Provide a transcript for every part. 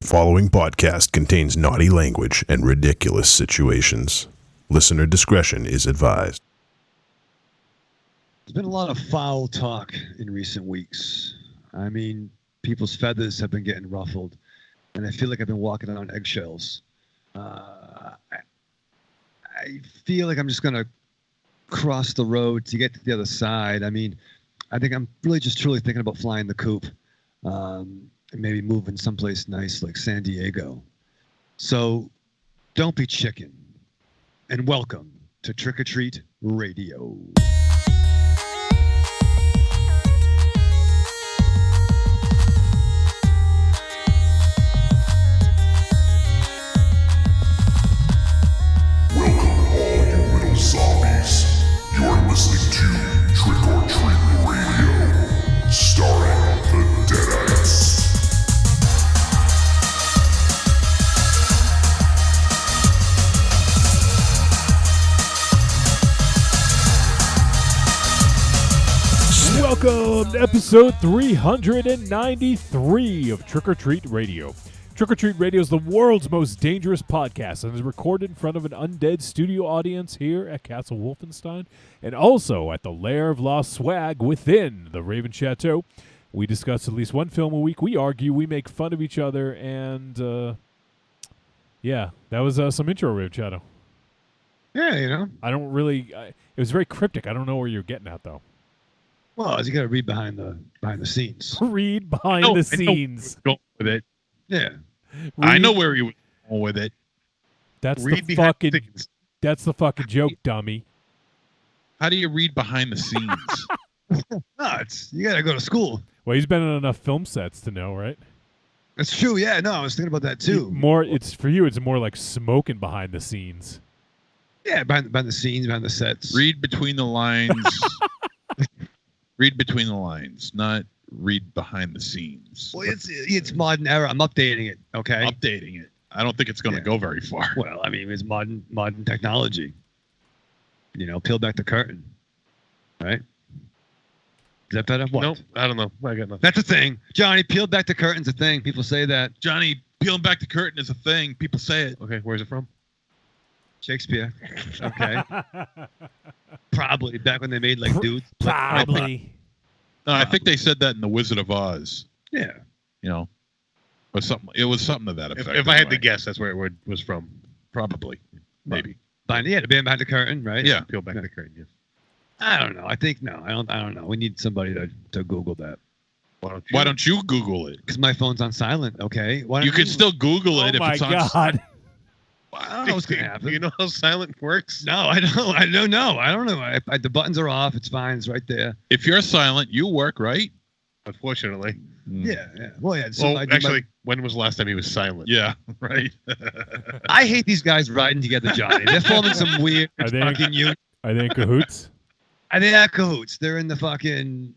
Following podcast contains naughty language and ridiculous situations. Listener discretion is advised. There's been a lot of foul talk in recent weeks. I mean, people's feathers have been getting ruffled, and I feel like I've been walking on eggshells. I feel like I'm just going to cross the road to get to the other side. I mean, I think I'm really just truly thinking about flying the coop. And maybe moving someplace nice like San Diego. So don't be chicken. And welcome to Trick or Treat Radio. Welcome all you little zombies. You're listening to Trick or Treat Radio, starring the Deadites. Welcome to episode 393 of Trick or Treat Radio. Trick or Treat Radio is the world's most dangerous podcast and is recorded in front of an undead studio audience here at Castle Wolfenstein and also at the Lair of Lost Swag within the Raven Chateau. We discuss at least one film a week. We argue, we make fun of each other, and yeah, that was some intro, Raven Chateau. Yeah, you know. I don't really. It was very cryptic. I don't know where you're getting at, though. Well, you got to read behind the scenes. Read behind the scenes. Go with it. Yeah. I know where you were going with it. That's Read the behind fucking. the scenes. That's the fucking joke, dummy. How do you read behind the scenes? No, you got to go to school. Well, he's been on enough film sets to know, right? That's true. Yeah, no, I was thinking about that too. It's for you. It's more like smoking behind the scenes. Yeah, behind the scenes, behind the sets. Read between the lines. Read between the lines, not read behind the scenes. Well, it's modern era. I'm updating it. Okay. Updating it. I don't think it's going to go very far. Well, I mean, it's modern technology. You know, peel back the curtain. Right? Is that better? What? Nope, I don't know. I got nothing. That's a thing. Johnny, peel back the curtain's a thing. People say that. Johnny, peeling back the curtain is a thing. People say it. Okay, where's it from? Shakespeare. Okay. Probably back when they made like dudes. Probably. No, I think they said that in The Wizard of Oz. Yeah. You know, or something. It was something to that effect. If I had to guess, that's where it was from. Probably, maybe. The band behind the curtain, right? Yeah. Peel back the curtain. Yes. I don't know. I think no. I don't know. We need somebody to Google that. Why don't you Google it? Because my phone's on silent. Okay. You can still Google it Oh if my it's on. God. I don't know what's gonna happen. You know how silent works? No, I don't. I don't know. I don't know. The buttons are off. It's fine. It's right there. If you're silent, you work, right? Unfortunately. Yeah. Well, yeah. So Well, actually, when was the last time he was silent? Yeah, right. I hate these guys riding together, Johnny. They're forming some weird Are they- fucking unit. Are they in cahoots? Are they at cahoots? They're in the fucking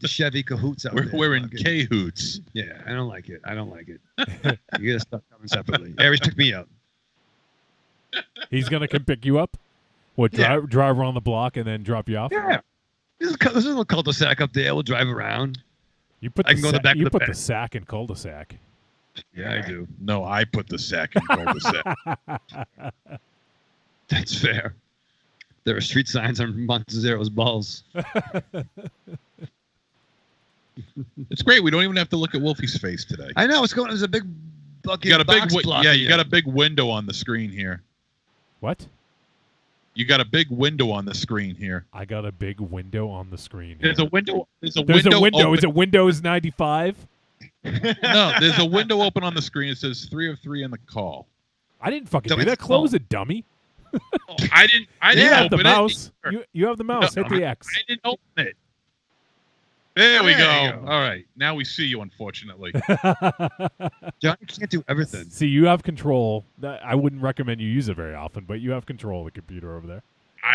Chevy cahoots out there. We're in Fucking- K-hoots. Yeah, I don't like it. You gotta stop coming separately. Aries, pick me up. He's gonna come pick you up. What? Drive around the block and then drop you off? Yeah. There's a little cul-de-sac up there. We'll drive around. You put I can go in the back of You the put bed. the sack in cul-de-sac. Yeah, I do. No, I put the sack in cul-de-sac. That's fair. There are street signs on Montezero's balls. It's great. We don't even have to look at Wolfie's face today. I know. There's a big bucket. You got a big box block you here. got a big window on the screen here. What? You got a big window on the screen here. I got a big window on the screen. There's a window. There's a window. open. Is it Windows 95? No, there's a window open on the screen. It says 3 of 3 in the call. I didn't fucking Don't do that. it's- Close it, dummy. I didn't You have open the mouse. it. You have the mouse. Hit the X. I didn't open it. There we There go. you go. All right. Now we see you, unfortunately. Johnny can't do everything. See, you have control. I wouldn't recommend you use it very often, but you have control of the computer over there.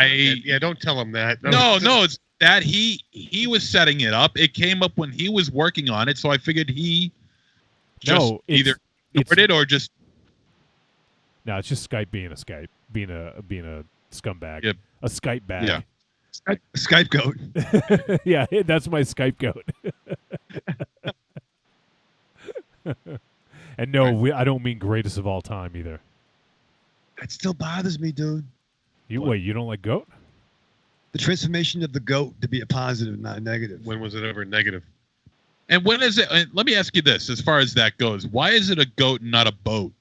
Yeah, don't tell him that. No, it's that he was setting it up. It came up when he was working on it, so I figured he just either ignored it or just No, it's just Skype being a Skype, being a scumbag. Yep. A Skype bag. Yeah. Skype goat. Yeah, that's my Skype goat. And no, I don't mean greatest of all time either. It still bothers me, dude. Wait, you don't like goat? The transformation of the goat to be a positive, not a negative. When was it ever negative? And when is it? Let me ask you this: as far as that goes, why is it a goat and not a boat?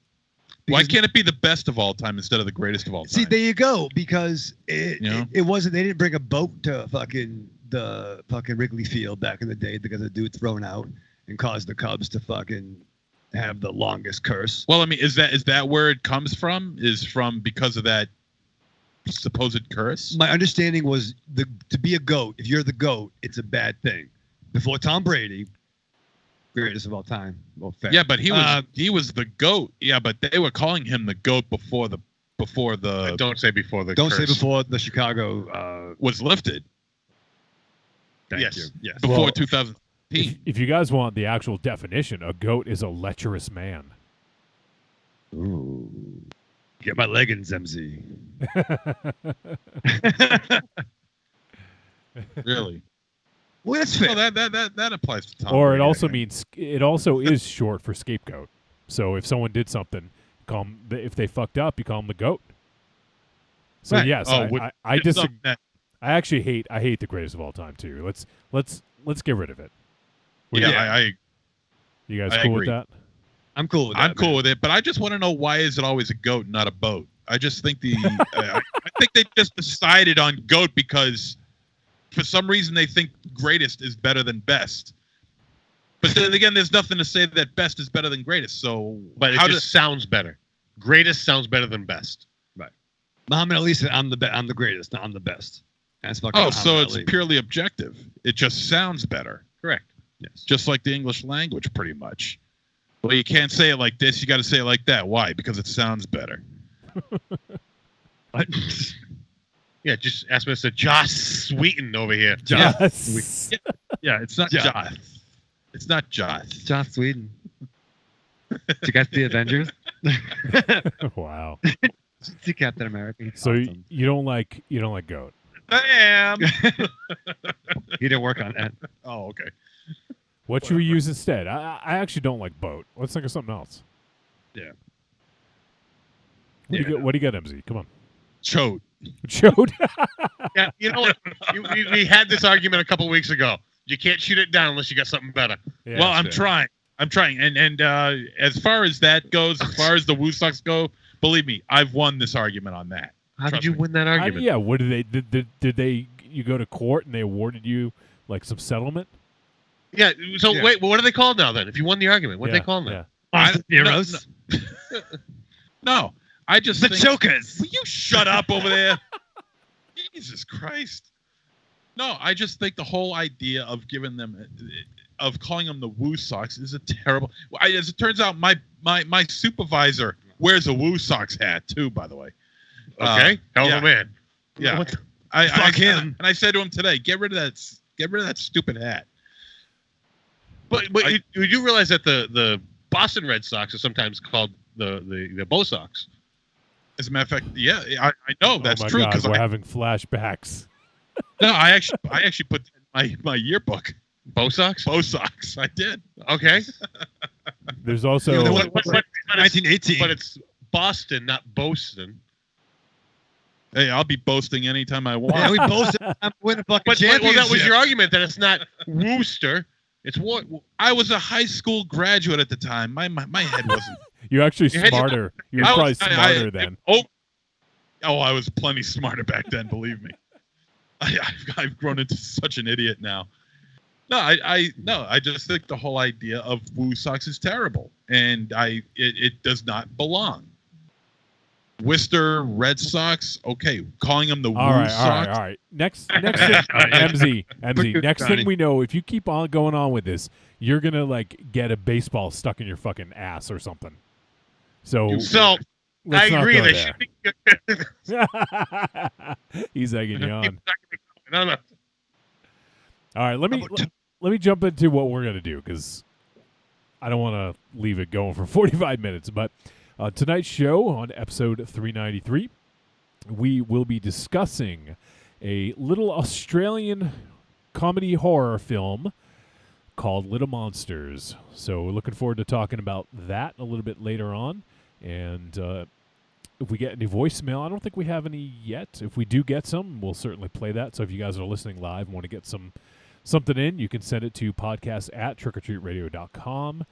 Why can't it be the best of all time instead of the greatest of all time? See, there you go. Because it wasn't. They didn't bring a boat to the fucking Wrigley Field back in the day because a dude thrown out and caused the Cubs to fucking have the longest curse. Well, I mean, is that where it comes from? Is from because of that supposed curse? My understanding was to be a goat. If you're the goat, it's a bad thing. Before Tom Brady, greatest of all time. Well, fair. Yeah, but he was the GOAT. Yeah, but they were calling him the GOAT before the Don't say before the Don't curse. say before the Chicago was lifted. Thank you. Yes. Before 2010. If you guys want the actual definition, a goat is a lecherous man. Ooh. Get my leggings, MZ. Really? Well, that's fair. Well, that applies to Tom. Or it Brady, also I think. means it also is short for scapegoat. So if someone did something, if they fucked up, you call them the goat. So Right. yes, Oh, I it's disagree. something that- I actually hate the greatest of all time too. Let's get rid of it. You guys I cool agree. with that? I'm cool with that. I'm cool with it, but I just want to know, why is it always a goat, not a boat? I just think I think they just decided on goat because for some reason they think greatest is better than best. But then again, there's nothing to say that best is better than greatest. So, But it just sounds better. Greatest sounds better than best. Muhammad Ali said, I'm the greatest, not I'm the best. That's fucking Muhammad so it's Ali. purely objective. It just sounds better. Correct. Yes. Just like the English language, pretty much. Well, you can't say it like this. You got to say it like that. Why? Because it sounds better. What? Yeah, just ask Mr. Joss Sweeten over here. Yes. Yeah, it's not Yeah. Joth. It's not Joth. Joss Whedon. Did you guys see Avengers? Wow. See Captain America. He's So awesome. you don't like goat? Bam! He didn't work on that. Oh, okay. What should we use instead? I actually don't like boat. Let's think of something else. Yeah. What do you got, MZ? Come on. Chote. Chode. Yeah, you know what? We had this argument a couple weeks ago. You can't shoot it down unless you got something better. Yeah, Well, I'm that's fair. trying. I'm trying. And as far as that goes, as far as the Woo Sox go, believe me, I've won this argument on that. How Trust did you me. win that argument? Yeah. What did they did they? You go to court and they awarded you like some settlement? Yeah. So Yeah. wait, what are they called now then? If you won the argument, what are Yeah, they called now? yeah. Austin no, Heroes. No, I just The think, Chokers. Will you shut up over there? Jesus Christ. No, I just think the whole idea of giving them, of calling them the Woo Sox is a terrible. As it turns out, my supervisor wears a Woo Sox hat too. By the way. Okay. Hell of yeah. a man. Yeah. What the- Fuck him. And I said to him today, get rid of that stupid hat. But you do realize that the Boston Red Sox are sometimes called the Bo Sox. As a matter of fact, yeah, I know that's oh my true God, because we're having flashbacks. I actually put in my yearbook Bo Sox? Bo Sox. I did. Okay. There's also Yeah, But it's 1918. but it's Boston, not Boston. Hey, I'll be boasting anytime I want. Yeah, we both win a fucking But championship. well, that was your argument that it's not Wooster. It's what? I was a high school graduate at the time. My head wasn't. you're actually Your head's- smarter. You're I probably was- smarter then. I was plenty smarter back then. Believe me. I've grown into such an idiot now. No, I just think the whole idea of Woo Sox is terrible, and it does not belong. Worcester Red Sox, okay, calling them the Woo Sox. All right. Next thing, MZ. Next thing we know, if you keep on going on with this, you're gonna like get a baseball stuck in your fucking ass or something. So So I let's not agree. go They there. should be. He's egging you on. No. All right, let me jump into what we're gonna do because I don't want to leave it going for 45 minutes. But tonight's show on episode 393, we will be discussing a little Australian comedy horror film called Little Monsters. So we're looking forward to talking about that a little bit later on. And if we get any voicemail, I don't think we have any yet. If we do get some, we'll certainly play that. So if you guys are listening live and want to get something in, you can send it to podcast@trickortreatradio.com,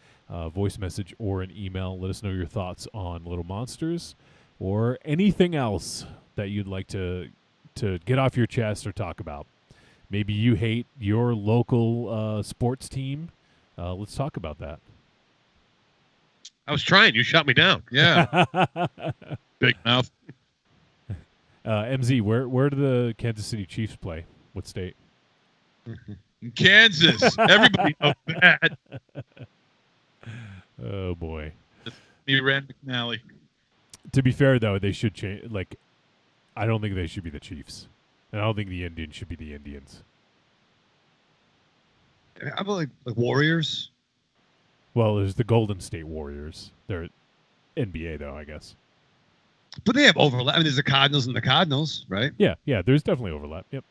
voice message or an email. Let us know your thoughts on Little Monsters or anything else that you'd like to get off your chest or talk about. Maybe you hate your local sports team. Let's talk about that. I was trying. You shot me down. Yeah. Big mouth. MZ, where do the Kansas City Chiefs play? What state? Kansas. Everybody knows that. Oh, boy. Me, Rand McNally. To be fair, though, they should change. Like, I don't think they should be the Chiefs. And I don't think the Indians should be the Indians. I feel like Warriors. Well, there's the Golden State Warriors. They're NBA, though, I guess. But they have overlap. I mean, there's the Cardinals and the Cardinals, right? Yeah, there's definitely overlap. Yep.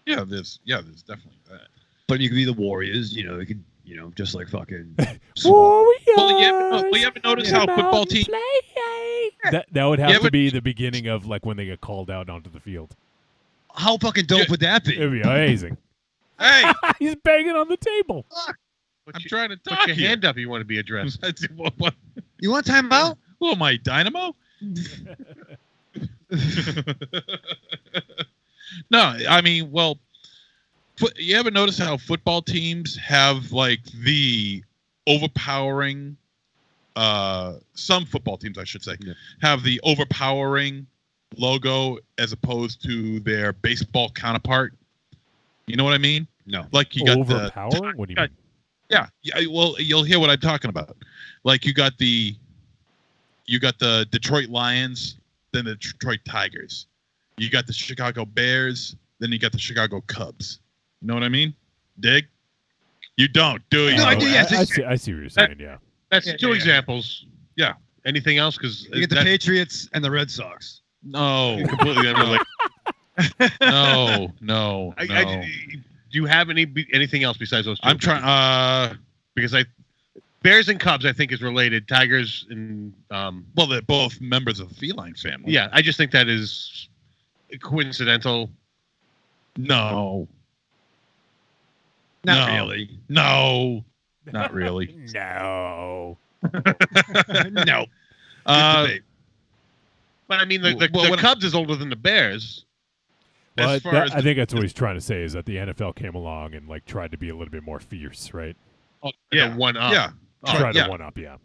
Yeah, there's definitely that. But you could be the Warriors. You know, they could, just like fucking. Warriors! Well, you ever notice how football teams... That would have to be the beginning of, like, when they get called out onto the field. How fucking dope would that be? It'd be amazing. Hey! He's banging on the table. I'm trying to talk Put your here. hand up if you want to be addressed. You want time out? Who am I, Dynamo? No, I mean, well, you ever notice how football teams have, like, the overpowering, some football teams, I should say, have the overpowering logo as opposed to their baseball counterpart? You know what I mean? No. Like, you got overpowering? What do you mean? Yeah, well, you'll hear what I'm talking about. Like, you got the Detroit Lions, then the Detroit Tigers. You got the Chicago Bears, then you got the Chicago Cubs. You know what I mean? Dig? You don't, do you? No, I do, yeah. I see what you're saying, yeah. That's two examples. Yeah. Anything else? Because You get the Patriots and the Red Sox. No. completely unrelated. No. Do you have anything else besides those two? I'm trying. Because Bears and Cubs, I think, is related. Tigers and Well, they're both members of the feline family. yeah, I just think that is coincidental. No. Not No. really. No. Not really. No. No. But I mean, the Well, Cubs is older than the Bears. Well, As far as I think that's what he's trying to say is that the NFL came along and like tried to be a little bit more fierce, right? yeah, One up. yeah, Try yeah, to one up, yeah.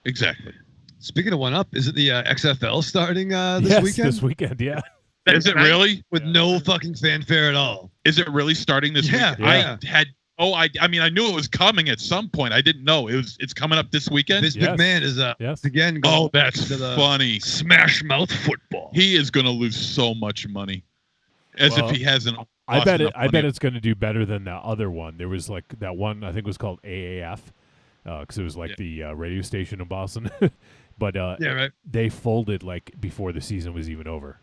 exactly. Speaking of one up, is it the XFL starting this Yes, weekend? this weekend, yeah. Is it really? With no fucking fanfare at all. Is it really starting this Yeah, weekend? yeah. I mean, I knew it was coming at some point. I didn't know it's coming up this weekend. Vince Yes. McMahon is Yes. again going Oh, that's to the funny. Smash Mouth football. He is going to lose so much money, as Well, if he hasn't. I lost bet enough I bet money. it's going to do better than that other one. There was like that one I think was called AAF because it was like the radio station in Boston, but Yeah, right. they folded like before the season was even over.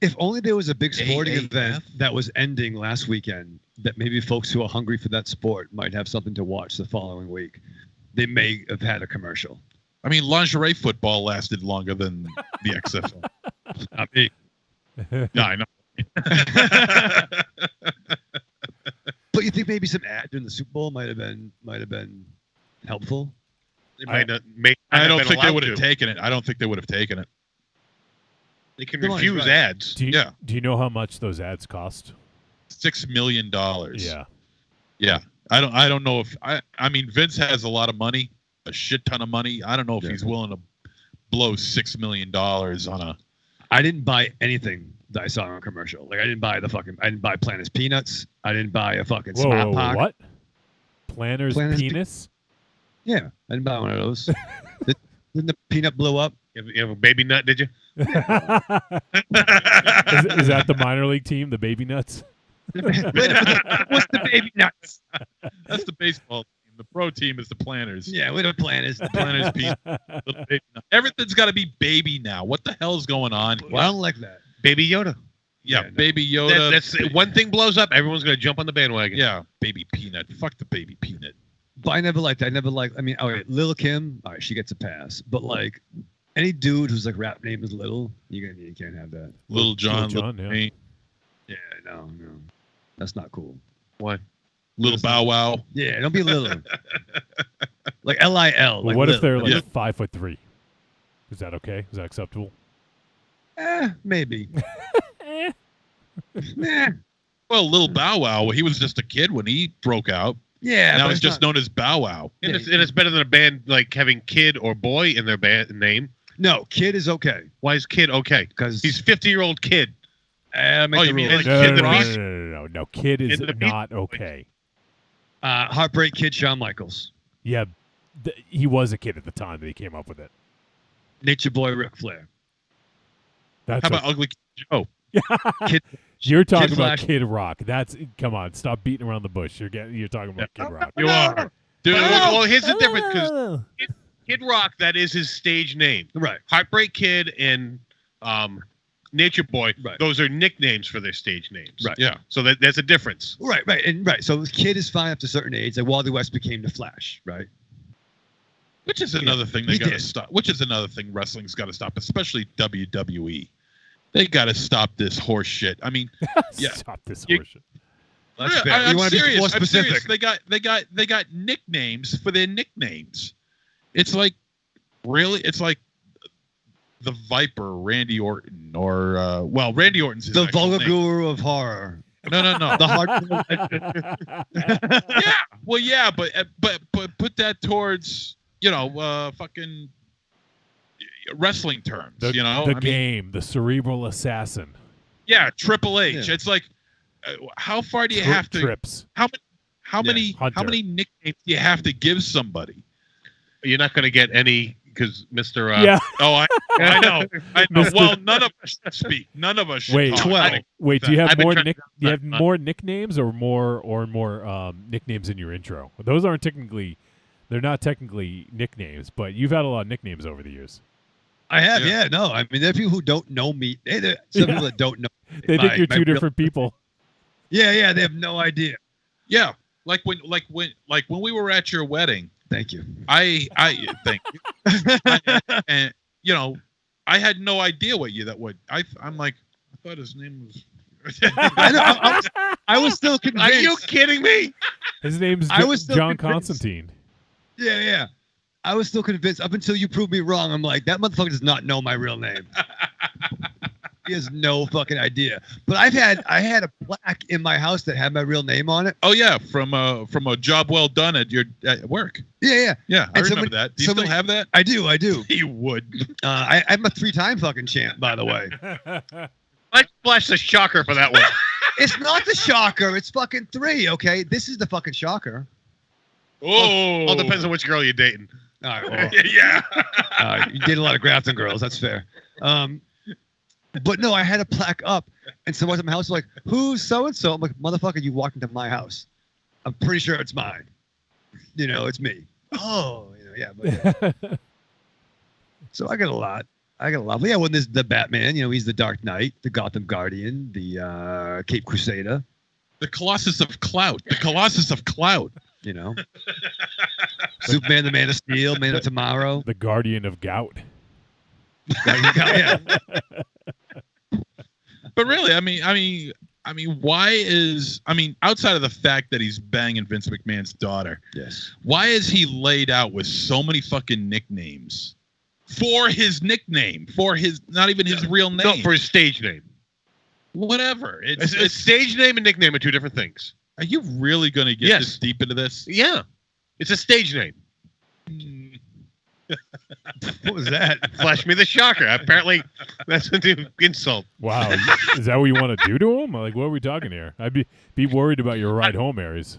If only there was a big sporting AAF? event that was ending last weekend that maybe folks who are hungry for that sport might have something to watch the following week. They may have had a commercial. I mean, lingerie football lasted longer than the XFL. I mean, No, I know. but you think maybe some ad during the Super Bowl might have been helpful? They might not, I don't think they would have taken it. I don't think they would have taken it. They can The money's refuse right. ads. Do you, Yeah. Do you know how much those ads cost? $6 million. Yeah. Yeah. I don't know if I mean Vince has a lot of money, a shit ton of money. I don't know if he's willing to blow $6 million on a. I didn't buy anything that I saw on a commercial. Like I didn't buy Planters peanuts. I didn't buy a fucking Smart Pack. What? Planners penis? Yeah, I didn't buy one of those. Didn't the peanut blow up? You have a baby nut, did you? Is that the minor league team, the Baby Nuts? What's the baby nuts? That's the baseball team. The pro team is the Planners. Yeah, we're the Planters. The Planners peanut. Little baby nut. Everything's got to be baby now. What the hell's going on? Well, I don't like that. Baby Yoda. Yeah, no. Baby Yoda. That's one thing blows up, everyone's gonna jump on the bandwagon. Yeah, Baby Peanut. Fuck the Baby Peanut. But I never liked. I mean, all right, Lil Kim. All right, she gets a pass. But like, any dude whose like rap name is Little, you can't have that. Little John. John, Lil yeah. Wayne, Yeah, no, that's not cool. Why? Little Bow Wow. Yeah, don't be Lil. Like Lil. Well, Like what Lil. if they're like Yeah. 5'3"? Is that okay? Is that acceptable? Maybe. Nah. Well, Little Bow Wow. He was just a kid when he broke out. Yeah, Now but he's it's just not, known as Bow Wow. And, Yeah. it's better than a band like having Kid or Boy in their band name. No, Kid is okay Why is Kid okay? because He's 50-year-old Kid. Oh, you mean like No, Kid the no, Beast? no. Kid is In the Beast not Boys. okay. Heartbreak Kid Shawn Michaels, Yeah, he was a kid at the time that he came up with it. Nature Boy Ric Flair, That's How about Ugly Kid Joe? Kid. you're talking Kid about Flash. Kid Rock. That's come on. Stop beating around the bush. You're talking about Kid Rock. You are. Dude, Well, here's the difference because Kid Rock, that is his stage name. Right. Heartbreak Kid and Nature Boy, Right. those are nicknames for their stage names. Right. yeah. So there's a difference. Right. So Kid is fine up to a certain age. Like Wally West became the Flash, right? Which is another thing they He got to did. stop. Which is another thing wrestling's got to stop, especially WWE. They got to stop this horse shit. I mean, yeah. Stop this You- horseshit. That's Yeah, fair. I'm You want to be serious. more I'm serious. specific. They got nicknames for their nicknames. It's like really, it's like the Viper, Randy Orton, or Randy Orton's his The actual vulgar name. guru of horror. No. The hard. Yeah, well, yeah, but put that towards fucking wrestling terms. The, you know, the I mean, game, the cerebral assassin. yeah, Triple H. Yeah. It's like, how far do you have to? Trips. How Yeah, many Hunter. nicknames do you have to give somebody? You're not going to get any because Mr. Yeah. Oh, I know. Mr. Well, none of us should speak. None of us should Wait, talk. 12. Wait. Do you have I've been more? trying to- Do you have more nicknames or more nicknames in your intro? Those aren't technically. They're not technically nicknames, but you've had a lot of nicknames over the years. I have, Yeah. yeah. No, I mean, there are people who don't know me. There are some people that don't know. They think my- you're my two real- different people. Yeah, they have no idea. Yeah, like when we were at your wedding, Thank you. I thank you. And I had no idea what you that would. I'm like, I thought his name was. I know. I was still convinced. Are you kidding me? His name's I was still John convinced. Constantine. Yeah. I was still convinced up until you proved me wrong. I'm like, that motherfucker does not know my real name. He has no fucking idea. But I had a plaque in my house that had my real name on it. Oh yeah, from a job well done at work. Yeah. Yeah, I And remember somebody- that. Do you somebody- still have that? I do. You would. I'm a 3-time fucking champ, by the way. Let's flash the shocker for that one. It's not the shocker. It's fucking 3. Okay, this is the fucking shocker. Oh, All depends on which girl you're dating. All right. Well, Yeah. you did a lot of Grafton girls. That's fair. But no, I had a plaque up, and someone at my house was like, "Who's so and so?" I'm like, "Motherfucker, you walked into my house. I'm pretty sure it's mine. It's me." Oh, yeah. But yeah. So I got a lot. But yeah, when there's the Batman, he's the Dark Knight, the Gotham Guardian, the Cape Crusader. The Colossus of Clout. The Colossus of Clout. Superman, the Man of Steel, Man of Tomorrow. The guardian of gout. Yeah. But really, I mean, why is outside of the fact that he's banging Vince McMahon's daughter, Yes. why is he laid out with so many fucking nicknames for his nickname, for his not even his real name, No, for his stage name. whatever? A It's stage name and nickname are two different things. are you really going to get Yes. this deep into this? Yeah. It's a stage name. What was that? Flash me the shocker. Apparently, that's a new insult. Wow, is that what you want to do to him? Like, what are we talking here? I'd be worried about your ride home, Aries.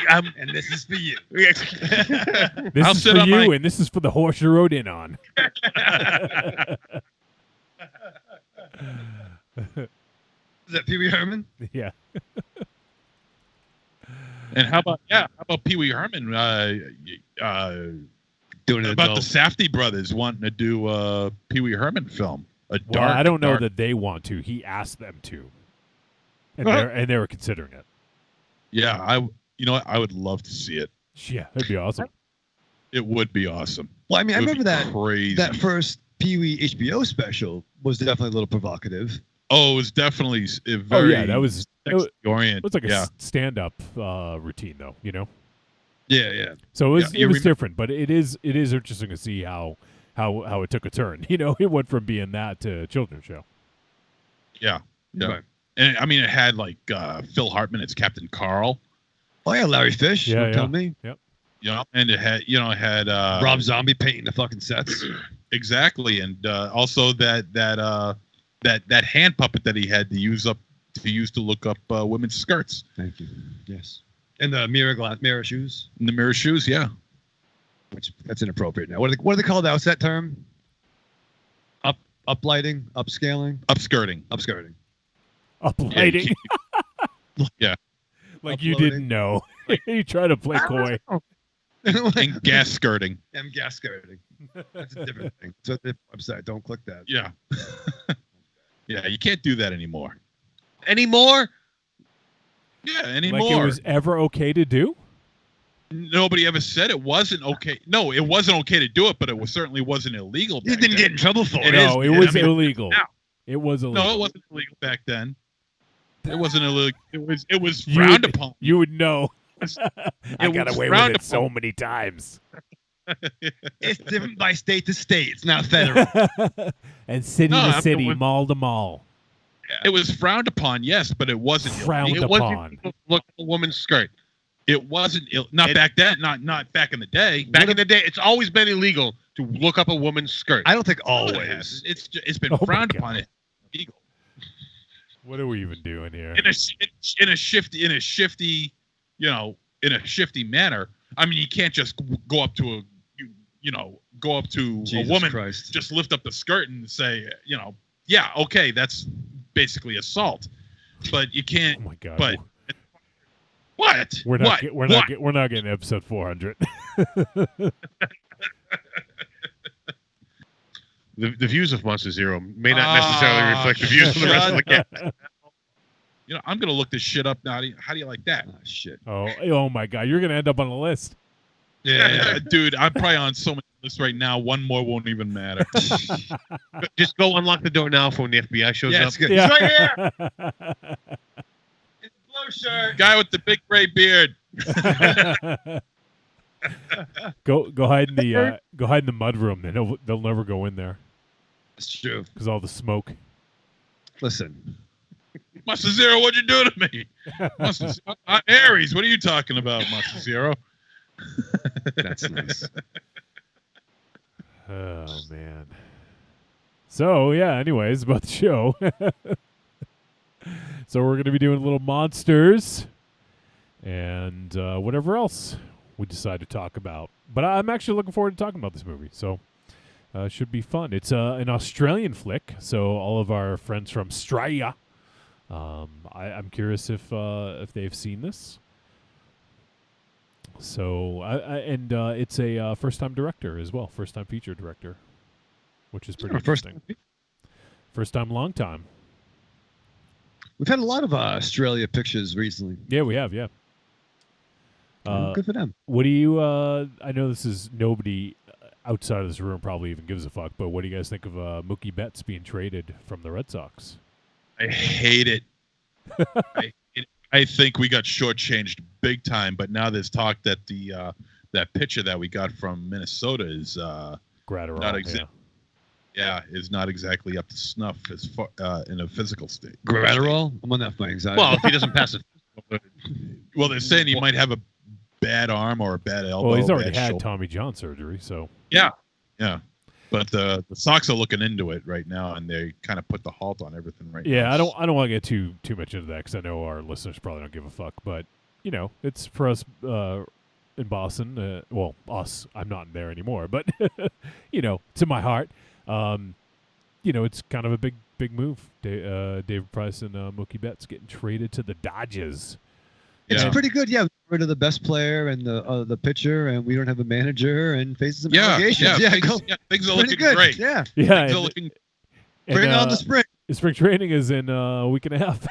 I'm And this is for you. This I'll is sit for on you, my- and this is for the horse you rode in on. Is that Pee Wee Herman? Yeah. And how about Pee Wee Herman? Doing it About the Safdie brothers wanting to do a Pee Wee Herman film. a Well, dark. I don't know dark- that they want to. He asked them to, and Well- they were considering it. Yeah, you know what? I would love to see it. Yeah, that'd be awesome. It would be awesome. Well, I mean, I It would remember be that crazy. that first Pee Wee HBO special was definitely a little provocative. Oh, it was definitely Oh very. yeah, that was oriented. it was like a yeah. stand-up routine, though. You know, Yeah, yeah. so it was Yeah, you different, but it is interesting to see how it took a turn. You know, it went from being that to a children's show. Yeah. Right. And I mean, it had like Phil Hartman as Captain Carl. Oh yeah, Larry Fish. Yeah, don't yeah. tell me. You know, and it had Rob Zombie painting the fucking sets. exactly, and also that hand puppet that he had to use to look up women's skirts. Thank you. Yes. And the mirror shoes, In the mirror shoes, yeah. which that's inappropriate now. What do they call that? What's that term? Uplighting, upscaling, Upskirting. upskirting. Uplighting, Yeah. like you Uploading. didn't know. You try to play coy. And gas skirting. I'm gas skirting. That's a different thing. It's a different website. Don't click that. Yeah. Yeah, you can't do that anymore. Anymore? Yeah, Like anymore. it was ever okay to do. Nobody ever said it wasn't okay. No, it wasn't okay to do it, but it certainly wasn't illegal. You back didn't then. get in trouble for It it. is- No, it I was mean, illegal. now. It was illegal. No, it wasn't illegal back then. It wasn't illegal. It was You frowned would- upon. You would know. I It got was away with frowned it so many times. It's different by state to state. It's not federal. And city No, to I'm city, going- mall to mall. It was frowned upon, yes, but it wasn't Frowned illegal. It wasn't upon. illegal to look at a woman's skirt. It wasn't not back then. Not back in the day. Back in the day, it's always been illegal to look up a woman's skirt. I don't think No, it always. hasn't. It's been Oh my frowned God. upon. It's illegal. What are we even doing here? In a shifty manner. I mean, you can't just go up to a Jesus woman, Christ. just lift up the skirt and say, yeah, okay, that's basically assault. But you Oh can't. my god. But what? we're What? we're not getting episode 400. The views of Monster Zero may not necessarily reflect the views of the rest of the cast. I'm gonna look this shit up now. How do you like that? Oh, shit. Oh my god, you're gonna end up on a list. Yeah. Dude, I'm probably on so many lists right now. One more won't even matter. Just go unlock the door now for when the FBI shows Yeah, up. it's good. Yeah. It's right here. Blue shirt. Guy with the big gray beard. go hide in the mud room. They'll never go in there It's true. because all the smoke. Listen. Monster Zero, what'd you do to me? Monster Zero, Aries, what are you talking about, Monster Zero? That's nice. Oh man. So yeah. Anyways, about the show. So we're gonna be doing little monsters and whatever else we decide to talk about. But I'm actually looking forward to talking about this movie. So should be fun. It's an Australian flick. So all of our friends from Australia. I'm curious if they've seen this. So it's a first-time director as well, first-time feature director, which is pretty interesting. First time, long time. We've had a lot of Australia pictures recently. Yeah, we have. Yeah. Good for them. What do you? I know this is nobody outside of this room probably even gives a fuck. But what do you guys think of Mookie Betts being traded from the Red Sox? I hate it. I think we got shortchanged big time, but now there's talk that that pitcher that we got from Minnesota is Gratterall. is not exactly up to snuff as far in a physical state. Gratterall? I'm on that for my anxiety. Well, if he doesn't pass it. Well, they're saying he might have a bad arm or a bad elbow. Well, he's already bad had shoulder. Tommy John surgery, so Yeah. But the Sox are looking into it right now, and they kind of put the halt on everything right now. yeah. I don't want to get too much into that because I know our listeners probably don't give a fuck. But it's for us in Boston. Well, us. I'm not there anymore, but it's in my heart. It's kind of a big move. David Price and Mookie Betts getting traded to the Dodgers. it's Yeah. pretty good. Yeah, we got rid of the best player and the pitcher, and we don't have a manager and faces some Yeah, allegations. yeah, Things things are pretty looking good. great. Yeah. Yeah, Things are and, looking And, Bring on the spring. spring training is in a week and a half.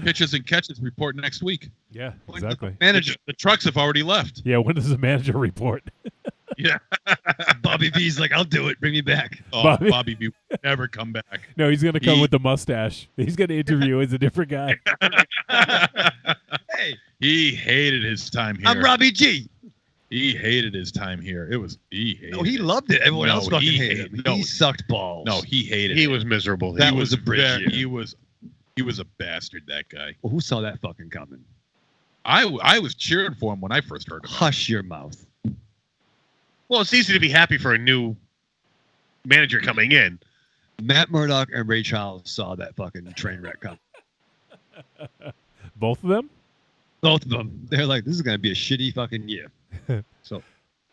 Pitches and catches report next week. Yeah, exactly. Manager The trucks have already left. Yeah, when does the manager report? Yeah. Bobby V's like, I'll do it. Bring me back. Oh, Bobby- Bobby B will never come back. No, he's going to come He- with the mustache. He's going to interview as a different guy. Hey, He hated his time here. I'm Robbie G. He hated his time here. He hated No, he it. loved it. Everyone No, else fucking he hated him. hated- no. He sucked balls. No, he hated He it. was miserable. That He was a bridge very- year. He was a bastard, that guy. Well, who saw that fucking coming? I was cheering for him when I first heard of him. Hush your mouth. Well, it's easy to be happy for a new manager coming in. Matt Murdock and Ray Charles saw that fucking train wreck coming. Both of them? Both of them. They're like, this is going to be a shitty fucking year. So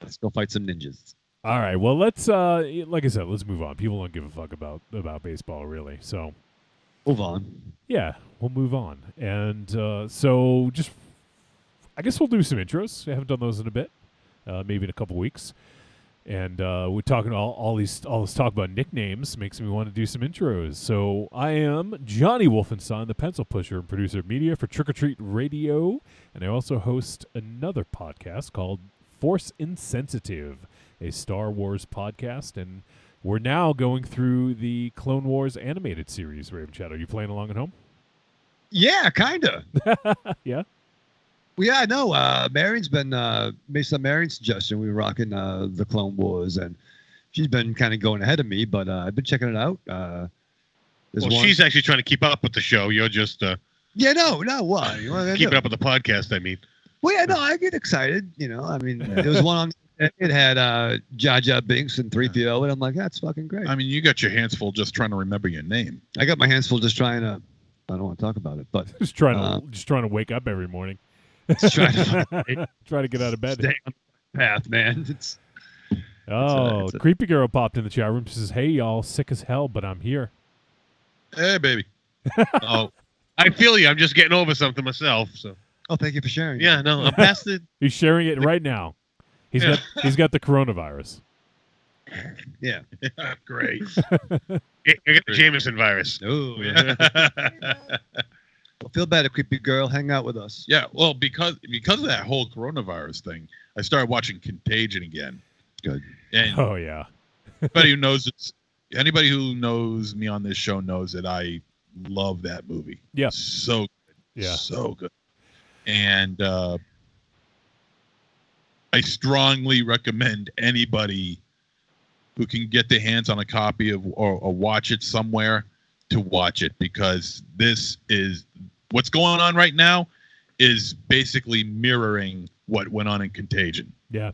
let's go fight some ninjas. All right. Well, let's like I said, let's move on. People don't give a fuck about baseball, really. So, Move on. yeah, we'll move on. And so just I guess we'll do some intros. We haven't done those in a bit. Maybe in a couple weeks. And we're talking all this talk about nicknames makes me want to do some intros. So I am Johnny Wolfenstein, the pencil pusher and producer of media for Trick or Treat Radio, and I also host another podcast called Force Insensitive, a Star Wars podcast. And we're now going through the Clone Wars animated series. Raven Chat, are you playing along at home? Yeah, kind of. Yeah. Well, yeah, I know. Marion's been based on Marion's suggestion. We were rocking the Clone Wars, and she's been kind of going ahead of me, but I've been checking it out. Well, she's actually trying to keep up with the show. You're just yeah, no, what? You want to keeping up with the podcast. I mean, Well, yeah, no, I get excited. You know, I mean, there was one on. It had Jar Jar Binks and 3PO, and I'm like, that's fucking great. I mean, you got your hands full just trying to remember your name. I got my hands full just trying to. I don't want to talk about it, but Just trying to wake up every morning. just trying to Trying to get out of bed. stay on the path, man. It's Oh, it's a- Creepy Girl popped in the chat room. She says, "Hey, y'all, sick as hell, but I'm here." Hey, baby. oh, I feel you. I'm just getting over something myself. So oh, thank you for sharing. yeah, no, I'm past the. He's sharing it right now. He's got the coronavirus. Yeah. Great. I got the Jameson virus. Oh, yeah. Well, feel better, creepy girl. Hang out with us. Yeah, well, because of that whole coronavirus thing, I started watching Contagion again. Good. And Oh yeah. anybody who knows me on this show knows that I love that movie. Yeah. So good. Yeah. So good. And I strongly recommend anybody who can get their hands on a copy of or watch it somewhere to watch it, because this is what's going on right now is basically mirroring what went on in Contagion. Yeah.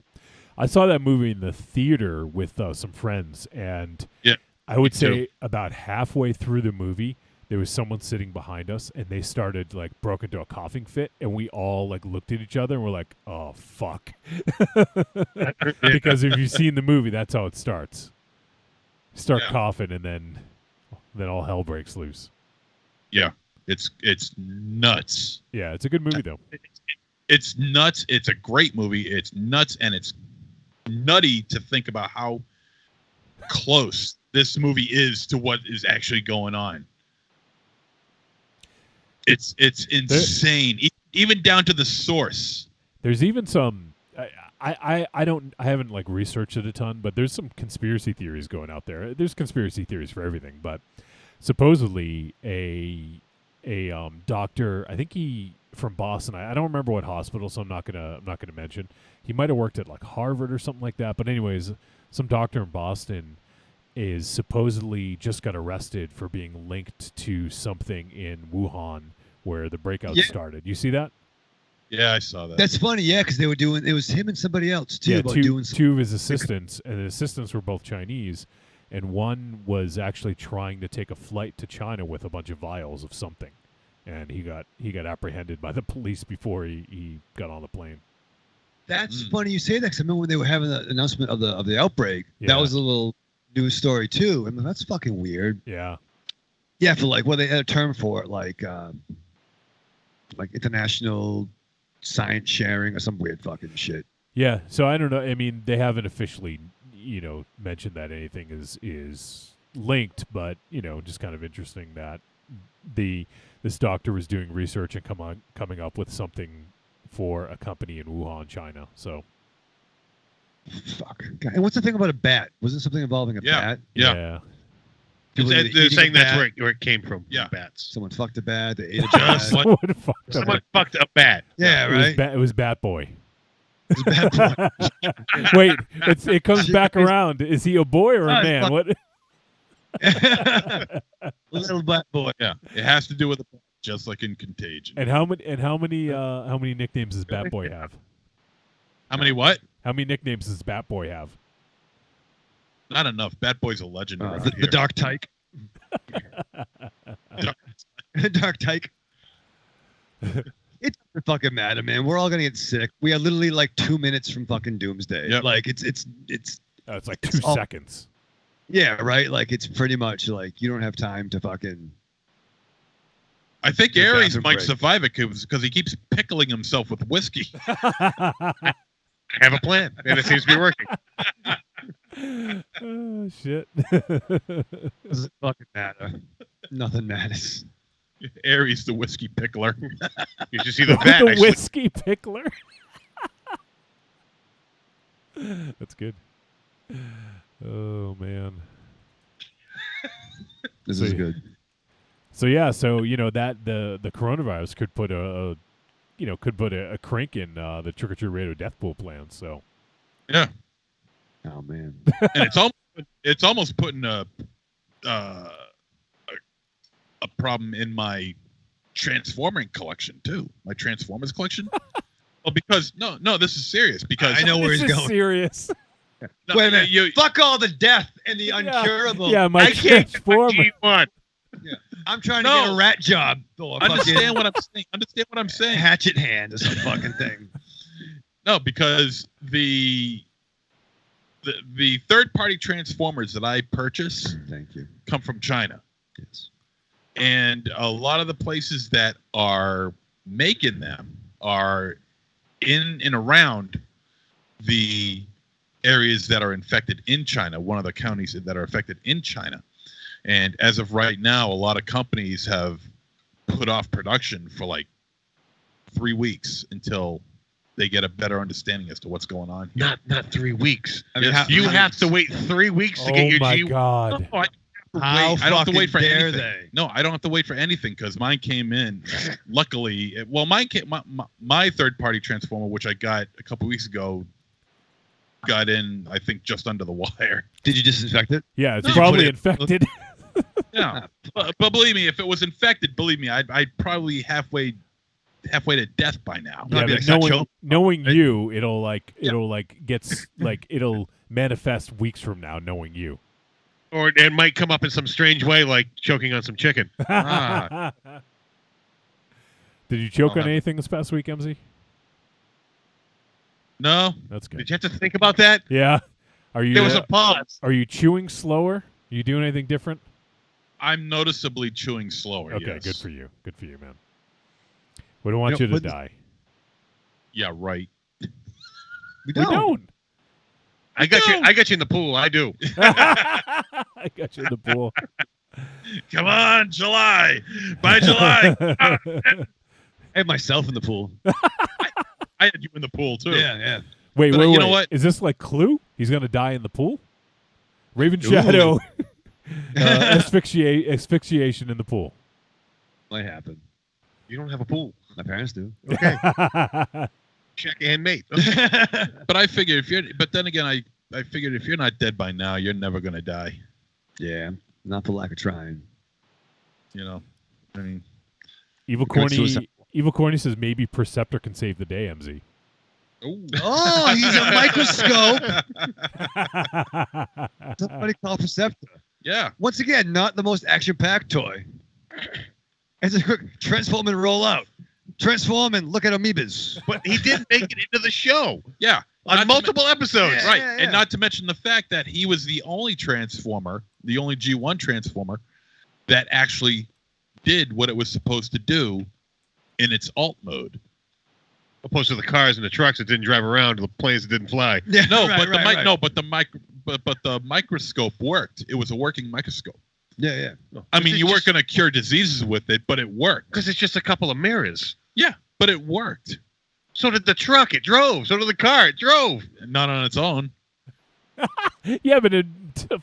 I saw that movie in the theater with some friends, and Yeah, I would me too. say about halfway through the movie, there was someone sitting behind us, and they started broke into a coughing fit, and we all looked at each other and we're like, "Oh fuck," because if you've seen the movie, that's how it starts. Start Yeah. coughing, and then all hell breaks loose. Yeah, it's nuts. Yeah, it's a good movie though. It's nuts. It's a great movie. It's nuts, and it's nutty to think about how close this movie is to what is actually going on. It's insane, even down to the source. There's even some. I haven't researched it a ton, but there's some conspiracy theories going out there. There's conspiracy theories for everything, but supposedly a doctor, I think he from Boston. I don't remember what hospital, so I'm not gonna mention. He might have worked at Harvard or something like that. But anyways, some doctor in Boston is supposedly just got arrested for being linked to something in Wuhan where the breakout started. You see that? Yeah, I saw that. That's funny, yeah, because they were doing. It was him and somebody else too. about doing some, two of his assistants, and the assistants were both Chinese, and one was actually trying to take a flight to China with a bunch of vials of something, and he got apprehended by the police before he got on the plane. That's funny you say that, because I remember when they were having the announcement of the outbreak. Yeah. That was a little news story too. I mean, that's fucking weird. Yeah. Yeah, for they had a term for it, like international science sharing or some weird fucking shit. Yeah, so I don't know. I mean, they haven't officially, mention that anything is linked, but just kind of interesting that this doctor was doing research and coming up with something for a company in Wuhan, China. So Fuck. God. And what's the thing about a bat? Wasn't something involving a bat? Yeah. People either They're eating saying a that's bat, where it came from. Yeah. Bats. someone fucked a bat. They ate a bat. Someone fucked up. Someone fucked a bat. Yeah, right. It was Bat Boy. It's a bad boy. Wait, it comes back around. Is he a boy or a Oh, man? fuck. What? Little bat boy. Yeah. It has to do with the just like in Contagion. And how many nicknames does Bat Boy have? How many what? How many nicknames does Bat Boy have? Not enough. Bat Boy's a legend around The here. dark tyke. Dark tyke. It doesn't fucking matter, man. We're all gonna get sick. We are literally like 2 minutes from fucking doomsday. Yep. Like it's Oh, it's like It's 2 all- seconds. yeah, right. Like it's pretty much like you don't have time to fucking. I think The Ares bathroom might break. survive it because he keeps pickling himself with whiskey. I have a plan, and it seems to be working. Oh shit. Doesn't fucking matter. Nothing matters. Ares, the whiskey pickler. You should see the vat. The whiskey pickler. That's good. Oh man. This So is you- good. So yeah, that the coronavirus could put a crank in the Trick or Treat Radio Death Pool plans. So Yeah. Oh man. And it's almost putting a problem in my Transforming collection too. My Transformers collection. Well, because no, this is serious. Because I know where this he's is going. serious. no, Wait a minute. you- Fuck all the death and the uncurable. Yeah, my I can't Transformer. G1. I'm trying No. to get a rat job. Or a understand fucking what I'm saying. Understand what I'm saying. hatchet hand or some fucking thing. No, because the third-party Transformers that I purchase Thank you. come from China. Yes. And a lot of the places that are making them are in and around the areas that are infected in China, one of the counties that are affected in China. And as of right now, a lot of companies have put off production for like 3 weeks until they get a better understanding as to what's going on here. Not 3 weeks. I mean, Yes, You have to wait 3 weeks to Oh get your my G1. God. No, How I don't have to wait for fucking dare anything. they? No, I don't have to wait for anything because mine came in. Luckily, mine came. My third-party Transformer, which I got a couple weeks ago, got in. I think just under the wire. Did you disinfect it? Yeah, it's No, probably put it- infected. Yeah, but believe me, if it was infected, believe me, I'd probably halfway to death by now. Yeah, Probably but like Sancho. knowing you, it'll manifest weeks from now. Knowing you, Or it might come up in some strange way, like choking on some chicken. Ah. Did you choke I'll on have- anything this past week, MZ? No, That's good. Did you have to think about that? Yeah. Are you There was a pause. are you chewing slower? Are you doing anything different? I'm noticeably chewing slower. Okay, yes. good for you. Good for you, man. We don't want You you know, to but- die. Yeah, right. We We don't. don't. I got you in the pool. I do. I got you in the pool. Come on, July. By July, I have myself in the pool. I had you in the pool too. Yeah. Wait, But wait, you wait. know what? Is this like Clue? He's gonna die in the pool? Raven Shadow asphyxiation in the pool. Might happen. You don't have a pool. My parents do. Okay. Check and mate. But I figured but then again, I figured if you're not dead by now, you're never gonna die. Yeah. Not for lack of trying. You know, I mean, Evil Commit Corny. suicide. Evil Corny says maybe Perceptor can save the day. MZ. Oh, he's a microscope. Somebody call Perceptor. yeah. Once again, not the most action-packed toy. It's a quick transform and roll out. Transform and look at amoebas. But he did make it into the show Yeah. on Not to multiple episodes. Yeah. Right. And not to mention the fact that he was the only Transformer, the only G1 Transformer that actually did what it was supposed to do in its alt mode. Opposed to the cars and the trucks that didn't drive around, the planes that didn't fly. Yeah, No, right, but right, the mic right. no, but but the microscope worked. It was a working microscope. Yeah. I mean, you weren't going to cure diseases with it, but it worked. Because it's just a couple of mirrors. Yeah, but it worked. So did the truck. It drove. So did the car. It drove. Not on its own. Yeah, but a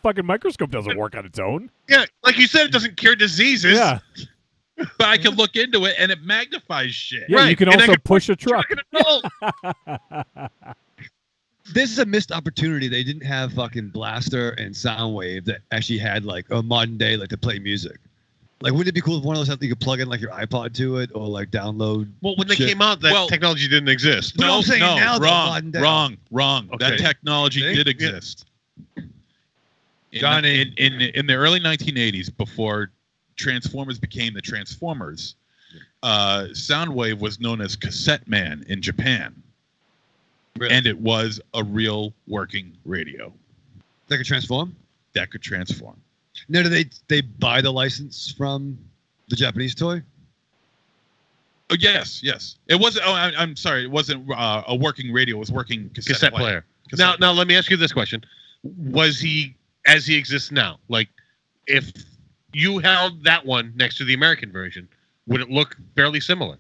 fucking microscope doesn't work on its own. Yeah, like you said, it doesn't cure diseases. Yeah. But I can look into it, and it magnifies shit. Yeah, Right, you can and I also could push a truck. This is a missed opportunity. They didn't have fucking Blaster and Soundwave that actually had like a modern day like to play music. Like, wouldn't it be cool if one of those had you could plug in like your iPod to it or like download? Well, when they shit? came out, that technology didn't exist. But I'm saying now, though, modern day. wrong. Okay. That technology See? did exist. John, In the early 1980s, before Transformers became the Transformers, Soundwave was known as Cassette Man in Japan. Really? And it was a real working radio They could transform. that could transform. No, do they buy the license from the Japanese toy? Oh, yes. It wasn't. Oh, I'm sorry. It wasn't a working radio. It was working Cassette player. Now, let me ask you this question: was he as he exists now? Like, if you held that one next to the American version, would it look fairly similar?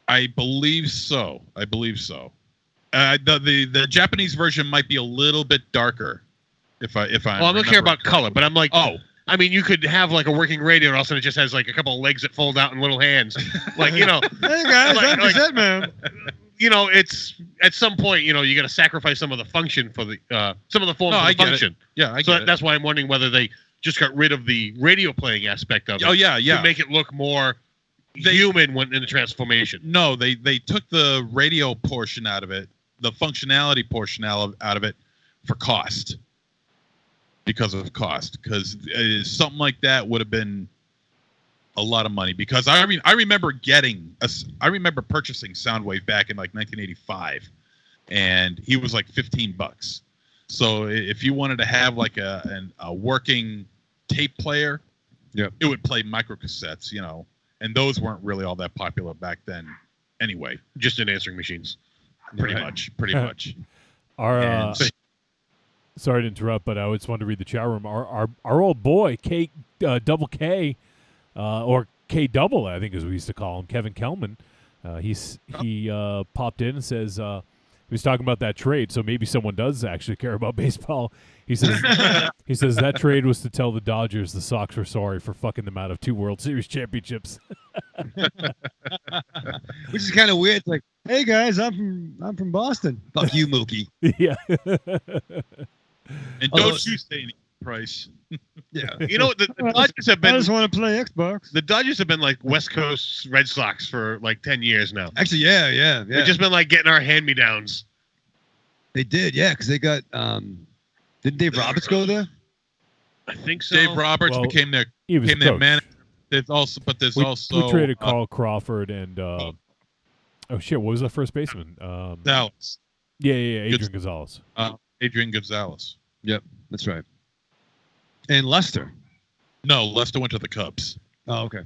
I believe so. The Japanese version might be a little bit darker. If I Well, I don't care about color, but I'm like, oh, I mean, you could have like a working radio, and all of a sudden it just has like a couple of legs that fold out and little hands, like Hey guys, Like- I'm Cassette Man. It's at some point, you got to sacrifice some of the function for the some of the form No, for I the get it. function. yeah, I So get it. that's why I'm wondering whether they just got rid of the radio playing aspect of it. Oh yeah. To make it look more human when in the transformation. No, they took the radio portion out of it, the functionality portion out of it, for cost. Because something like that would have been a lot of money. Because I remember purchasing Soundwave back in like 1985, and he was like $15. So if you wanted to have like a working tape player, Yep. it would play microcassettes, and those weren't really all that popular back then. Anyway, Just in answering machines. pretty much. Our And so- sorry to interrupt, but I just wanted to read the chat room. Our old boy K double K or K double, I think as we used to call him, Kevin Kelman. He popped in and says he was talking about that trade. So maybe someone does actually care about baseball. He says that trade was to tell the Dodgers the Sox were sorry for fucking them out of 2 World Series championships. Which is kind of weird. It's like, hey guys, I'm from Boston. Fuck you, Mookie. Yeah. And Although- don't you say any price. Yeah. The Dodgers have I been just want to play Xbox. the Dodgers have been like West Coast Red Sox for like 10 years now. Actually, yeah. We've just been like getting our hand-me-downs. They did, yeah, because they got. Didn't Dave Roberts go there? I think so. Dave Roberts Well, became their He was a their coach. manager. There's We also traded Carl Crawford and oh shit, what was the first baseman? Gonzalez. Yeah, Adrian Gonzalez. Adrian Gonzalez. Yep, that's right. And Lester. No, Lester went to the Cubs. Oh, okay.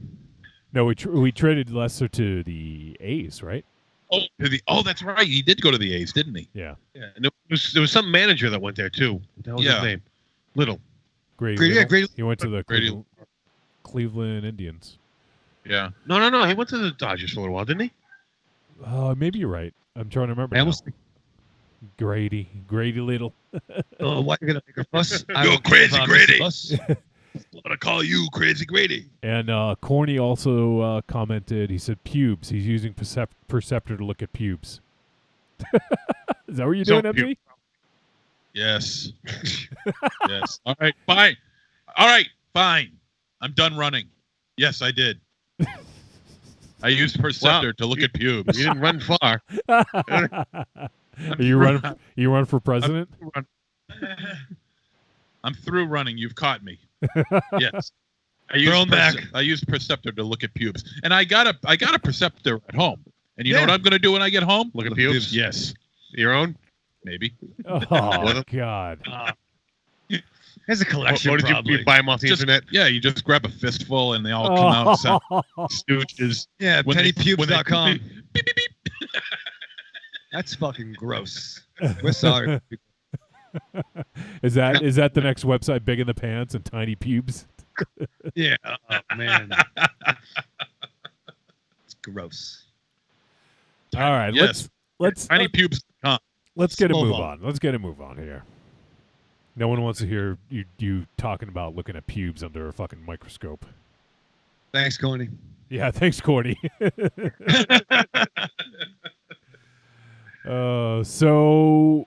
No, we traded Lester to the A's, right? Oh, that's right. He did go to the A's, didn't he? Yeah. Yeah, and there was some manager that went there too. What the hell was Yeah. his name? Little. Grady. Grady, yeah, Little. Grady- He went to the Grady- Cleveland Indians. Yeah. No. He went to the Dodgers for a little while, didn't he? Maybe you're right. I'm trying to remember. I now. almost. Grady Little. Oh, why are you gonna make a fuss? I Go don't care crazy, about Grady. Mr. Fuss. I'm gonna call you Crazy Grady. And Corny also commented. He said pubes. He's using Perceptor to look at pubes. Is that what you're doing, So MG? Yes. Yes. All right. Fine. I'm done running. Yes, I did. I used Perceptor to look at pubes. You didn't run far. You run for president? I'm through running. You've caught me. Yes. I Thrown back. used Perceptor to look at pubes, and I got a Perceptor at home. And you know Yeah. what I'm going to do when I get home? Look at pubes? Yes, Your own? maybe. Oh God! There's a collection, Or did probably. you buy them off the Just internet? yeah, you just grab a fistful, and they all come out and sound stooges. Yeah, When they- pennypubes.com. Beep, beep, beep. That's fucking gross. We're sorry. Is that the next website? Big in the pants and tiny pubes. Yeah. Oh man. It's gross. All right, Yes. let's Tiny pubes. let's get a Move move on. on. Let's get a move on here. No one wants to hear you talking about looking at pubes under a fucking microscope. Thanks, Coney. Yeah, thanks, Corny. So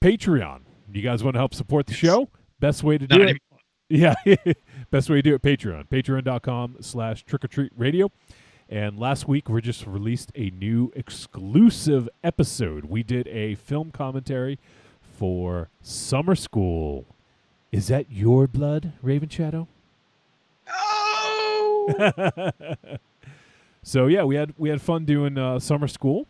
Patreon. You guys want to help support the show? Best way to do it. Yeah. Best way to do it, Patreon. Patreon.com/trickortreatradio. And last week, we just released a new exclusive episode. We did a film commentary for Summer School. Is that your blood, Raven Shadow? Oh! So yeah, we had fun doing Summer School,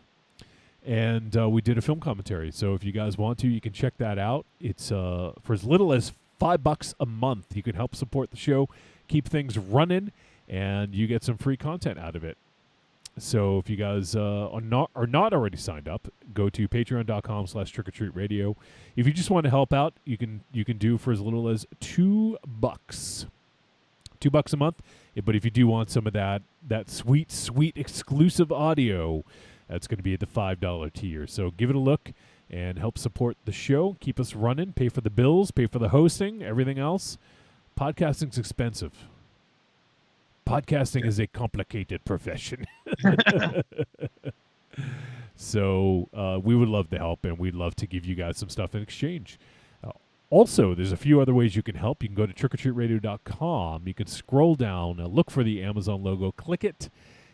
and we did a film commentary. So if you guys want to, you can check that out. It's for as little as $5 a month. You can help support the show, keep things running, and you get some free content out of it. So if you guys are not already signed up, go to patreon.com/trickortreatradio. If you just want to help out, you can do for as little as $2. $2 a month. But if you do want some of that sweet exclusive audio, that's going to be at the $5 tier. So give it a look and help support the show, keep us running, pay for the bills, pay for the hosting, everything else. Podcasting's expensive. Podcasting is a complicated profession. So we would love to help, and we'd love to give you guys some stuff in exchange. Also, there's a few other ways you can help. You can go to trickortreatradio.com. You can scroll down, look for the Amazon logo, click it.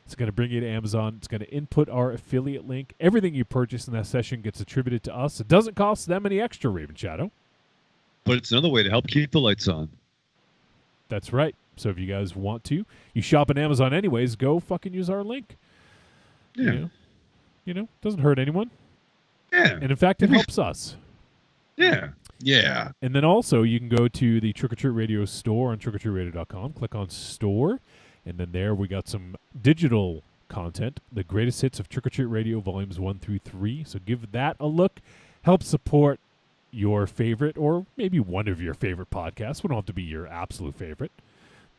It's going to bring you to Amazon. It's going to input our affiliate link. Everything you purchase in that session gets attributed to us. It doesn't cost them any extra, Raven Shadow. But it's another way to help keep the lights on. That's right. So if you guys want to, you shop on Amazon anyways, go fucking use our link. Yeah. You know, doesn't hurt anyone. Yeah. And in fact, it helps us. Yeah. Yeah. And then also, you can go to the Trick or Treat Radio store on trickortreatradio.com, click on store, and then there we got some digital content, the greatest hits of Trick or Treat Radio volumes 1 through 3. So give that a look. Help support your favorite, or maybe one of your favorite podcasts. We don't have to be your absolute favorite,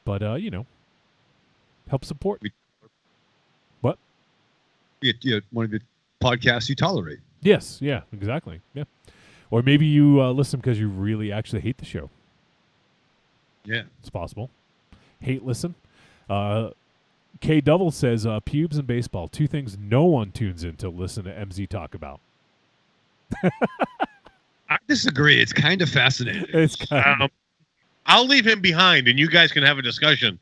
but help support. What? Yeah, one of the podcasts you tolerate. Yes, yeah, exactly. Yeah. Or maybe you listen because you really actually hate the show. Yeah. It's possible. Hate listen. K Double says pubes and baseball, two things no one tunes in to listen to MZ talk about. I disagree. It's kind of fascinating. It's kind of, I'll leave him behind, and you guys can have a discussion.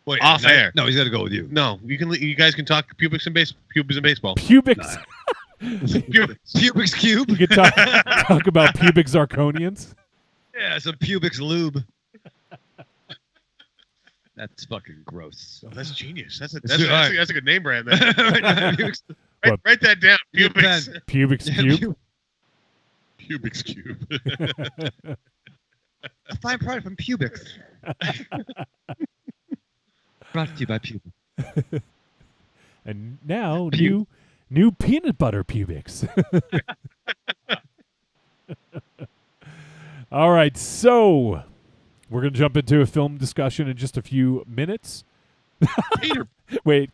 Wait, off air. No, he's got to go with you. No, you guys can talk pubes and baseball. pubics. Pubix cube. You can talk about pubic zirconians. Yeah, it's a Pubix lube. That's fucking gross. Oh, that's genius. That's a good name brand. Then. Write that down. Pubix. Pubix cube. Pubix cube. A fine product from Pubix. Brought to you by Pubix. And now new peanut butter pubics. All right, so we're going to jump into a film discussion in just a few minutes. Wait,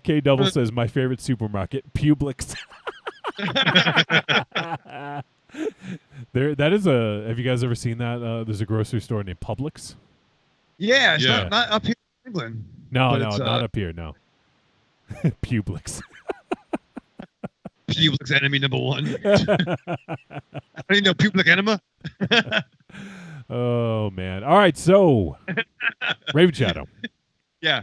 K Double says my favorite supermarket, Publix. That is have you guys ever seen that? There's a grocery store named Publix. Yeah, it's Yeah. Not up here in England. No, But no, it's, not up here, no. Publix. Publix enemy number one. I don't even know Public enema. Oh, man. All right, so, Raven Shadow. Yeah.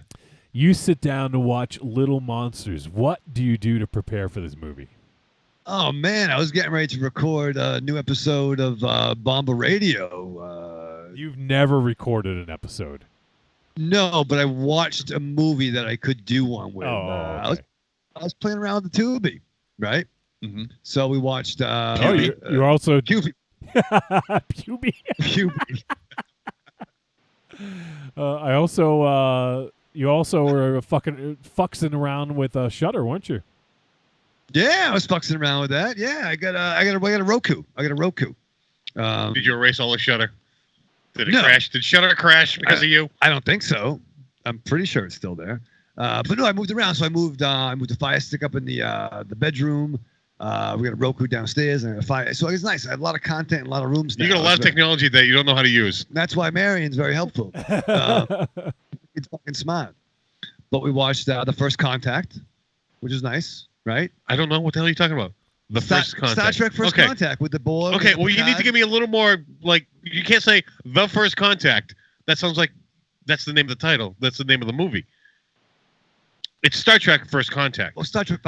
You sit down to watch Little Monsters. What do you do to prepare for this movie? Oh, man. I was getting ready to record a new episode of Bomba Radio. You've never recorded an episode. No, but I watched a movie that I could do one with. Okay. I was playing around with the Tubi, right? Mm-hmm. So we watched... you're also... Tubi. Puby. Tubi. I also... you also were fucking fucksing around with Shudder, weren't you? Yeah, I was fucking around with that. Yeah, I got a Roku. I got a Roku. Did you erase all the Shutter? Did it No. crash? Did Shutter crash because of you? I don't think so. I'm pretty sure it's still there. But no, I moved around. So I moved the Fire Stick up in the bedroom. We got a Roku downstairs and a fire. So it's nice. I have a lot of content and a lot of rooms now. You got a lot of technology that you don't know how to use. That's why Marion's very helpful. It's fucking smart. But we watched The First Contact, which is nice, right? I don't know what the hell you're talking about. The First Contact. Star Trek First Contact with the boy. Okay, well, you need to give me a little more, like, you can't say The First Contact. That sounds like that's the name of the title. That's the name of the movie. It's Star Trek First Contact. Well, Star Trek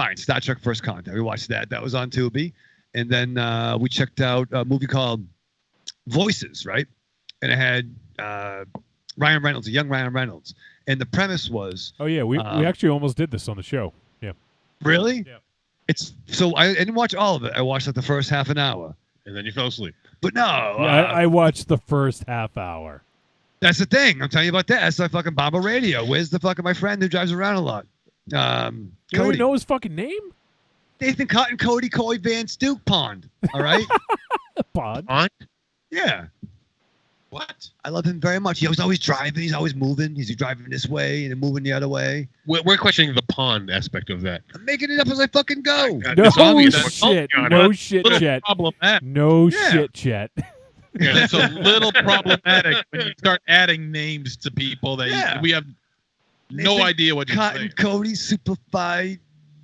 First Contact. We watched that. That was on Tubi. And then we checked out a movie called Voices, right? And it had Ryan Reynolds, a young Ryan Reynolds. And the premise was... Oh, yeah. We actually almost did this on the show. Yeah. Really? Yeah. So I didn't watch all of it. I watched like the first half an hour. And then you fell asleep. But no. I watched the first half hour. That's the thing. I'm telling you about that. That's like fucking Bamba Radio. Where's the fucking my friend who drives around a lot? You don't even Cody. know his fucking name? Nathan Cotton, Cody, Coy Van Duke Pond. All right? Pod. On? Yeah. What? I love him very much. He was always driving. He's always moving. He's driving this way and then moving the other way. We're questioning the pond aspect of that. I'm making it up as I fucking go. God, No it's obvious. shit. Oh, God. No shit, Little Chet. problematic. No Yeah. shit, Chet. Yeah. It's a little problematic when you start adding names to people that Yeah. we have no Nathan idea what you're Cotton, saying. Cody, Superfied.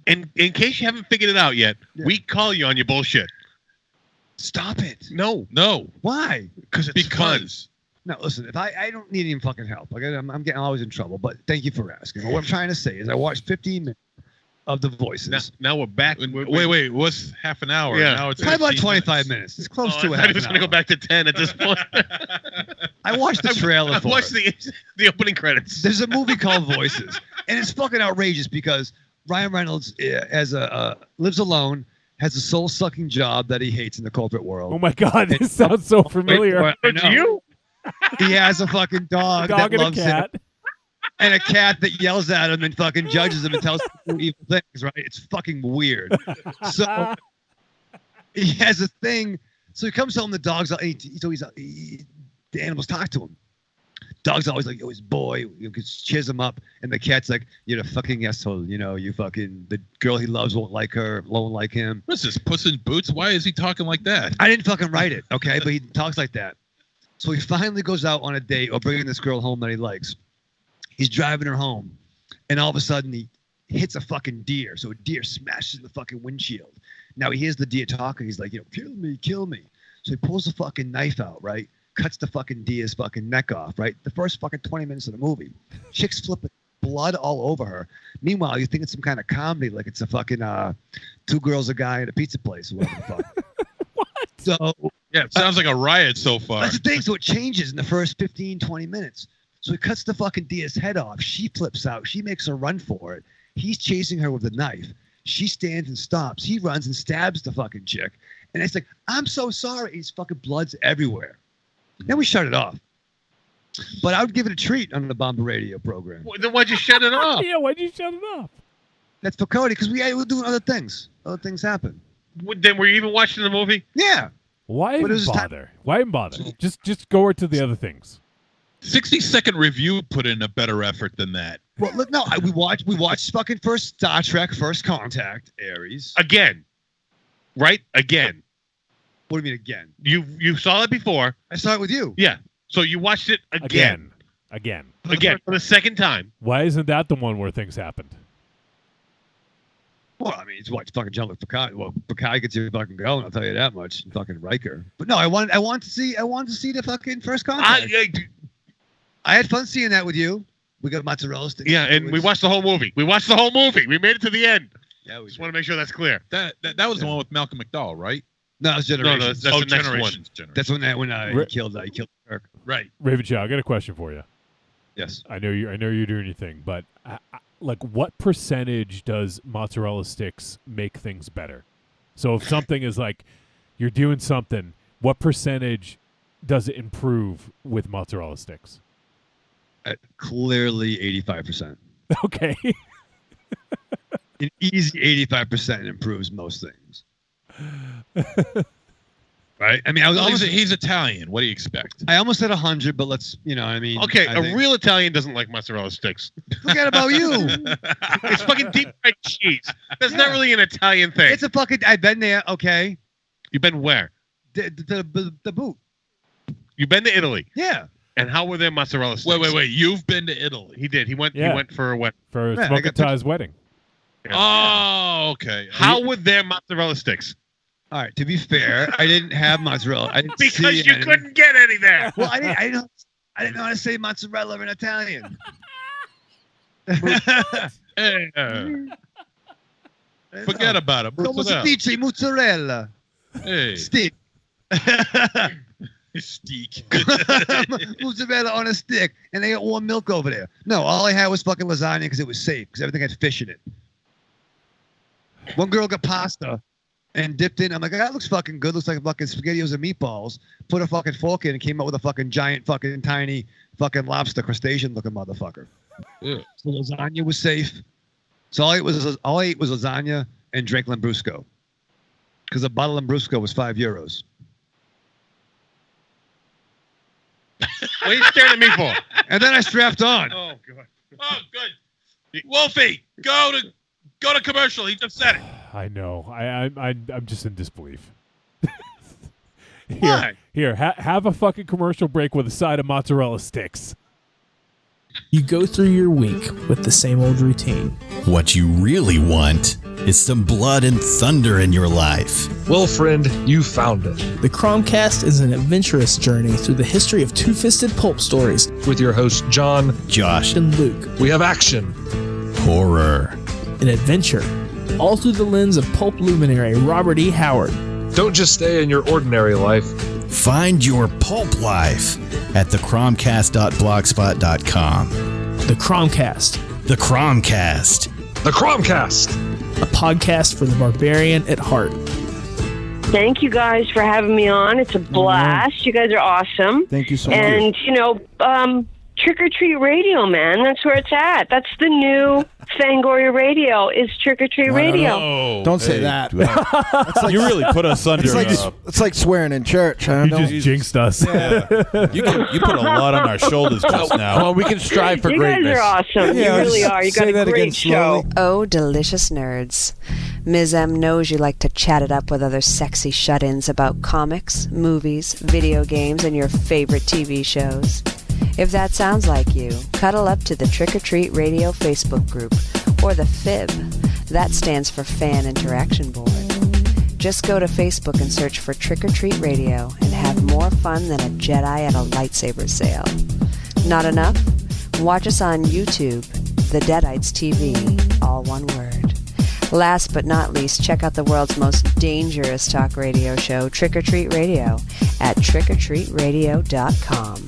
And in case you haven't figured it out yet, Yeah. we call you on your bullshit. Stop it. No, No, Why? because it's fun. because No, listen, if I don't need any fucking help. Like I'm getting always in trouble, but thank you for asking. What I'm trying to say is I watched 15 minutes of The Voices. Now we're back. wait, what's half an hour? Yeah. Now it's Probably about 15 25 minutes. It's close Oh, to I a thought half he was an going to hour. go back to 10 at this point. I watched the trailer I for watched it. the opening credits. There's a movie called Voices, and it's fucking outrageous because Ryan Reynolds lives alone, has a soul-sucking job that he hates in the corporate world. Oh, my God. This sounds so familiar. Wait, I know. You? He has a fucking dog, Dog that and a loves cat. him, and a cat that yells at him and fucking judges him and tells him to do evil things. Right? It's fucking weird. So he has a thing. So he comes home, the dog's the animals talk to him. Dog's always like, oh, his boy, cheers him up, and the cat's like, you're the fucking asshole, you fucking, the girl he loves won't like her, won't like him. what's this? Puss in Boots? Why is he talking like that? I didn't fucking write it, okay, but he talks like that. So he finally goes out on a date or bringing this girl home that he likes. He's driving her home, and all of a sudden he hits a fucking deer. So a deer smashes in the fucking windshield. Now he hears the deer talking. He's like, kill me, kill me. So he pulls the fucking knife out, right? Cuts the fucking deer's fucking neck off, right? The first fucking 20 minutes of the movie. Chick's flipping, blood all over her. Meanwhile, you think it's some kind of comedy, like it's a fucking two girls, a guy at a pizza place or whatever the fuck. What? So Yeah, it sounds like a riot so far. that's the thing. So it changes in the first 15, 20 minutes. So he cuts the fucking deer's head off. She flips out. She makes a run for it. He's chasing her with a knife. She stands and stops. He runs and stabs the fucking chick. And it's like, I'm so sorry. His fucking blood's everywhere. Then we shut it off. But I would give it a treat on the Bomba Radio program. Well, then why'd you shut it off? Yeah, why'd you shut it off? That's for Cody because we're doing other things. Other things happen. Then were you even watching the movie? Yeah. Why But even it was bother? Why even bother? Just go over to the other things. 60-second review put in a better effort than that. Well, look, no, we watched fucking first Star Trek First Contact, Aries. Again. Right? Again. What do you mean again? You saw it before. I saw it with you. Yeah. So you watched it again. Again. For the second time. Why isn't that the one where things happened? Well, I mean, it's what fucking Jean-Luc Picard. Well, Picard gets you fucking going. I'll tell you that much. And fucking Riker. But no, I wanted to see the fucking First Contact. I had fun seeing that with you. We got mozzarella sticks. Yeah, and we watched the whole movie. We made it to the end. Yeah, we Just want to make sure that's clear. That was the one with Malcolm McDowell, right? No, it's Generations. No, that's the next Generations. one. That's when he killed Kirk. Right. Raven Chow, I got a question for you. Yes. I know you're doing your thing, but like, what percentage does mozzarella sticks make things better? So if something is like you're doing something, what percentage does it improve with mozzarella sticks? Clearly 85%. Okay. an easy 85% improves most things. Right? I mean, He's Italian. What do you expect? I almost said 100, but let's, I mean. Okay, I a think- real Italian doesn't like mozzarella sticks. Forget about you. It's fucking deep fried cheese. That's not Yeah. really an Italian thing. It's a fucking. I've been there. Okay. You've been where? The boot. You've been to Italy. Yeah. And how were their mozzarella sticks? Wait. You've been to Italy. He did. He went. Yeah. He went for a wedding. For Yeah, I Smoking got Tie's wedding. Oh, okay. How were their mozzarella sticks? All right. To be fair, I didn't have mozzarella. I didn't Because see you any. couldn't get any there. Well, I didn't know how to say mozzarella in Italian. Forget about it. Come si dice mozzarella? Hey, Stick. steak. Mozzarella on a stick, and they got warm milk over there. No, all I had was fucking lasagna because it was safe, because everything had fish in it. One girl got pasta and dipped in. I'm like, that looks fucking good. Looks like fucking SpaghettiOs and meatballs. Put a fucking fork in and came out with a fucking giant, fucking tiny, fucking lobster crustacean looking motherfucker. Yeah. So lasagna was safe. So all I ate was lasagna and drank Lambrusco, because a bottle of Lambrusco was €5. What are you staring at me for? And then I strapped on. Oh god. Oh, good. Wolfie, go to commercial. He just said it. I know. I'm just in disbelief. Why? Have a fucking commercial break with a side of mozzarella sticks. You go through your week with the same old routine. What you really want is some blood and thunder in your life. Well, friend, you found it. The Cromcast is an adventurous journey through the history of two-fisted pulp stories With your hosts, John, Josh, and Luke. we have action. horror, An adventure, all through the lens of pulp luminary Robert E. Howard. Don't just stay in your ordinary life. find your pulp life at thecromcast.blogspot.com. The Cromcast, The Cromcast. The Cromcast. a podcast for the barbarian at heart. Thank you guys for having me on. It's a blast. You guys are awesome. Thank you so much. And, Trick or Treat Radio, man. That's where it's at. That's the new Fangoria Radio is Trick or Treat Radio. Oh, Don't say that. That's like, You really put us under. it's like swearing in church. Huh? You Don't- just jinxed us. You put a lot on our shoulders just now. Well, we can strive for You greatness. guys are awesome. Yeah, you really just are. You say got a that again great show. slowly. Oh, delicious nerds. Ms. M knows you like to chat it up with other sexy shut-ins about comics, movies, video games, and your favorite TV shows. If that sounds like you, cuddle up to the Trick or Treat Radio Facebook group, or the FIB. That stands for Fan Interaction Board. Just go to Facebook and search for Trick or Treat Radio and have more fun than a Jedi at a lightsaber sale. Not enough? Watch us on YouTube, The Deadites TV, all one word. Last but not least, check out the world's most dangerous talk radio show, Trick or Treat Radio, at trickortreatradio.com.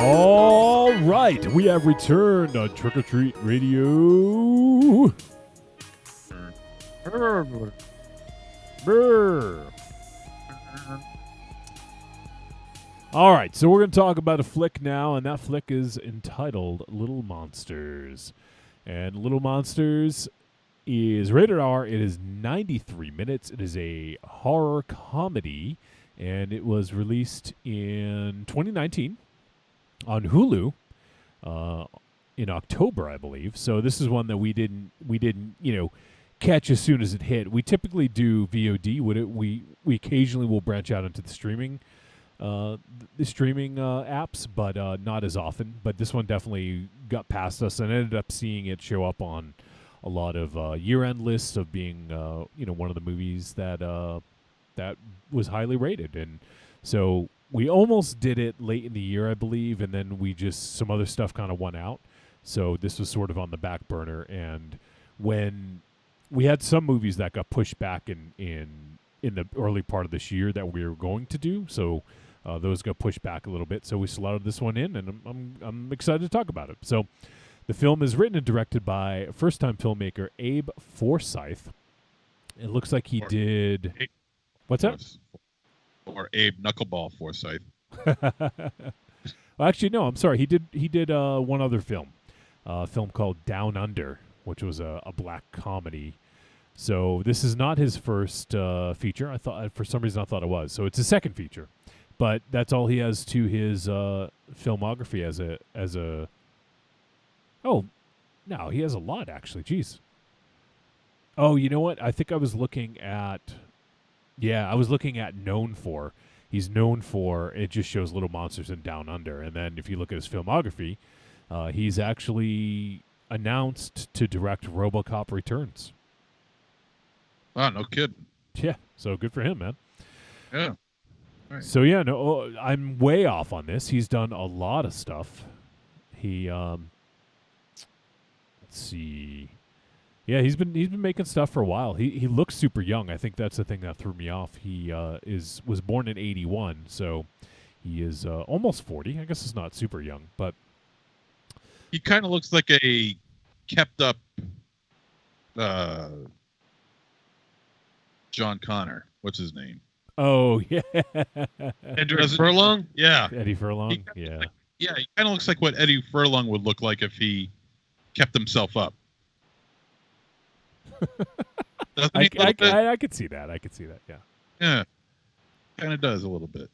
All right, we have returned on Trick or Treat Radio. Brr. All right, so we're going to talk about a flick now, and that flick is entitled Little Monsters. And Little Monsters is rated R. It is 93 minutes. It is a horror comedy, and it was released in 2019 on Hulu in October, I believe. So this is one that we didn't catch as soon as it hit. We typically do VOD. We occasionally will branch out into the streaming apps, but not as often. But this one definitely got past us, and ended up seeing it show up on a lot of year-end lists of being one of the movies that was highly rated. And so we almost did it late in the year, I believe, and then some other stuff kind of won out. So this was sort of on the back burner. And when we had some movies that got pushed back in the early part of this year that we were going to do, so those got pushed back a little bit. So we slotted this one in, and I'm excited to talk about it. So the film is written and directed by first-time filmmaker Abe Forsyth. It looks like he did. What's that? Or Abe Knuckleball Forsyth. Well, actually, no. I'm sorry. He did one other film, a film called Down Under, which was a black comedy. So this is not his first feature. I thought for some reason I thought it was. So it's his second feature, but that's all he has to his filmography as a. Oh, no, he has a lot actually. Jeez. Oh, you know what? I think I was looking at. Yeah, I was looking at known for. He's known for. It just shows Little Monsters and Down Under, and then if you look at his filmography, he's actually announced to direct RoboCop Returns. Oh, no kidding. Yeah, so good for him, man. Yeah. Right. So yeah, no, I'm way off on this. He's done a lot of stuff. He, let's see, yeah, he's been making stuff for a while. He looks super young. I think that's the thing that threw me off. He was born in '81, so he is almost 40. I guess it's not super young, but he kind of looks like a kept up John Connor. What's his name? Oh, yeah. Eddie Furlong? Yeah. Eddie Furlong, yeah. He kind of looks like what Eddie Furlong would look like if he kept himself up. I could see that. Yeah. Yeah. Kind of does a little bit.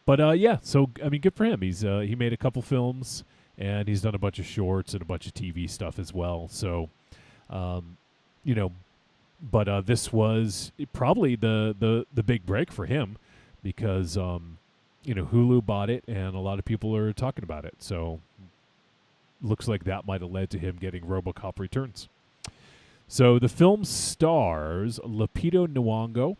But, yeah, so, I mean, good for him. He made a couple films, and he's done a bunch of shorts and a bunch of TV stuff as well. So, but this was probably the big break for him because, Hulu bought it and a lot of people are talking about it. So looks like that might have led to him getting RoboCop Returns. So the film stars Lupita Nyong'o,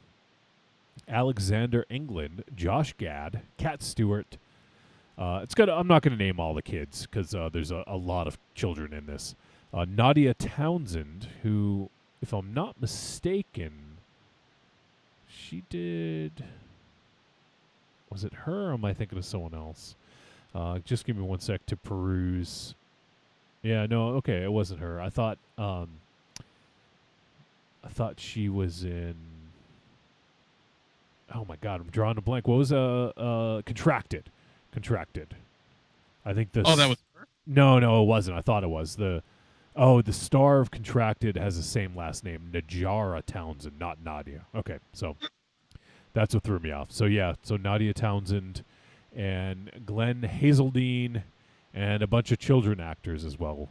Alexander England, Josh Gad, Kat Stewart. I'm not going to name all the kids because there's a lot of children in this. Nadia Townsend, who, if I'm not mistaken, she did. Was it her, or am I thinking of someone else? Just give me one sec to peruse. Yeah, no, okay, it wasn't her. I thought she was in. Oh my God, I'm drawing a blank. What was Contracted? Contracted. I think this. Oh, that was her? No, it wasn't. I thought it was the star of Contracted has the same last name, Najara Townsend, not Nadia. Okay, so that's what threw me off. So yeah, so Nadia Townsend and Glenn Hazeldine and a bunch of children actors as well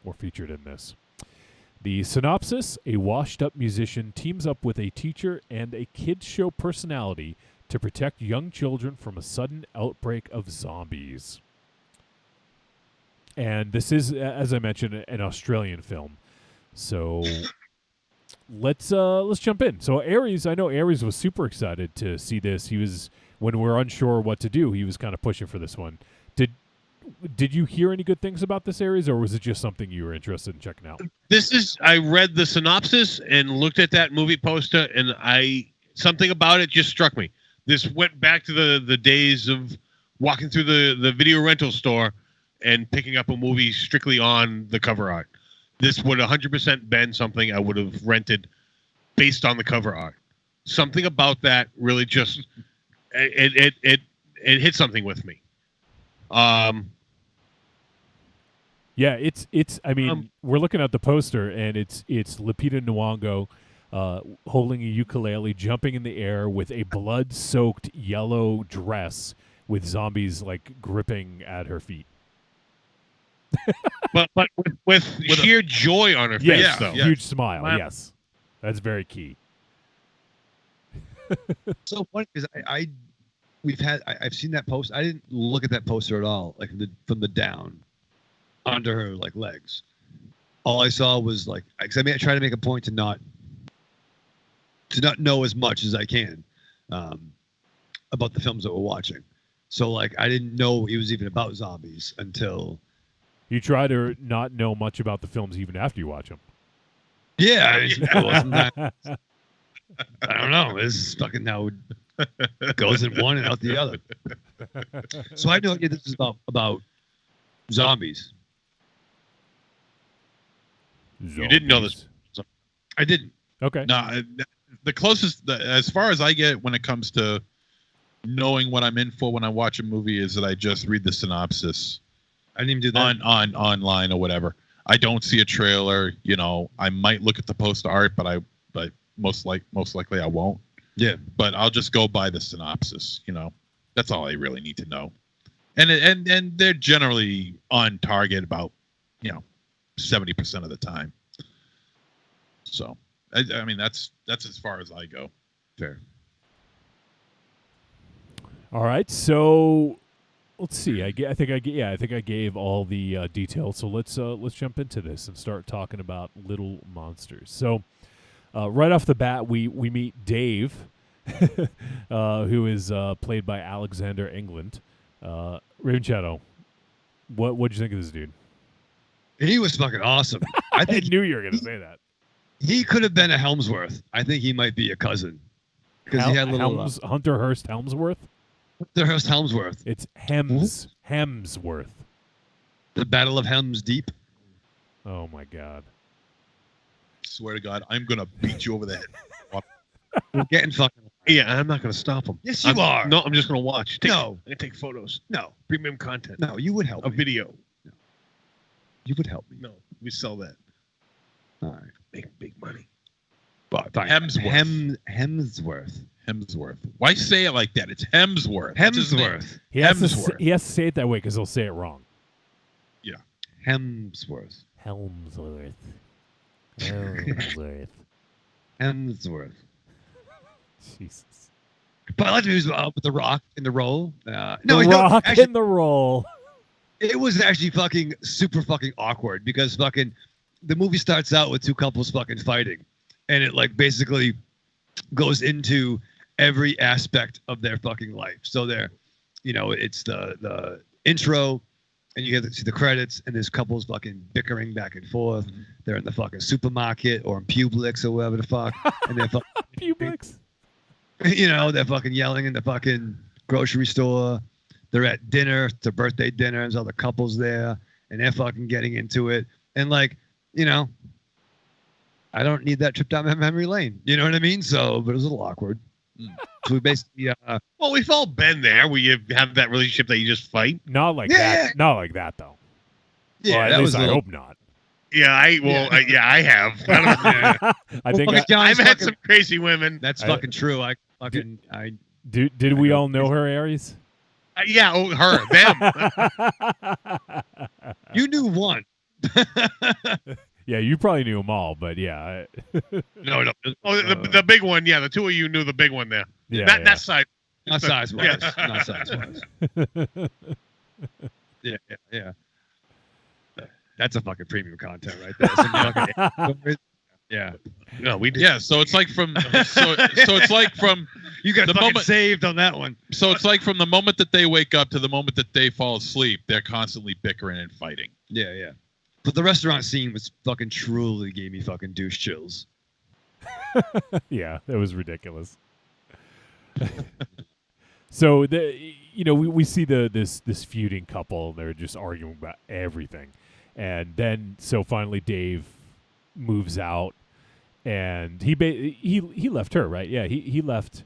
were featured in this. The synopsis: a washed-up musician teams up with a teacher and a kids show personality to protect young children from a sudden outbreak of zombies. And this is, as I mentioned, an Australian film. So let's jump in. So Aries, I know Aries was super excited to see this. He was, when we were unsure what to do, he was kind of pushing for this one. Did you hear any good things about this, Aries, or was it just something you were interested in checking out? I read the synopsis and looked at that movie poster, and something about it just struck me. This went back to the days of walking through the video rental store and picking up a movie strictly on the cover art. This would 100% been something I would have rented based on the cover art. Something about that really just it hit something with me. Yeah, it's. I mean, we're looking at the poster, and it's Lupita Nyong'o holding a ukulele, jumping in the air with a blood-soaked yellow dress with zombies like gripping at her feet. but with sheer joy on her face, Yes, though. huge smile. Wow. Yes, that's very key. So funny because I've seen that post. I didn't look at that poster at all, like from the down under her like legs. All I saw was like, because I try to make a point to not know as much as I can about the films that we're watching. So like I didn't know it was even about zombies until You try to not know much about the films even after you watch them. yeah. It wasn't that, I don't know. It's fucking how it goes in one and out the other. So I know this is about zombies. You didn't know this. I didn't. Okay. No, the closest, as far as I get when it comes to knowing what I'm in for when I watch a movie, is that I just read the synopsis. I didn't even do that on online or whatever. I don't see a trailer. You know, I might look at the poster art, but most likely I won't. Yeah. But I'll just go by the synopsis. You know, that's all I really need to know. And they're generally on target about 70% of the time. So, I mean, that's as far as I go. Fair. All right, so let's see. I think I gave all the details. So let's jump into this and start talking about Little Monsters. So right off the bat, we meet Dave, who is played by Alexander England. Raven Shadow, what'd you think of this dude? He was fucking awesome. I knew you were going to say that. He could have been a Helmsworth. I think he might be a cousin because he had a little Hunter Hearst Helmsworth. Hunter Hearst Helmsworth. It's Hemsworth. The Battle of Helm's Deep. Oh my God! Swear to God, I'm gonna beat you over the head. We're getting fucking. Yeah, I'm not gonna stop him. Yes, you are. No, I'm just gonna watch. No. I'm gonna take photos. No. Premium content. No, you would help A me. video. No. You would help me. No, we sell that. All right. Make big money. But fine. Hemsworth. Hemsworth. Why say it like that? It's Hemsworth. Hemsworth. He has to say it that way because he'll say it wrong. Yeah. Hemsworth. Helmsworth. Hemsworth. Jesus. But I like to use with The Rock in the role. The Rock in the role. It was actually fucking super fucking awkward because fucking the movie starts out with two couples fucking fighting, and it like basically goes into every aspect of their fucking life. So they're, it's the intro, and you get to see the credits, and there's couples fucking bickering back and forth. They're in the fucking supermarket or in Publix or whatever the fuck, and they're fucking Publix. They're fucking yelling in the fucking grocery store. They're at dinner, it's a birthday dinner, and there's all the couples there, and they're fucking getting into it. And like, I don't need that trip down memory lane. You know what I mean? So, but it was a little awkward. So we basically, well, we've all been there where you have that relationship that you just fight. Not like that. Not like that though. Yeah, well, at least I hope not. Yeah, I have. I think I've had some crazy women. That's fucking true. Did we all know her, Aries? Yeah, her, them. You knew one. Yeah, you probably knew them all, but yeah. No. Oh, the big one. Yeah, the two of you knew the big one there. Yeah, Not size. Not size wise. Yeah. Not size wise. Yeah. That's a fucking premium content right there. Yeah. No, we did. Yeah, so it's like from so it's like from you got the fucking moment saved on that one. So it's like from the moment that they wake up to the moment that they fall asleep, they're constantly bickering and fighting. Yeah. But the restaurant scene was fucking truly gave me fucking douche chills. Yeah, that was ridiculous. So we see this feuding couple. They're just arguing about everything, and then so finally Dave moves out, and he left her, right? Yeah, he left,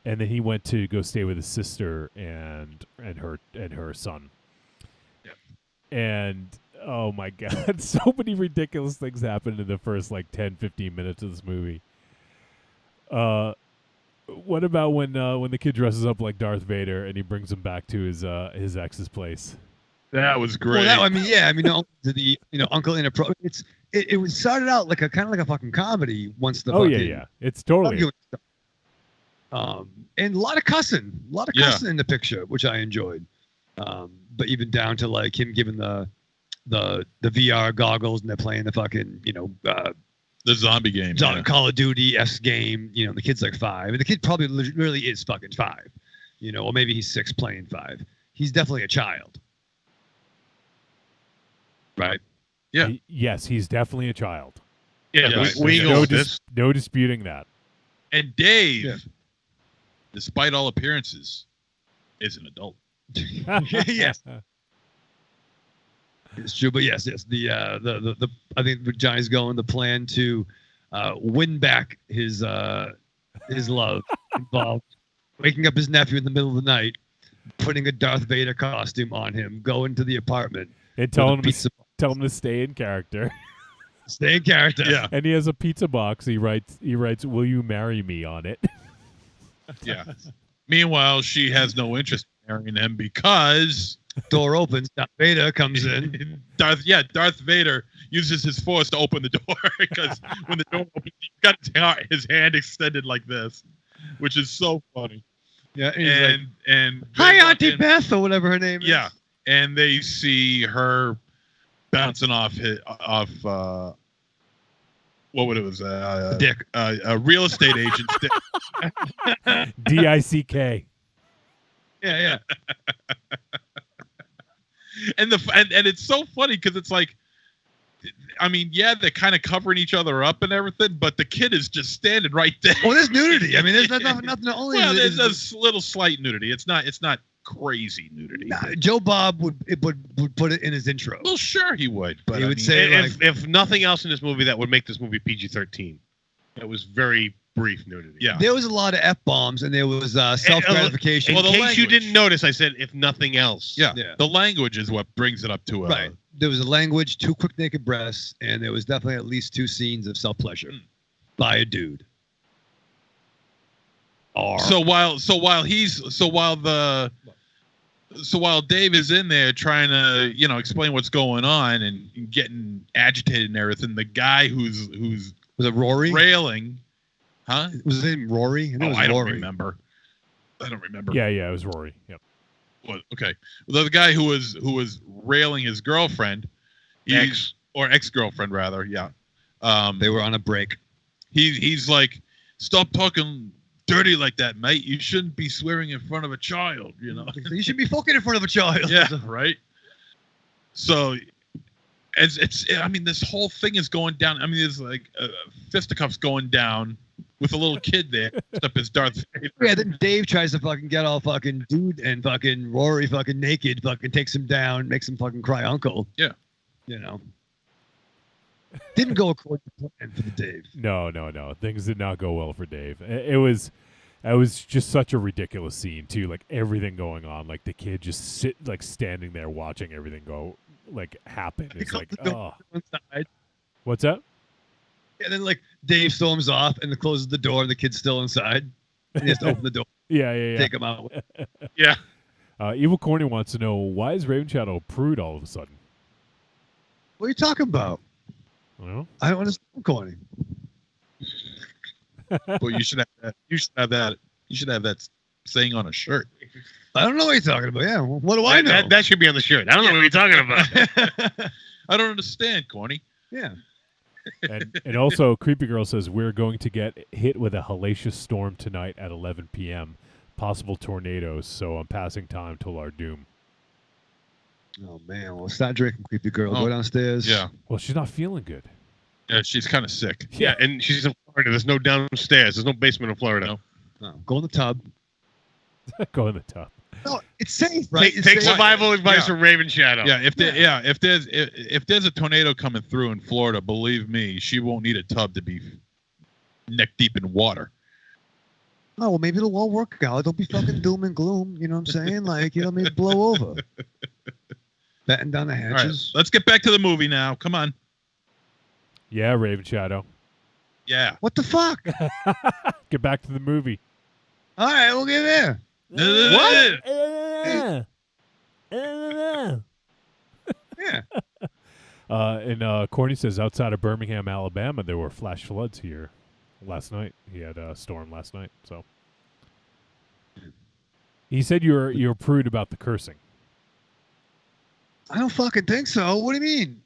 and then he went to go stay with his sister and her son. Yeah. And oh my God, so many ridiculous things happened in the first like 10-15 minutes of this movie. What about when the kid dresses up like Darth Vader and he brings him back to his ex's place? That was great. Well, to the Uncle Inappropriate. It was started out like a kind of like a fucking comedy once the fucking it's totally and a lot of cussing in the picture, which I enjoyed. But even down to like him giving the VR goggles and they're playing the fucking the zombie game, Call of Duty-esque game. The kid's like 5, and the kid probably really is fucking 5, or maybe he's 6 playing 5. He's definitely a child, right? Yeah. Yes, he's definitely a child. Yeah, we know no disputing that. And Dave, despite all appearances, is an adult. Yes. It's true, but yes, the I think Johnny's going the plan to win back his love involved waking up his nephew in the middle of the night, putting a Darth Vader costume on him, going to the apartment, and tell him to stay in character. Stay in character. Yeah. And he has a pizza box. He writes, "Will you marry me?" on it. Yeah. Meanwhile, she has no interest in marrying him because door opens. Darth Vader comes in. Darth Vader uses his force to open the door because when the door opens, he's got his hand extended like this, which is so funny. Yeah, and hi, Auntie Beth, or whatever her name is. Yeah, and they see her bouncing off what would it was dick, a real estate agent's dick. DICK. Yeah. And it's so funny because it's like, I mean, they're kind of covering each other up and everything, but the kid is just standing right there. Well, there's nudity. I mean, there's nothing. Only there's a little slight nudity. It's not crazy nudity. Nah, Joe Bob would put it in his intro. Well, sure he would, but he would say if nothing else in this movie, that would make this movie PG-13. It was very brief nudity. Yeah, there was a lot of F-bombs and there was self-gratification. In case you didn't notice, I said if nothing else. Yeah, the language is what brings it up to right. There was a language, 2 quick naked breasts, and there was definitely at least 2 scenes of self-pleasure by a dude. So while Dave is in there trying to explain what's going on and getting agitated and everything, the guy who's was it Rory railing, huh? Was his name Rory? I don't remember. Yeah, it was Rory. Yep. Well, okay. Well, the guy who was railing his girlfriend, ex-girlfriend rather. Yeah. They were on a break. He's like, stop talking dirty like that, mate. You shouldn't be swearing in front of a child. You should be fucking in front of a child. Yeah, right. So, I mean, this whole thing is going down. I mean, there's like fisticuffs going down with a little kid there, except it's Darth Vader. Yeah, then Dave tries to fucking get all fucking dude, and fucking Rory fucking naked, fucking takes him down, makes him fucking cry uncle. Yeah. Didn't go according to plan for the Dave. No. Things did not go well for Dave. It was just such a ridiculous scene too. Like everything going on, like the kid just standing there watching everything go happen. It's like, oh. What's that? And then Dave storms off and closes the door, and the kid's still inside. And he has to open the door. Yeah. Take him out. Yeah. Evil Corny wants to know, why is Raven Shadow a prude all of a sudden? What are you talking about? Well, I don't understand, Corny. Well, you should have that. You should have that saying on a shirt. I don't know what you're talking about. Yeah, what do I know? That should be on the shirt. I don't know what you're talking about. I don't understand, Corny. Yeah. And also, Creepy Girl says, we're going to get hit with a hellacious storm tonight at 11 p.m. Possible tornadoes, so I'm passing time till our doom. Oh, man. Well, stop drinking, Creepy Girl. Go downstairs. Yeah. Well, she's not feeling good. Yeah, she's kind of sick. Yeah, and she's in Florida. There's no downstairs. There's no basement in Florida. No. Go in the tub. Go in the tub. No, it's safe, right? Take survival advice from Raven Shadow. Yeah, if there's a tornado coming through in Florida, believe me, she won't need a tub to be neck deep in water. Oh, well, maybe it'll all work out. Don't be fucking doom and gloom. You know what I'm saying? Maybe blow over. Batten down the hatches. Right, let's get back to the movie now. Come on. Yeah, Raven Shadow. Yeah. What the fuck? Get back to the movie. All right, we'll get there. What? And Corny says outside of Birmingham, Alabama, there were flash floods here last night. He had a storm last night. So he said you're a prude about the cursing. I don't fucking think so. What do you mean?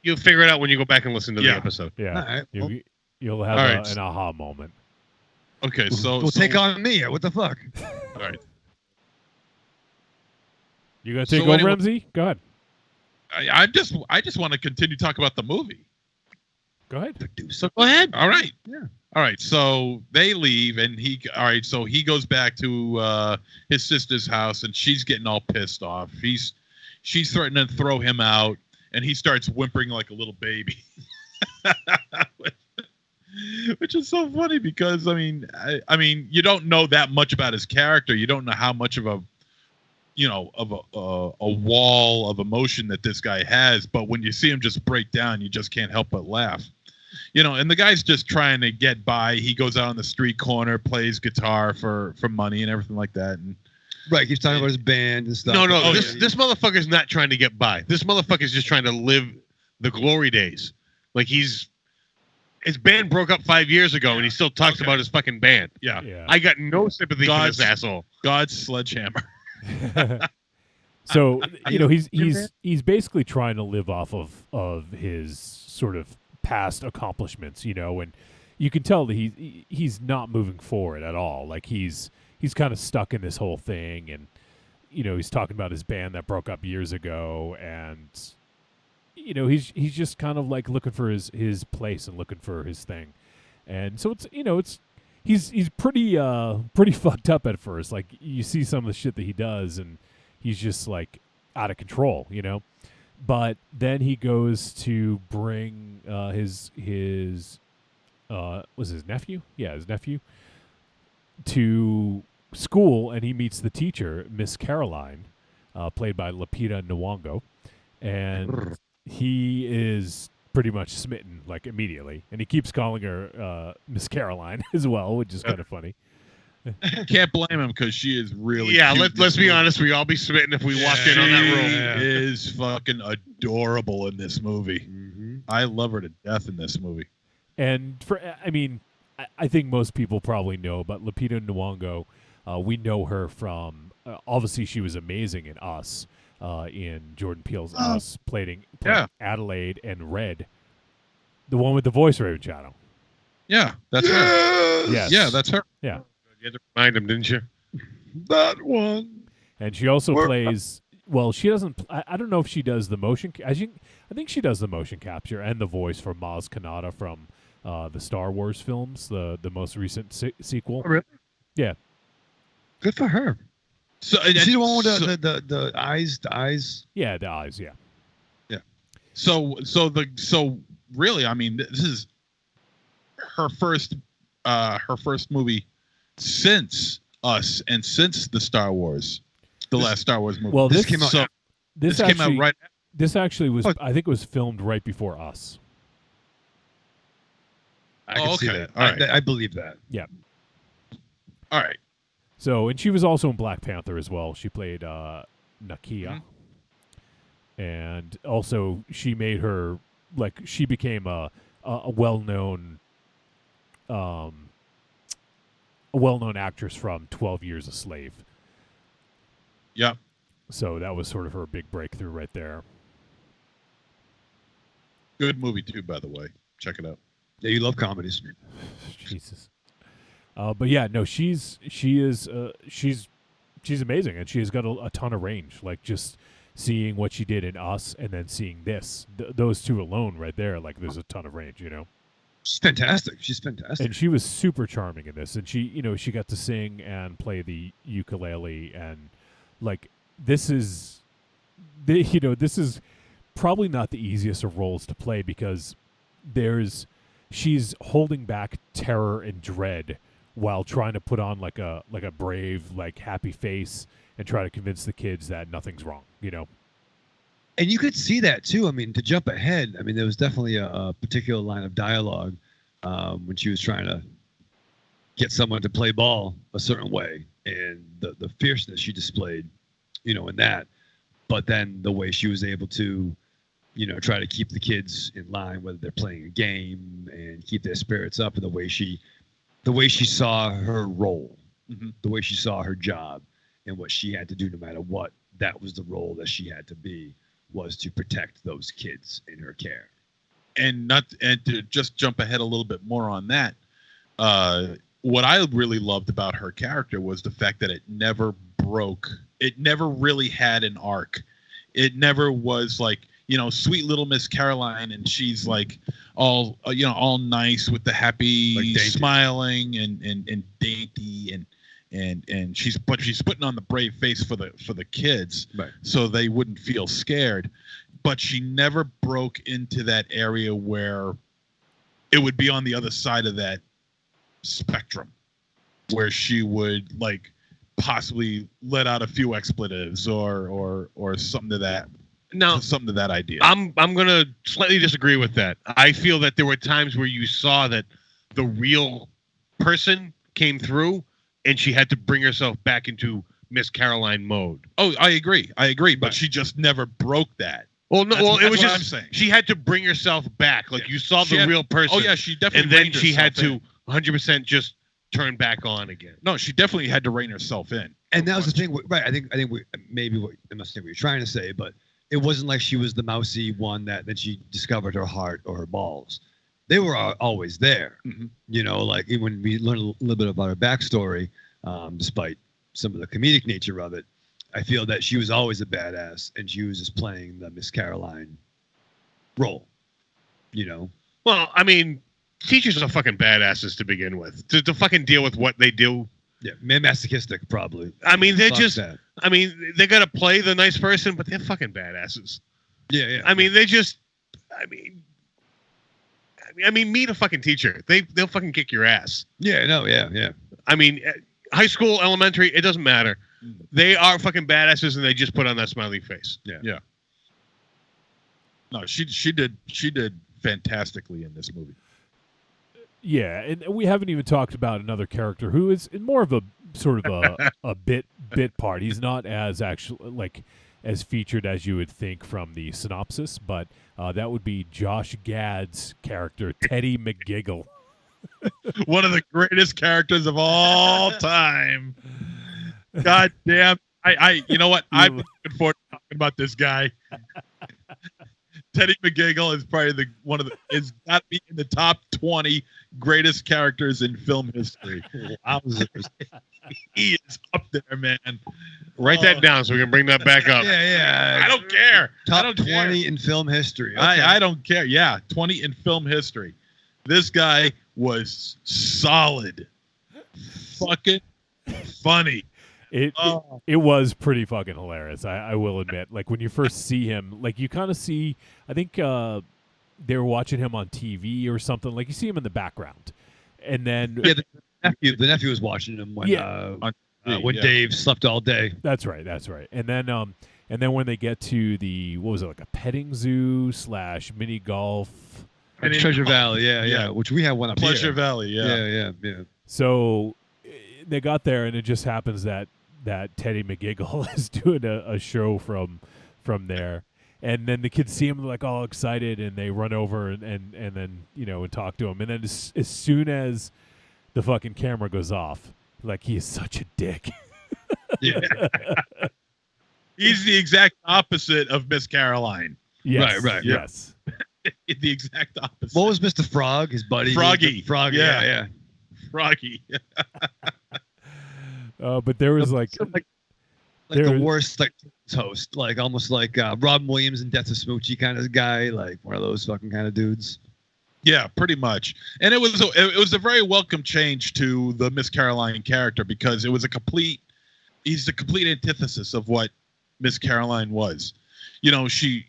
You'll figure it out when you go back and listen to the Yeah. episode. Yeah, All right, well- you'll have All right. an aha moment. Okay, so Well, take on me. What the fuck? All right. You gonna So take over, anyway- Ramsey? Go ahead. I just want to continue talking about the movie. Go ahead. So go ahead. All right. Yeah. All right. So they leave, and so he goes back to his sister's house, and she's getting all pissed off. She's threatening to throw him out, and he starts whimpering like a little baby, which is so funny because I mean you don't know that much about his character. You don't know how much of a wall of emotion that this guy has, but when you see him just break down, you just can't help but laugh. And the guy's just trying to get by. He goes out on the street corner, plays guitar for money and everything like that. And Right, he's talking about his band and stuff. No, this motherfucker's not trying to get by. This motherfucker's just trying to live the glory days. Like his band broke up 5 years ago, and he still talks about his fucking band. Yeah. I got no sympathy for this asshole. God's sledgehammer. So he's basically trying to live off of his sort of past accomplishments, and you can tell that he's not moving forward at all. Like he's kind of stuck in this whole thing, and he's talking about his band that broke up years ago, and he's just kind of like looking for his place and looking for his thing, and so it's he's pretty fucked up at first. Like you see some of the shit that he does, and he's just like out of control, But then he goes to bring his was his nephew? Yeah, his nephew to school, and he meets the teacher, Miss Caroline, played by Lupita Nyong'o, and he is pretty much smitten like immediately, and he keeps calling her Miss Caroline as well, which is kind of funny. Can't blame him because she is really cute. Let's be honest, we all be smitten if we walked in on that room. She is fucking adorable in this movie. Mm-hmm. I love her to death in this movie. And I think most people probably know about Lupita Nyong'o. We know her from obviously she was amazing in Us, in Jordan Peele's Us, playing Adelaide and Red, the one with the voice Raven Shadow. Yeah, that's her. Yes. Yeah, that's her. Yeah. You had to remind him, didn't you? That one. And she also plays. Well, she doesn't. I don't know if she does the motion. I think she does the motion capture and the voice for Maz Kanata from the Star Wars films, the most recent sequel. Oh, really? Yeah. Good for her. So Is she the one with the eyes? The eyes. Yeah, the eyes. Yeah. Yeah. So really, I mean, this is her first movie since Us and since the Star Wars, the last Star Wars movie. Well, this came out. So this came out right. This actually was. I think it was filmed right before Us. I can see that. All right. I believe that. Yeah. All right. So, and she was also in Black Panther as well. She played Nakia. Mm-hmm. And also she made her, like, she became a well-known actress from 12 Years a Slave. Yep. So that was sort of her big breakthrough right there. Good movie too, by the way. Check it out. Yeah, you love comedies. Jesus. But yeah, no, she's amazing, and she has got a ton of range. Like just seeing what she did in Us, and then seeing this, those two alone, right there, like there's a ton of range, She's fantastic. She's fantastic. And she was super charming in this, and she got to sing and play the ukulele, and like this is probably not the easiest of roles to play because she's holding back terror and dread while trying to put on like a brave, like happy face and try to convince the kids that nothing's wrong, And you could see that too. I mean, to jump ahead, I mean, there was definitely a particular line of dialogue when she was trying to get someone to play ball a certain way, and the fierceness she displayed, in that. but then the way she was able to, try to keep the kids in line, whether they're playing a game, and keep their spirits up, and the way she saw her role, the way she saw her job, and what she had to do no matter what, that was the role that she had to be, was to protect those kids in her care. And to just jump ahead a little bit more on that, what I really loved about her character was the fact that it never broke. It never really had an arc. It never was like, sweet little Miss Caroline, and she's like all nice with the happy, like smiling and dainty, and she's putting on the brave face for the kids, right, so they wouldn't feel scared. But she never broke into that area where it would be on the other side of that spectrum, where she would like possibly let out a few expletives or something to that. No, something to that idea. I'm gonna slightly disagree with that. I feel that there were times where you saw that the real person came through, and she had to bring herself back into Miss Caroline mode. Oh, I agree, but she just never broke that. Well, no, it was just I'm saying. She had to bring herself back. Like you saw the real person. Oh yeah, she definitely. And then she had to 100% just turn back on again. No, she definitely had to rein herself in. And that was the thing, right? I think maybe what I must think what you're trying to say, but it wasn't like she was the mousy one that she discovered her heart or her balls. They were always there. Like when we learn a little bit about her backstory, despite some of the comedic nature of it, I feel that she was always a badass, and she was just playing the Miss Caroline role. Well, I mean, teachers are fucking badasses to begin with. To fucking deal with what they do. Yeah, masochistic probably. I mean, they're Fuck that. I mean, they gotta play the nice person, but they're fucking badasses. Yeah. I mean, they just. I mean, meet a fucking teacher. They'll fucking kick your ass. Yeah. No. Yeah. I mean, high school, elementary, it doesn't matter. They are fucking badasses, and they just put on that smiley face. Yeah. No, she did fantastically in this movie. Yeah, and we haven't even talked about another character who is more of a sort of a bit part. He's not as as featured as you would think from the synopsis, but that would be Josh Gad's character, Teddy McGiggle. One of the greatest characters of all time. God damn. You know what? I'm looking forward to talking about this guy. Teddy McGiggle is probably is got to be in the top 20 greatest characters in film history. He is up there, man. Write that down so we can bring that back up. Yeah. I don't care. Top 20 in film history. Okay. I don't care. Yeah, 20 in film history. This guy was solid. Fucking funny. It was pretty fucking hilarious. I will admit. Like when you first see him, like you kind of see. I think they were watching him on TV or something. Like you see him in the background, and then the nephew was watching him when Dave slept all day. That's right. And then when they get to the like a petting zoo / mini golf. Treasure Valley, yeah. Which we have one up Pleasure here. Valley, yeah. So they got there, and it just happens that Teddy McGiggle is doing a show from there, and then the kids see him like all excited, and they run over and then and talk to him, and then as soon as the fucking camera goes off, like he is such a dick. Yeah. He's the exact opposite of Miss Caroline. Yes, right. Yes. The exact opposite. What was Mr. Frog? His buddy? Froggy. Froggy, yeah. Froggy. But there was like the worst host, like almost like Robin Williams in Death of Smoochie kind of guy, like one of those fucking kind of dudes. Yeah, pretty much. And it was a very welcome change to the Miss Caroline character, because it was he's the complete antithesis of what Miss Caroline was. She,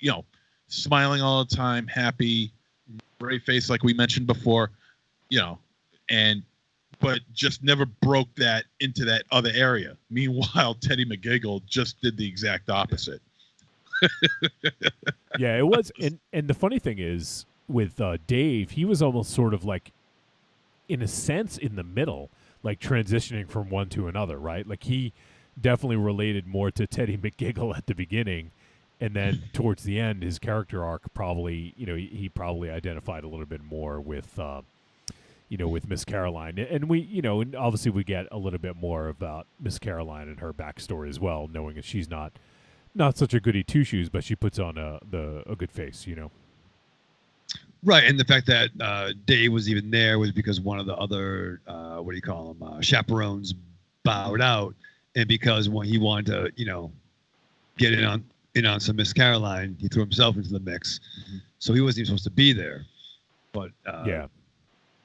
smiling all the time, happy, brave face, like we mentioned before, but just never broke that into that other area. Meanwhile, Teddy McGiggle just did the exact opposite. Yeah, it was. And the funny thing is, with Dave, he was almost sort of like, in a sense, in the middle, like transitioning from one to another, right? Like he definitely related more to Teddy McGiggle at the beginning, And then towards the end, his character arc probably, he probably identified a little bit more with, with Miss Caroline. And we, and obviously we get a little bit more about Miss Caroline and her backstory as well, knowing that she's not such a goody two shoes, but she puts on a good face, Right, and the fact that Dave was even there was because one of the other chaperones bowed out, and because when he wanted to get in on some Miss Caroline, he threw himself into the mix. Mm-hmm. So he wasn't even supposed to be there. But yeah,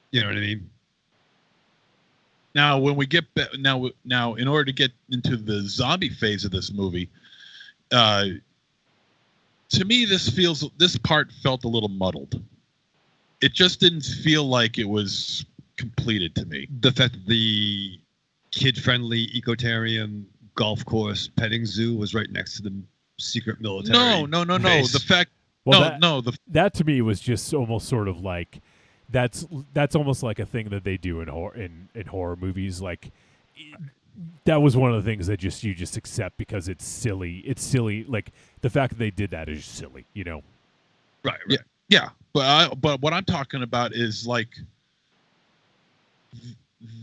you know what I mean. Now, when we get now, in order to get into the zombie phase of this movie, to me, this part felt a little muddled. It just didn't feel like it was completed to me. The fact that the kid-friendly ecotarium, golf course, petting zoo was right next to the secret military. No. base. The fact, that to me was just almost sort of like that's almost like a thing that they do in horror movies. Like that was one of the things that you just accept because it's silly. It's silly. Like the fact that they did that is silly. Right. Yeah. But what I'm talking about is like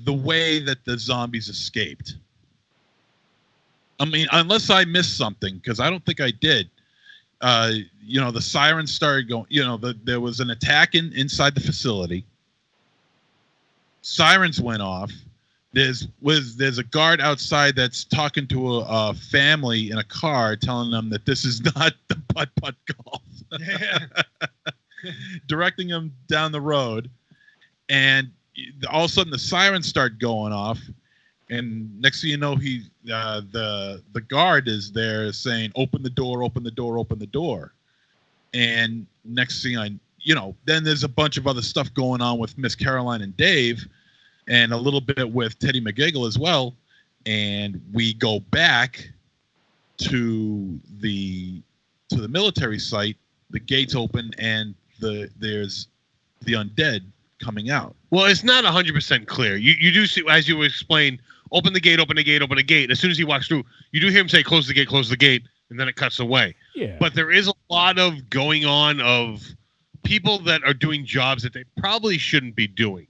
the way that the zombies escaped. I mean, unless I missed something, because I don't think I did. The sirens started going. There was an attack inside the facility. Sirens went off. There's a guard outside that's talking to a family in a car, telling them that this is not the putt-putt golf. Yeah. Directing them down the road, and all of a sudden the sirens start going off, and next thing you know, the guard is there saying, "Open the door, open the door, open the door," and next thing then there's a bunch of other stuff going on with Miss Caroline and Dave, and a little bit with Teddy McGiggle as well, and we go back to the military site. The gates open and there's the undead coming out. Well, it's not 100% clear. You do see, as you explained, open the gate, open the gate, open the gate. As soon as he walks through, you do hear him say, close the gate, and then it cuts away. Yeah. But there is a lot of going on of people that are doing jobs that they probably shouldn't be doing.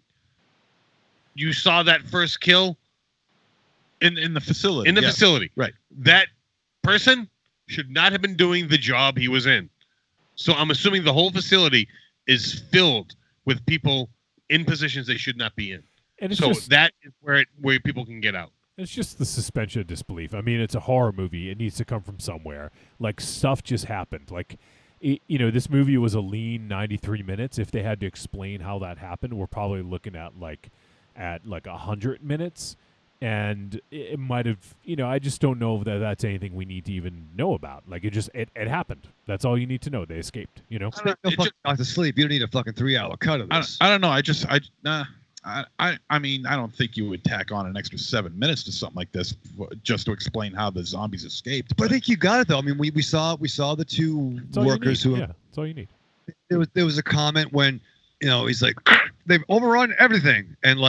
You saw that first kill in the facility. In the facility. Right. That person should not have been doing the job he was in. So I'm assuming the whole facility is filled with people in positions they should not be in. And so that is where people can get out. It's just the suspension of disbelief. I mean, it's a horror movie. It needs to come from somewhere. Like, stuff just happened. Like, this movie was a lean 93 minutes. If they had to explain how that happened, we're probably looking at 100 minutes. And it might have, I just don't know if that's anything we need to even know about. Like, it happened. That's all you need to know. They escaped, I don't know, to sleep. You don't need a fucking 3-hour cut of this. I don't know. I mean, I don't think you would tack on an extra 7 minutes to something like this just to explain how the zombies escaped. But I think you got it though. I mean, we saw the two workers who. Yeah, that's all you need. There was a comment when, he's like, they've overrun everything and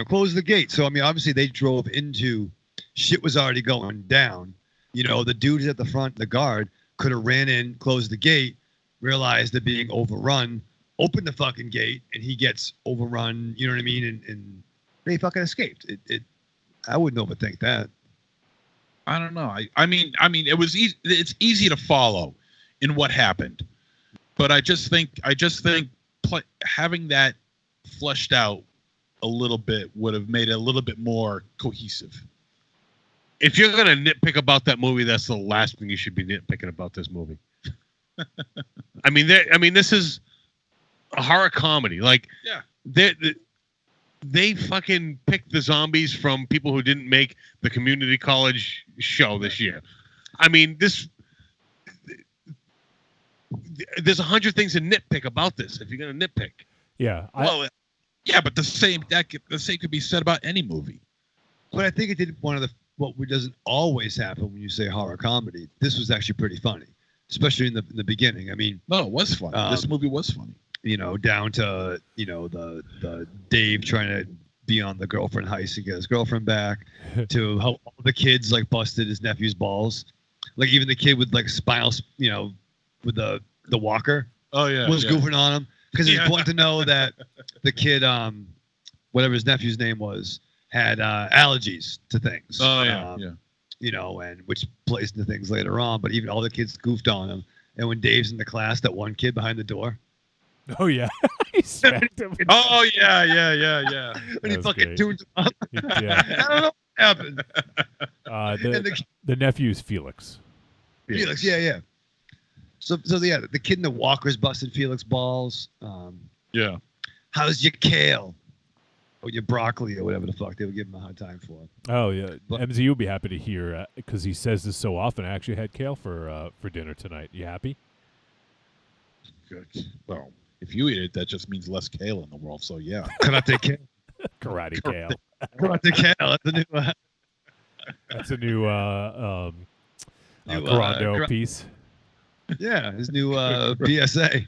close the gate. So I mean, obviously they drove into shit was already going down. The dudes at the front, the guard, could have ran in, closed the gate, realized they're being overrun, opened the fucking gate, and he gets overrun. You know what I mean? And they fucking escaped. I wouldn't overthink that. I don't know. I mean, it was easy. It's easy to follow in what happened, but I just think having that fleshed out a little bit would have made it a little bit more cohesive. If you're gonna nitpick about that movie, that's the last thing you should be nitpicking about this movie. I mean, this is a horror comedy. Like, yeah, they fucking picked the zombies from people who didn't make the community college show this year. I mean, there's 100 things to nitpick about this. If you're gonna nitpick, yeah, but the same could be said about any movie. But I think it did what doesn't always happen when you say horror comedy. This was actually pretty funny, especially in the beginning. I mean, no, it was funny. This movie was funny. Down to the Dave trying to be on the girlfriend heist to get his girlfriend back, to how all the kids busted his nephew's balls. Like even the kid with like spinal, with the walker. Oh yeah, was yeah. goofing on him because it's important to know that the kid, whatever his nephew's name was, had allergies to things. Oh yeah, yeah. And which plays into things later on. But even all the kids goofed on him. And when Dave's in the class, that one kid behind the door. Oh yeah, he smacked him. Oh yeah. When he fucking tuned him up. Yeah. I don't know what happened. The nephew's Felix. Felix, yeah. So yeah, the kid in the walker's busted Felix balls. Yeah. How's your kale? Or your broccoli or whatever the fuck they would give him a hard time for. Oh yeah, MZ, you'll be happy to hear because he says this so often. I actually had kale for dinner tonight. You happy? Good. Well, if you eat it, that just means less kale in the world. So yeah. Karate kale. Karate kale. Karate kale. That's a new Grando piece. Yeah, his new BSA.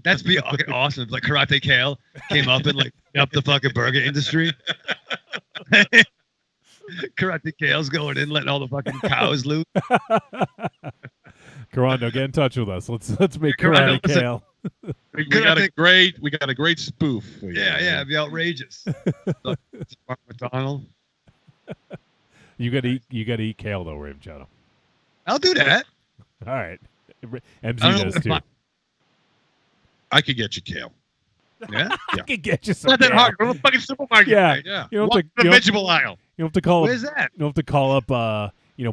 That's be fucking awesome. If, like Karate Kale came up and like up the fucking burger industry. Karate Kale's going in, letting all the fucking cows loose. Grando, get in touch with us. Let's make Karate Kale. We got a great spoof. For you. Yeah, it'd be outrageous. McDonald. You gotta eat kale though, Raven Shadow. I'll do that. All right. MZ does too. I could get you kale. Yeah? I could get you some. Not that kale. hard. Go to the fucking supermarket. Yeah. Yeah. You don't Walk have to the vegetable aisle. You don't have to call Where's up. that? You don't have to call up.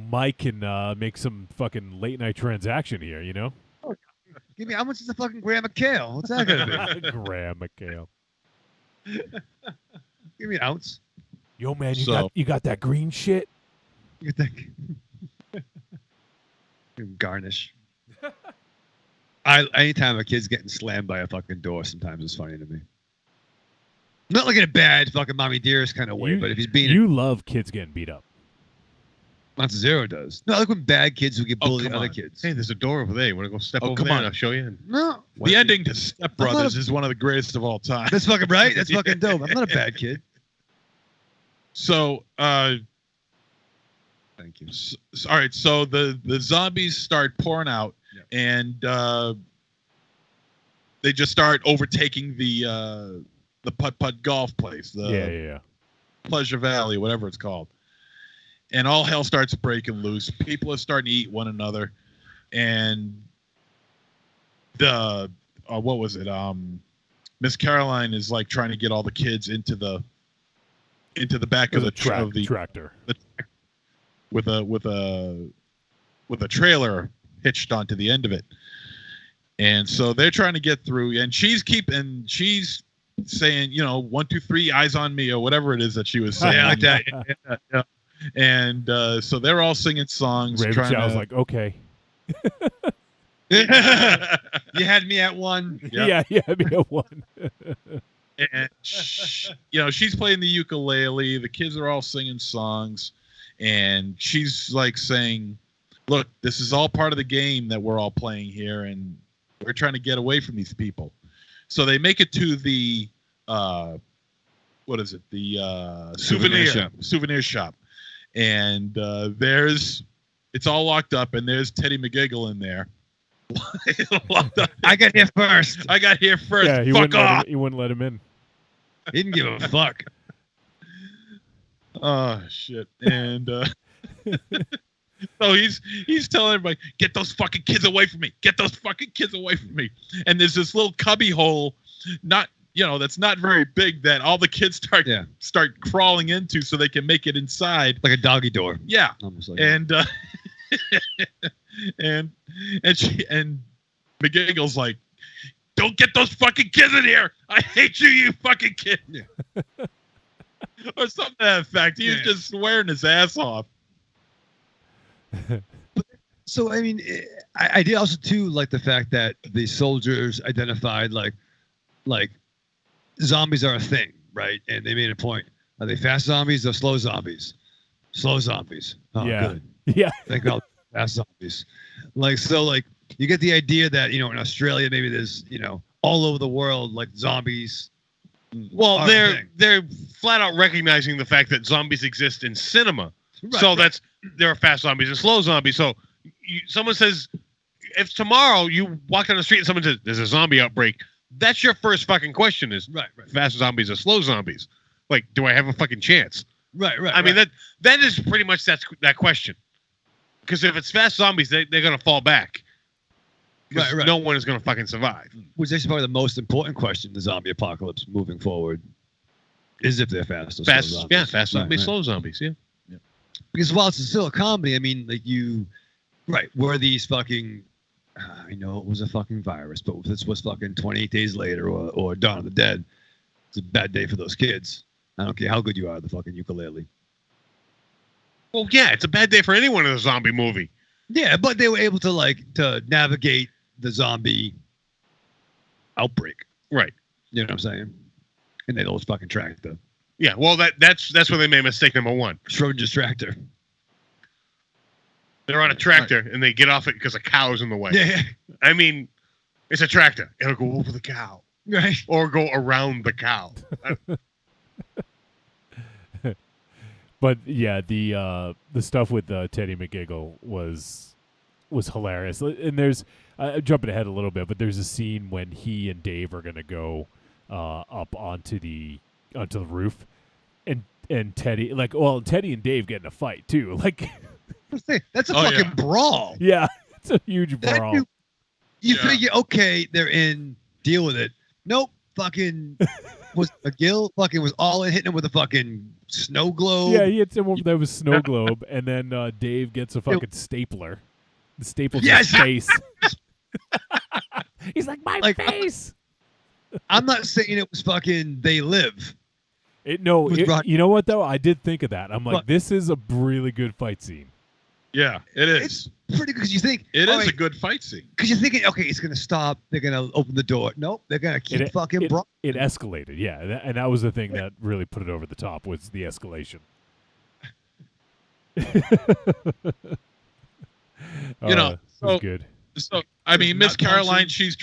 Mike and make some fucking late night transaction here. You know. Give me how much is a fucking gram of kale? What's that gonna be? Gram of kale. Give me an ounce. Yo, man, you got that green shit. You think? Garnish. Anytime a kid's getting slammed by a fucking door, sometimes it's funny to me. Not like in a bad fucking mommy dearest kind of way, but if he's being you love kids getting beat up. Monster Zero does. No, I like when bad kids who get bullied other kids. Hey, there's a door over there. You want to go step over come there on. and I'll show you? No. The ending to Step Brothers is one of the greatest of all time. That's fucking right. That's fucking dope. I'm not a bad kid. So, Thank you. All right. So the zombies start pouring out, and they just start overtaking the putt-putt golf place, the Pleasure Valley, whatever it's called. And all hell starts breaking loose. People are starting to eat one another, and what was it? Miss Caroline is like trying to get all the kids into the back of the tractor with a trailer hitched onto the end of it. And so they're trying to get through, and she's saying, 1, 2, 3, eyes on me, or whatever it is that she was saying. Yeah, like that. Yeah. And so they're all singing songs. Raven Shadow's like, okay. You had me at 1. Yeah, you had me at 1. And she's playing the ukulele. The kids are all singing songs, and she's like saying, "Look, this is all part of the game that we're all playing here, and we're trying to get away from these people." So they make it to the what is it? The souvenir shop, and it's all locked up, and there's Teddy McGiggle in there. Locked up. I got here first. Yeah, he wouldn't let him in. He didn't give a fuck. Oh shit! And so he's telling everybody, "Get those fucking kids away from me! Get those fucking kids away from me!" And there's this little cubby hole, that's not very big, that all the kids start crawling into so they can make it inside, like a doggy door. Yeah, almost like and and McGiggle's like, "Don't get those fucking kids in here! I hate you, you fucking kid!" Yeah. Or something to that effect. He was just swearing his ass off. So I mean, I did also too like the fact that the soldiers identified like zombies are a thing, right? And they made a point: are they fast zombies or slow zombies? Slow zombies. Oh, yeah. Good. Yeah. Thank God, fast zombies. You get the idea that in Australia maybe there's all over the world like zombies. Well, they're flat out recognizing the fact that zombies exist in cinema. Right, So there are fast zombies and slow zombies. So someone says, if tomorrow you walk down the street and someone says there's a zombie outbreak, that's your first fucking question is right. Fast zombies or slow zombies? Like, do I have a fucking chance? Right. I mean that is pretty much that question. Because if it's fast zombies, they're gonna fall back. Right. No one is gonna fucking survive. Which is probably the most important question in the zombie apocalypse moving forward. Is if they're fast or slow zombies. Yeah, fast zombies, slow zombies, yeah. Because while it's still a comedy, I mean, like were these fucking, I know it was a fucking virus, but if this was fucking 28 days later or Dawn of the Dead, it's a bad day for those kids. I don't care how good you are at the fucking ukulele. Well, yeah, it's a bad day for anyone in a zombie movie. Yeah, but they were able to navigate the zombie outbreak. Right. You know what I'm saying? And they always fucking tractor. Yeah, well, that's where they made mistake number one. Schrodinger's tractor. They're on a tractor and they get off it because a cow's in the way. Yeah. I mean, it's a tractor. It'll go over the cow. Right. Or go around the cow. But yeah, the stuff with Teddy McGiggle was hilarious. And there's jumping ahead a little bit, but there's a scene when he and Dave are gonna go up onto the roof, and Teddy Teddy and Dave get in a fight too. Like that's a fucking brawl. Yeah, it's a huge brawl. You figure, okay, they're in, deal with it. Nope, fucking was McGill fucking was all in, hitting him with a fucking snow globe. Yeah, he hits him over there with snow globe, and then Dave gets a fucking stapler. The staples his face. He's like, my face. I'm not saying it was fucking They Live. You know what though? I did think of that. I'm like, this is a really good fight scene. Yeah, it is. It's pretty good because you think it is a good fight scene. Because you're thinking, okay, it's gonna stop. They're gonna open the door. Nope, they're gonna keep fucking. It escalated, yeah, and that was the thing that really put it over the top was the escalation. It was good. So I mean, Miss Caroline, she's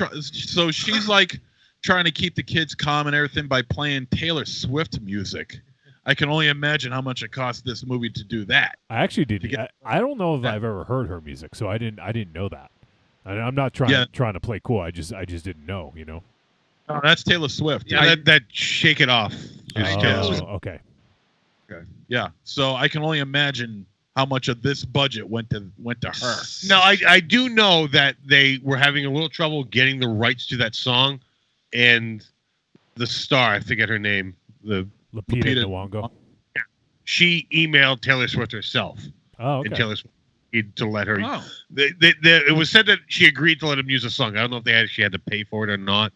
like trying to keep the kids calm and everything by playing Taylor Swift music. I can only imagine how much it cost this movie to do that. I actually did. I don't know if I've ever heard her music, so I didn't know that. I'm not trying to play cool. I just didn't know. You know. No, that's Taylor Swift. Yeah, that Shake It Off. Okay. Yeah. So I can only imagine how much of this budget went to her. No, I do know that they were having a little trouble getting the rights to that song, and the star, I forget her name, Lupita Nyong'o. Yeah. She emailed Taylor Swift herself. Oh, okay. And Taylor Swift to let her. Oh. It was said that she agreed to let him use the song. I don't know if she had to pay for it or not,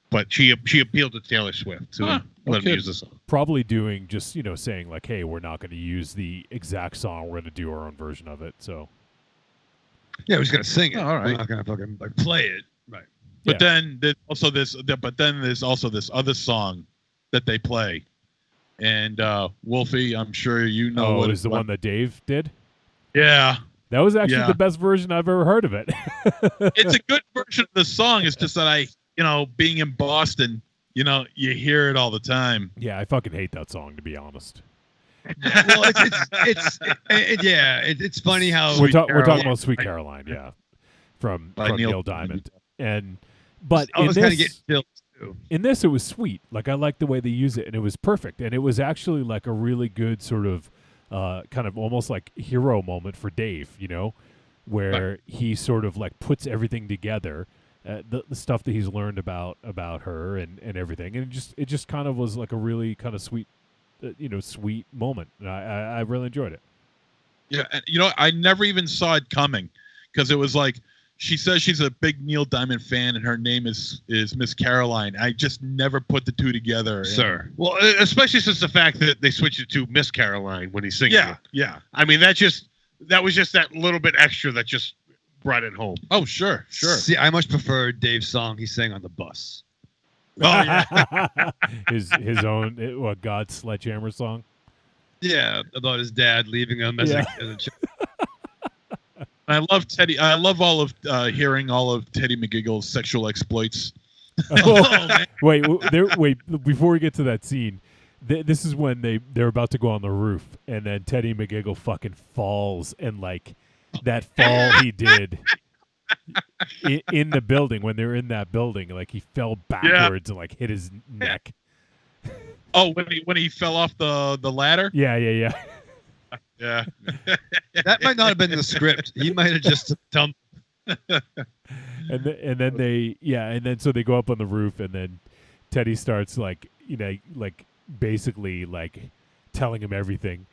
but she appealed to Taylor Swift to let him use the song. Probably doing just saying like, hey, we're not going to use the exact song. We're going to do our own version of it. So. Yeah, we're just gonna sing it. Oh, all right. We're not gonna fucking play it. Right. But then there's also this other song that they play. And Wolfie, I'm sure you know what is the one that Dave did? Yeah. That was actually the best version I've ever heard of it. It's a good version of the song. It's just that being in Boston, you hear it all the time. Yeah, I fucking hate that song, to be honest. Well, it's funny how we're talking about Sweet Caroline, from Neil Diamond, but in this it was sweet. Like I liked the way they use it, and it was perfect, and it was actually like a really good sort of kind of almost like hero moment for Dave, where he sort of like puts everything together, the stuff that he's learned about her and everything, and it just kind of was like a really kind of sweet. Sweet moment. And I really enjoyed it. Yeah, and I never even saw it coming because it was like she says she's a big Neil Diamond fan and her name is Miss Caroline. I just never put the two together. Sir. Well, especially since the fact that they switched it to Miss Caroline when he's singing it. Yeah. I mean, that was just that little bit extra that just brought it home. Oh, sure. See, I much prefer Dave's song he sang on the bus. Oh yeah, his own God's Sledgehammer song. Yeah, about his dad leaving him as a child. I love Teddy. I love all of hearing all of Teddy McGiggle's sexual exploits. Wait. Before we get to that scene, this is when they're about to go on the roof, and then Teddy McGiggle fucking falls and like that fall he did in the building when they were in that building. Like he fell backwards and like hit his neck. Oh, when he fell off the ladder? Yeah. Yeah. That might not have been the script. He might have just dumped. And then so they go up on the roof, and then Teddy starts like basically like telling him everything,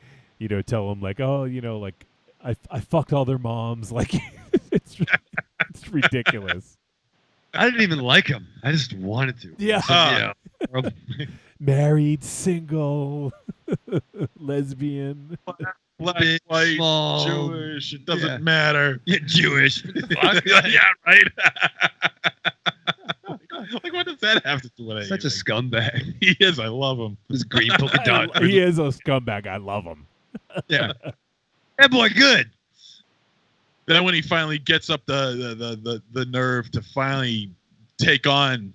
tell him like, oh, like I fucked all their moms, like it's ridiculous. I didn't even like him. I just wanted to. Yeah. Married, single, lesbian. Black, white, small, Jewish, it doesn't matter. Yeah, Jewish. Yeah, right. Like, what does that have to do with it? Such a scumbag. He is. I love him. This green polka dot. He is a scumbag. I love him. Yeah. That boy good. Then when he finally gets up the nerve to finally take on,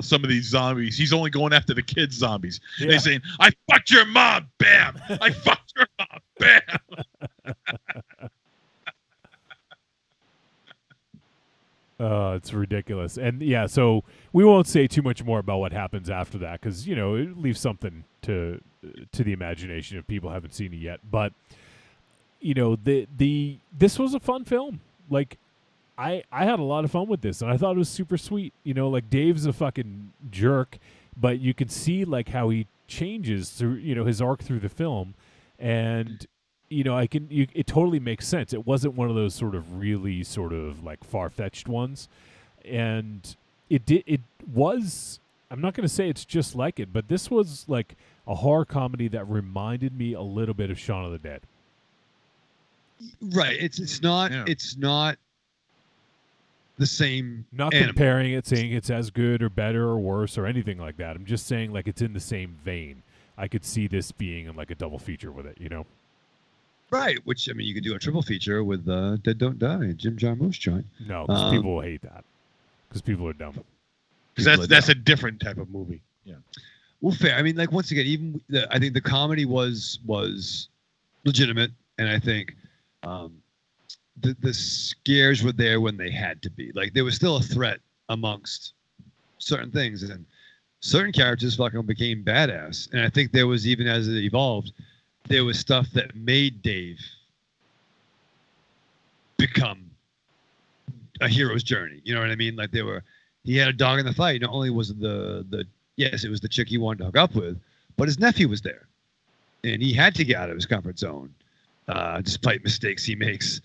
some of these zombies, he's only going after the kids' zombies. Yeah. And he's saying, "I fucked your mom, bam! I fucked your mom, bam!" It's ridiculous. And yeah, so we won't say too much more about what happens after that because it leaves something to the imagination if people haven't seen it yet. But this was a fun film. Like I had a lot of fun with this, and I thought it was super sweet. Like Dave's a fucking jerk, but you can see like how he changes through his arc through the film, and it totally makes sense. It wasn't one of those sort of really sort of like far-fetched ones, and it was. I'm not going to say it's just like it, but this was like a horror comedy that reminded me a little bit of Shaun of the Dead. Right. It's not the same. Not comparing it, saying it's as good or better or worse or anything like that. I'm just saying like it's in the same vein. I could see this being in like a double feature with it, Right, which you could do a triple feature with Dead Don't Die, Jim Jarmusch joint. No, because people will hate that. Because people are dumb. Because that's a different type of movie. Yeah. Well, fair. Like once again, even I think the comedy was legitimate, and I think the scares were there when they had to be. Like there was still a threat amongst certain things, and certain characters fucking became badass. And I think there was, even as it evolved, there was stuff that made Dave become a hero's journey. You know what I mean? Like he had a dog in the fight. Not only was it it was the chick he wanted to hook up with, but his nephew was there, and he had to get out of his comfort zone, despite mistakes he makes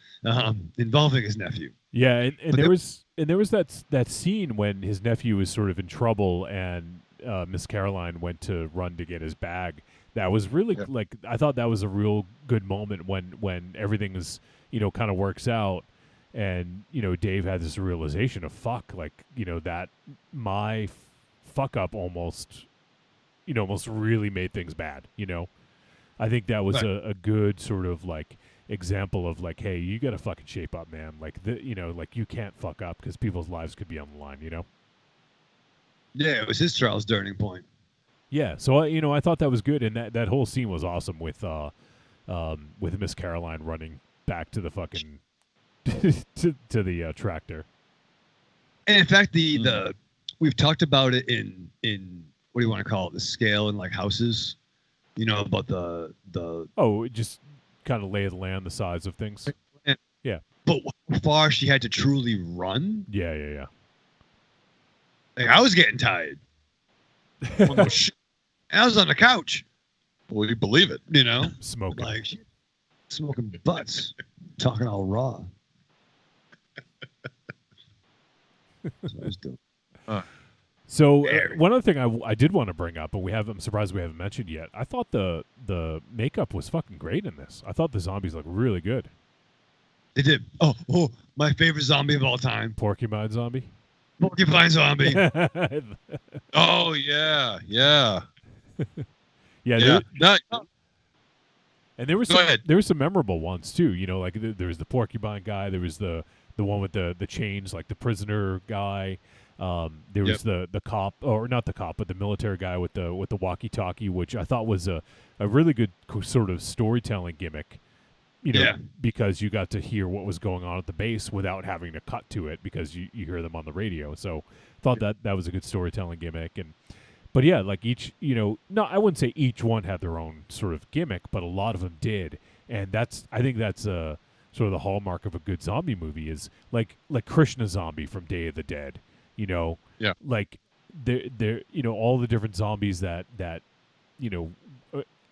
involving his nephew. Yeah, and there was that scene when his nephew was sort of in trouble, and Miss Caroline went to run to get his bag. That was really like, I thought that was a real good moment when everything is kind of works out, and Dave had this realization of fuck, like that my fuck up almost really made things bad. I think that was a good sort of like example of like, hey, you got to fucking shape up, man. Like like you can't fuck up because people's lives could be on the line. Yeah, it was his Charles turning point. Yeah, so I thought that was good, and that whole scene was awesome with Miss Caroline running back to the fucking to the tractor. And in fact, the we've talked about it in what do you want to call it, the scale in like houses, about the just kind of lay of the land, the size of things. Yeah, but how far she had to truly run. Yeah. Like I was getting tired. Well, no shit. And I was on the couch. Well, you believe it. Smoking. Like, smoking butts. Talking all raw. That's what I was doing. So one other thing I did want to bring up, and I'm surprised we haven't mentioned yet. I thought the makeup was fucking great in this. I thought the zombies looked really good. They did. Oh, my favorite zombie of all time. Porcupine zombie. Porcupine zombie. Oh yeah. Yeah. And there were some memorable ones too. Like there was the porcupine guy. There was the one with the chains, like the prisoner guy. There was the cop, or not the cop, but the military guy with the walkie-talkie, which I thought was a really good sort of storytelling gimmick. because you got to hear what was going on at the base without having to cut to it because you hear them on the radio. So thought that was a good storytelling gimmick. But yeah, like each, no, I wouldn't say each one had their own sort of gimmick, but a lot of them did. And I think that's sort of the hallmark of a good zombie movie is like Krishna Zombie from Day of the Dead, like they're all the different zombies that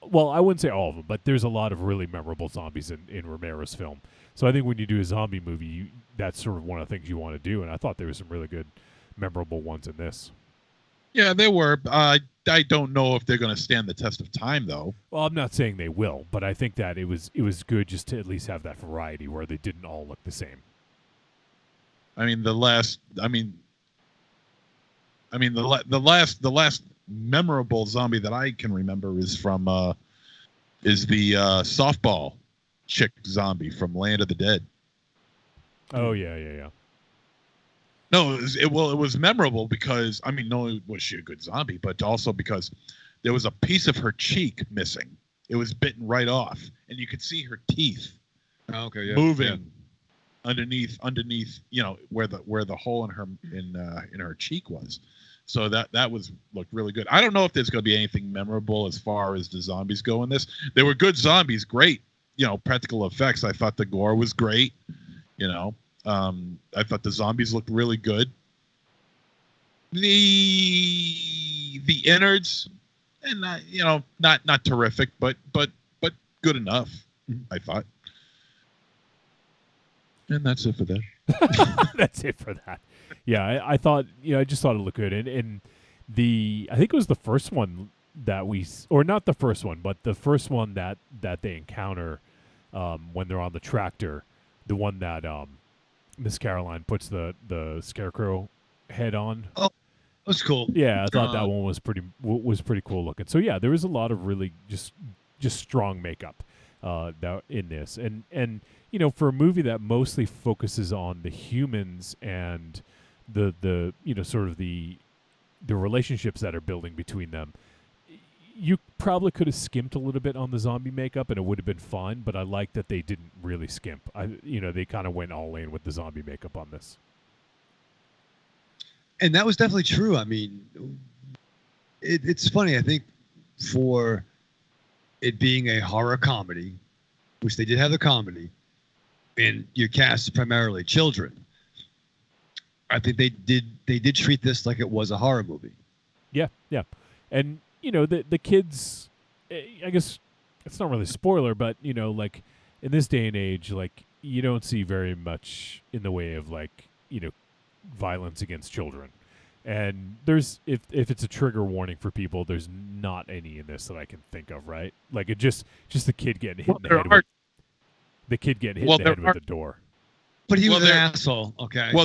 well, I wouldn't say all of them, but there's a lot of really memorable zombies in Romero's film. So I think when you do a zombie movie, that's sort of one of the things you want to do. And I thought there were some really good, memorable ones in this. Yeah, there were. I don't know if they're going to stand the test of time, though. Well, I'm not saying they will, but I think that it was good just to at least have that variety where they didn't all look the same. I mean, the last memorable zombie that I can remember is from the softball chick zombie from Land of the Dead. Oh yeah. No, it was memorable because not only was she a good zombie, but also because there was a piece of her cheek missing. It was bitten right off, and you could see her teeth moving underneath, where the hole in her cheek was. So that looked really good. I don't know if there's going to be anything memorable as far as the zombies go in this. They were good zombies, great, practical effects. I thought the gore was great, I thought the zombies looked really good. The innards, and not terrific, but good enough, I thought. And that's it for that. That's it for that. Yeah, I thought, I just thought it looked good. And I think it was the first one that or not the first one, but the first one that they encounter when they're on the tractor, the one that Miss Caroline puts the scarecrow head on. Oh, that's cool. Yeah, I thought that one was pretty cool looking. So yeah, there was a lot of really just strong makeup that in this, and for a movie that mostly focuses on the humans and the sort of the relationships that are building between them. You probably could have skimped a little bit on the zombie makeup and it would have been fine, but I like that they didn't really skimp. They kind of went all in with the zombie makeup on this. And that was definitely true. I mean, it's funny. I think for it being a horror comedy, which they did have the comedy, and your cast is primarily children, I think they did treat this like it was a horror movie. Yeah. And the kids, I guess it's not really a spoiler, but like in this day and age, like you don't see very much in the way of violence against children. And there's if it's a trigger warning for people, there's not any in this that I can think of, right? Like it just the kid getting hit in the head with the door. But he was an asshole. Okay. Well,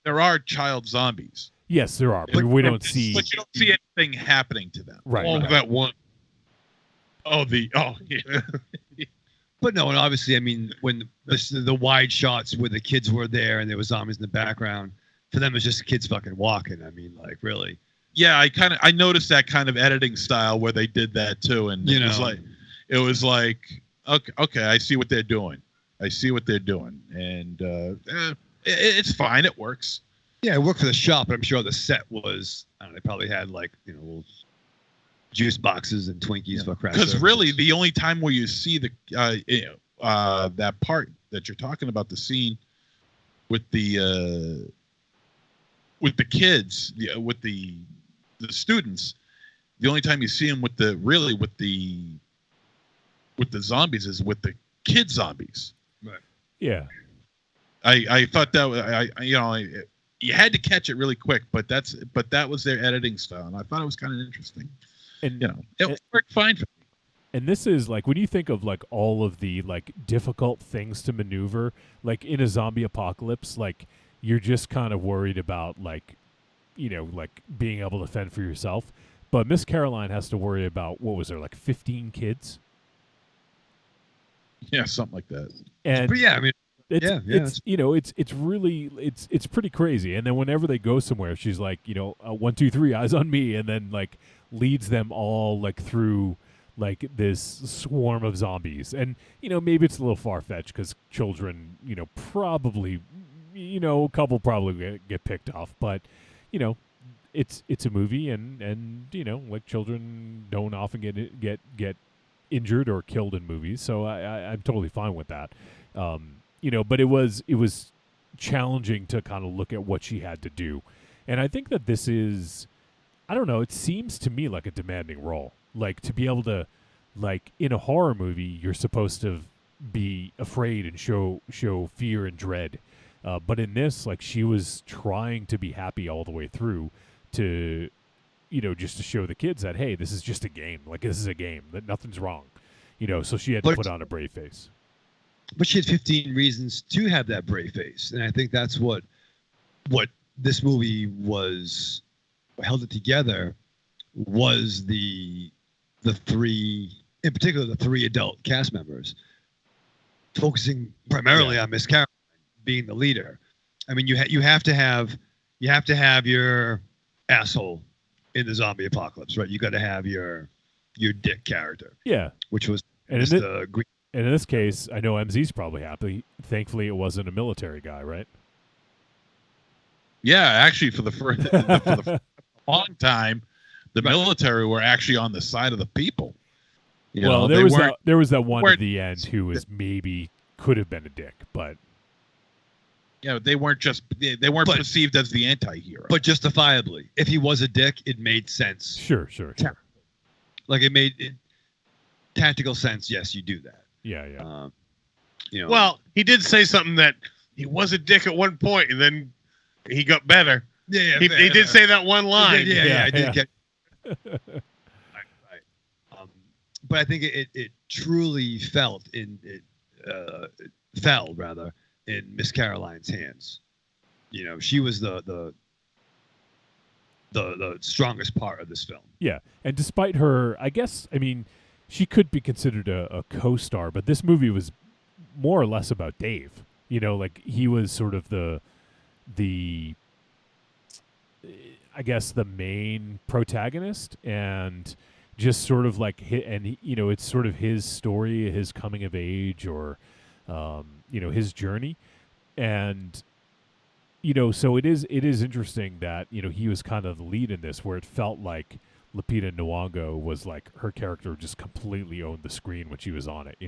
there are child zombies. Yes, there are, but we don't see. But you don't see anything happening to them. Right. All that one. Yeah. But no, and obviously, I mean, when the wide shots where the kids were there and there was zombies in the background, for them it's just kids fucking walking. I mean, like really. Yeah, I noticed that kind of editing style where they did that too, and it was like okay, I see what they're doing, and it's fine, it works. Yeah, it worked for the shop, but I'm sure the set was, I don't know, they probably had little juice boxes and Twinkies for craft. Because really, the only time where you see that part that you're talking about, the scene with the kids, with the students, the only time you see them with the zombies is with the kid zombies. Right. Yeah. I thought that you had to catch it really quick, but that was their editing style, and I thought it was kind of interesting. And it worked fine for me. And this is like when you think of like all of the like difficult things to maneuver, like in a zombie apocalypse, like you're just kind of worried about like being able to fend for yourself. But Miss Caroline has to worry about, what was there, like 15 kids? Yeah, something like that. And but yeah, I mean. It's really it's pretty crazy. And then whenever they go somewhere, she's like, 1, 2, 3, eyes on me, and then like leads them all like through like this swarm of zombies. And, maybe it's a little far-fetched because children, probably, a couple probably get picked off. But, it's a movie and like children don't often get injured or killed in movies. So I'm totally fine with that. But it was challenging to kind of look at what she had to do. And I think that this is, I don't know, it seems to me like a demanding role. Like, to be able to, like, in a horror movie, you're supposed to be afraid and show fear and dread. But in this, like, she was trying to be happy all the way through to, just to show the kids that, hey, this is just a game. Like, this is a game, that nothing's wrong. So she had to put on a brave face. But she had 15 reasons to have that brave face. And I think that's what this movie was, held it together, was the three, in particular, the three adult cast members, focusing primarily on Miss Caroline being the leader. I mean, you have to have your asshole in the zombie apocalypse, right? You got to have your dick character. Yeah, which was and in this case, I know MZ's probably happy. Thankfully, it wasn't a military guy, right? Yeah, actually, for the long time, the military were actually on the side of the people. There was that one at the end who was maybe could have been a dick, but they weren't perceived as the anti-hero. But justifiably, if he was a dick, it made sense. Sure. Like it made tactical sense. Yes, you do that. Yeah. Well, he did say something that he was a dick at one point, and then he got better. Yeah. He did say that one line. Yeah. I did get. Right. But I think it truly fell in Miss Caroline's hands. She was the strongest part of this film. Yeah, and despite her, she could be considered a co-star, but this movie was more or less about Dave. Like he was sort of the I guess the main protagonist, and just sort of like it's sort of his story, his coming of age, or his journey, and so it is interesting that he was kind of the lead in this, where it felt like Lupita Nyong'o was like her character just completely owned the screen when she was on it.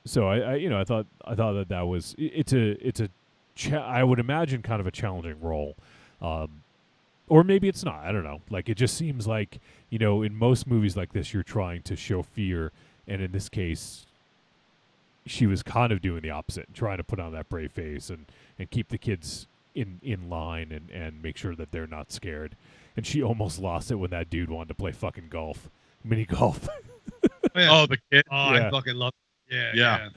So I thought that was I would imagine kind of a challenging role. Or maybe it's not. I don't know. Like, it just seems like, in most movies like this, you're trying to show fear. And in this case, she was kind of doing the opposite, trying to put on that brave face and keep the kids in line and make sure that they're not scared. And she almost lost it when that dude wanted to play fucking golf, mini golf. Oh, the kid. Oh, yeah. I fucking love it. Yeah.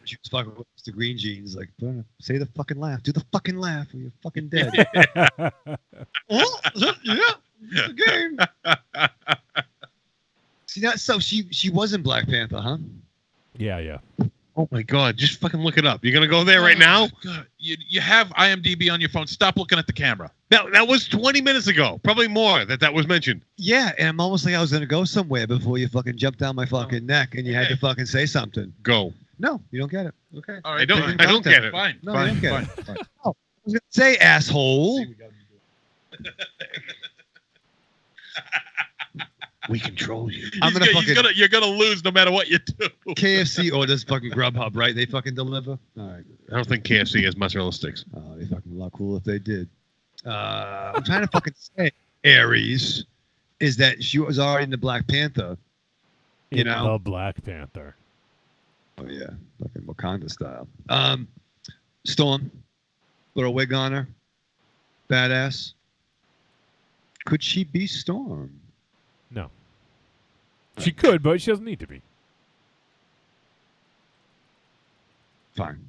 She was fucking with the green jeans, like, say the fucking laugh. Do the fucking laugh or you're fucking dead. Oh, yeah. It's a game. See that? So she was in Black Panther, huh? Yeah. Oh my God! Just fucking look it up. You're gonna go there right now? God. You have IMDb on your phone. Stop looking at the camera. That was 20 minutes ago. Probably more that was mentioned. Yeah, and I'm almost like I was gonna go somewhere before you fucking jumped down my fucking neck and you had to fucking say something. Go. No, you don't get it. Okay. All right, I don't get it. Fine. No, fine. you don't get it. Fine. Oh, I was gonna say asshole. We control you. You're gonna lose no matter what you do. KFC orders fucking Grubhub, right? They fucking deliver. All right. I don't think KFC has mozzarella sticks. Oh, they fucking look cool if they did. I'm trying to fucking say Ares is that she was already in the Black Panther. The Black Panther. Oh yeah, fucking Wakanda style. Storm, little wig on her, badass. Could she be Storm? No. She could, but she doesn't need to be. Fine.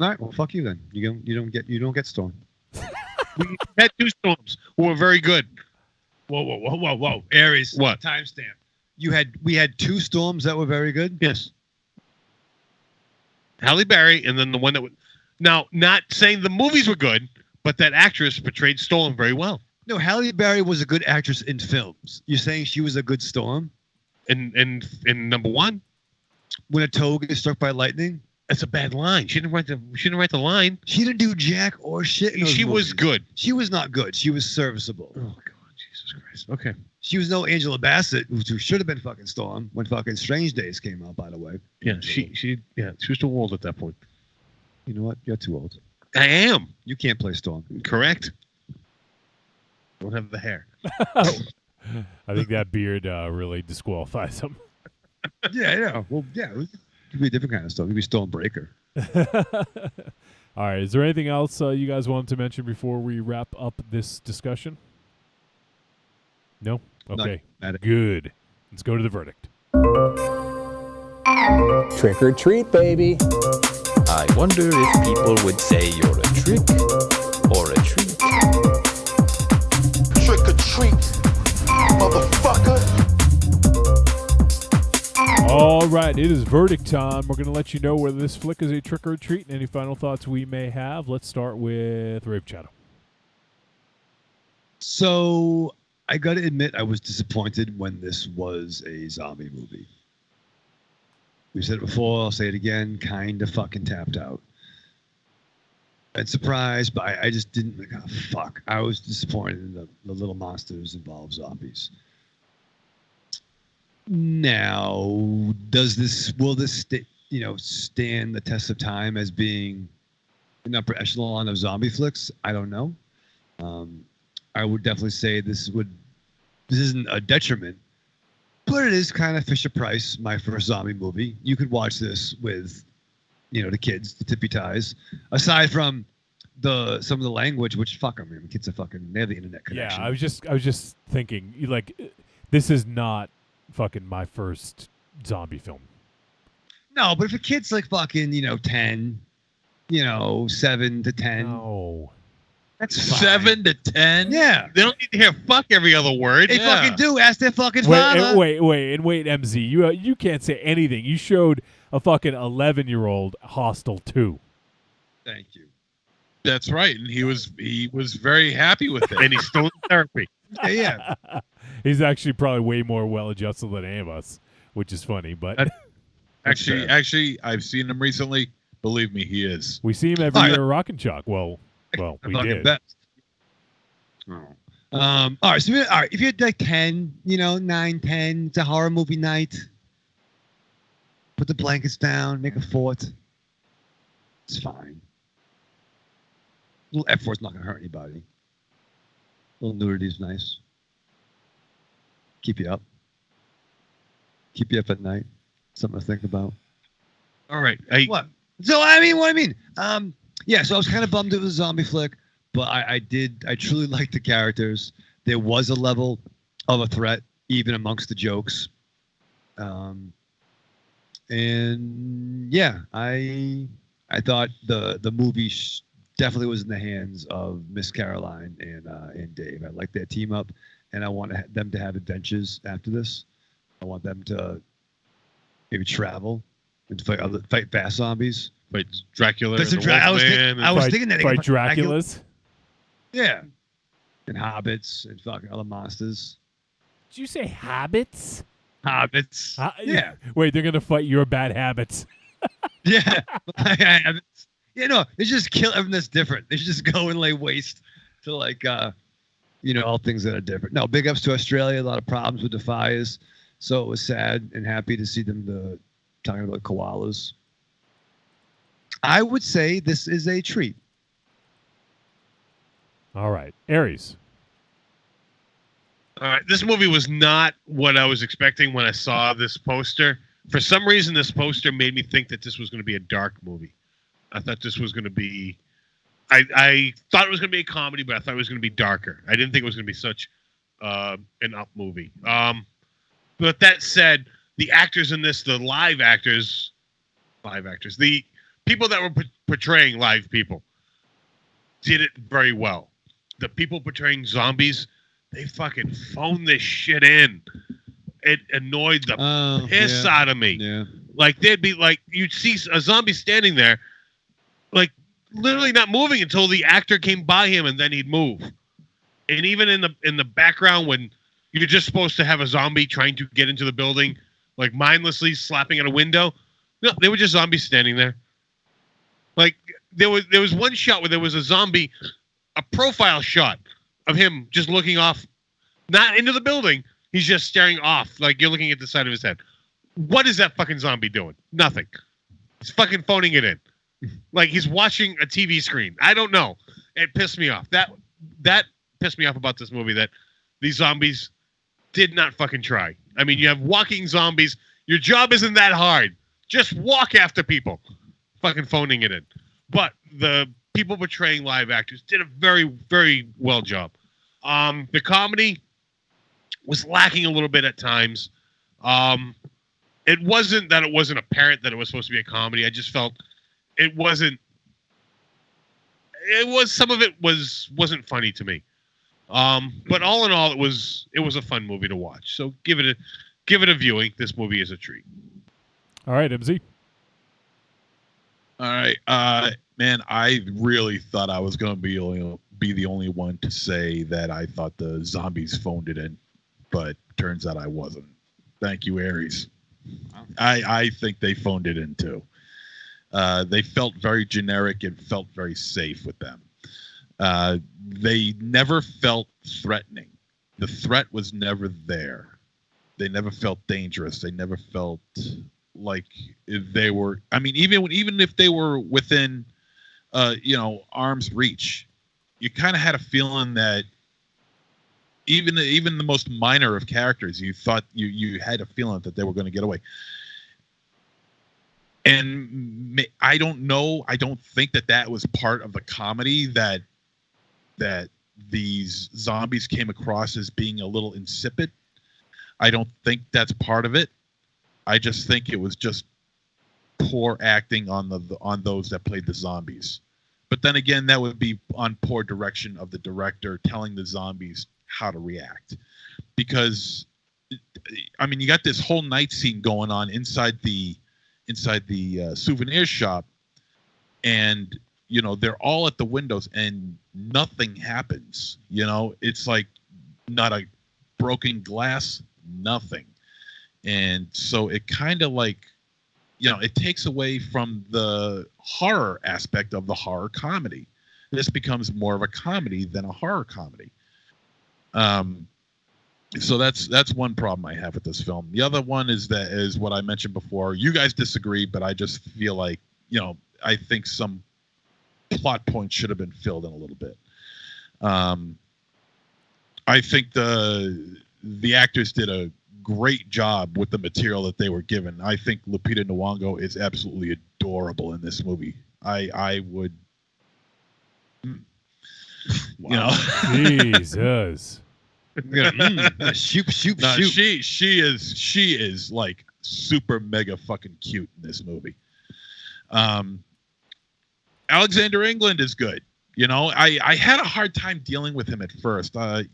All right. Well, fuck you then. You don't get Storm. We had two Storms who were very good. Whoa. Aries. What? Timestamp. We had two Storms that were very good? Yes. Halle Berry, and then the one that would. Now, not saying the movies were good, but that actress portrayed Storm very well. No, Halle Berry was a good actress in films. You're saying she was a good Storm? In number one, when a toe gets struck by lightning? That's a bad line. She didn't write the line. She didn't do jack or shit. She was good. She was not good. She was serviceable. Oh God, Jesus Christ. Okay. She was no Angela Bassett, who should have been fucking Storm when fucking Strange Days came out. By the way. Yeah, she was too old at that point. You know what? You're too old. I am. You can't play Storm. Correct. Don't have the hair. I think that beard really disqualifies him. Yeah, yeah. Well, yeah. It could be a different kind of stuff. It could be Stormbreaker. All right. Is there anything else you guys wanted to mention before we wrap up this discussion? No? Okay. Good. Let's go to the verdict. Trick or treat, baby. I wonder if people would say you're a trick or a treat. Trick or treat, motherfucker. All right, it is verdict time. We're going to let you know whether this flick is a trick or a treat and any final thoughts we may have. Let's start with Rape Shadow. So, I got to admit, I was disappointed when this was a zombie movie. We've said it before, I'll say it again, kind of fucking tapped out. And surprised, but I just didn't, like, oh, fuck. I was disappointed in the little monsters involved zombies. Now, will this stand the test of time as being an upper echelon of zombie flicks? I don't know. I would definitely say this isn't a detriment, but it is kind of Fisher-Price, my first zombie movie. You could watch this with, the kids, the tippy ties. Aside from some of the language, which fuck them, man, kids are they have the internet connection. Yeah, I was just thinking, this is not fucking my first zombie film. No, but if a kid's like fucking, 10, 7 to 10. No. That's fine. 7 to 10? Yeah. They don't need to hear fuck every other word. They fucking do. Ask their fucking father. Wait, MZ. You can't say anything. You showed a fucking 11-year-old Hostel 2. Thank you. That's right. And he was very happy with it. And he's still in therapy. Yeah. He's actually probably way more well-adjusted than any of us, which is funny. But actually, I've seen him recently. Believe me, he is. We see him every year at Rock and Chalk. Well, we did. All right. So, if you're like 10, 9, 10, it's a horror movie night. Put the blankets down, make a fort. It's fine. A little F4's not going to hurt anybody. A little nudity is nice. Keep you up. Keep you up at night. Something to think about. All right. What? So, what I mean. Yeah, so I was kind of bummed it was a zombie flick, but I truly liked the characters. There was a level of a threat, even amongst the jokes. And yeah, I thought the movie definitely was in the hands of Miss Caroline and Dave. I like their team up, and I want them to have adventures after this. I want them to maybe travel and fight fast zombies. Fight Dracula. I was thinking that. Fight Draculas. Yeah. And hobbits and fucking other monsters. Did you say habits? Hobbits. Yeah. Wait, they're going to fight your bad habits. Yeah. They just kill everything that's different. They should just go and lay waste to all things that are different. No, big ups to Australia. A lot of problems with the fires. So it was sad and happy to see them talking about koalas. I would say this is a treat. All right. Aries. All right. This movie was not what I was expecting when I saw this poster. For some reason, this poster made me think that this was going to be a dark movie. I thought this was going to be... I thought it was going to be a comedy, but I thought it was going to be darker. I didn't think it was going to be such an up movie. But that said, the actors in this, the people that were portraying live people did it very well. The people portraying zombies, they fucking phoned this shit in. It annoyed the piss out of me. Yeah. Like, they'd be like, you'd see a zombie standing there, like, literally not moving until the actor came by him and then he'd move. And even in the background when you're just supposed to have a zombie trying to get into the building, like mindlessly slapping at a window. No, they were just zombies standing there. Like there was one shot where there was a zombie, a profile shot of him just looking off, not into the building. He's just staring off, like you're looking at the side of his head. What is that fucking zombie doing? Nothing. He's fucking phoning it in. Like he's watching a TV screen. I don't know. It pissed me off. That pissed me off about this movie, that these zombies did not fucking try. I mean, you have walking zombies. Your job isn't that hard. Just walk after people. Fucking phoning it in. But the people portraying live actors did a very, very well job. The comedy was lacking a little bit at times. It wasn't that it wasn't apparent that it was supposed to be a comedy. I just felt it wasn't. It was, some of it wasn't funny to me. But all in all, it was a fun movie to watch. So give it a viewing. This movie is a treat. All right, MZ. All right, man. I really thought I was going to be the only one to say that I thought the zombies phoned it in, but turns out I wasn't. Thank you, Aries. I think they phoned it in too. They felt very generic and felt very safe with them. They never felt threatening. The threat was never there. They never felt dangerous. They never felt like they were. I mean, even if they were within, arm's reach, you kind of had a feeling that even the most minor of characters, you thought you had a feeling that they were going to get away. And I don't know. I don't think that was part of the comedy, that these zombies came across as being a little insipid. I don't think that's part of it. I just think it was just poor acting on those that played the zombies. But then again, that would be on poor direction of the director telling the zombies how to react. Because, I mean, you got this whole night scene going on inside the souvenir shop, and they're all at the windows and nothing happens. It's like not a broken glass, nothing. And so it kind of like, it takes away from the horror aspect of the horror comedy. This becomes more of a comedy than a horror comedy. So that's one problem I have with this film. The other one is what I mentioned before. You guys disagree, but I just feel like, I think some plot points should have been filled in a little bit. I think the actors did a great job with the material that they were given. I think Lupita Nyong'o is absolutely adorable in this movie. I would, Jesus. Shoot. She is like super mega fucking cute in this movie. Alexander England is good. I had a hard time dealing with him at first. For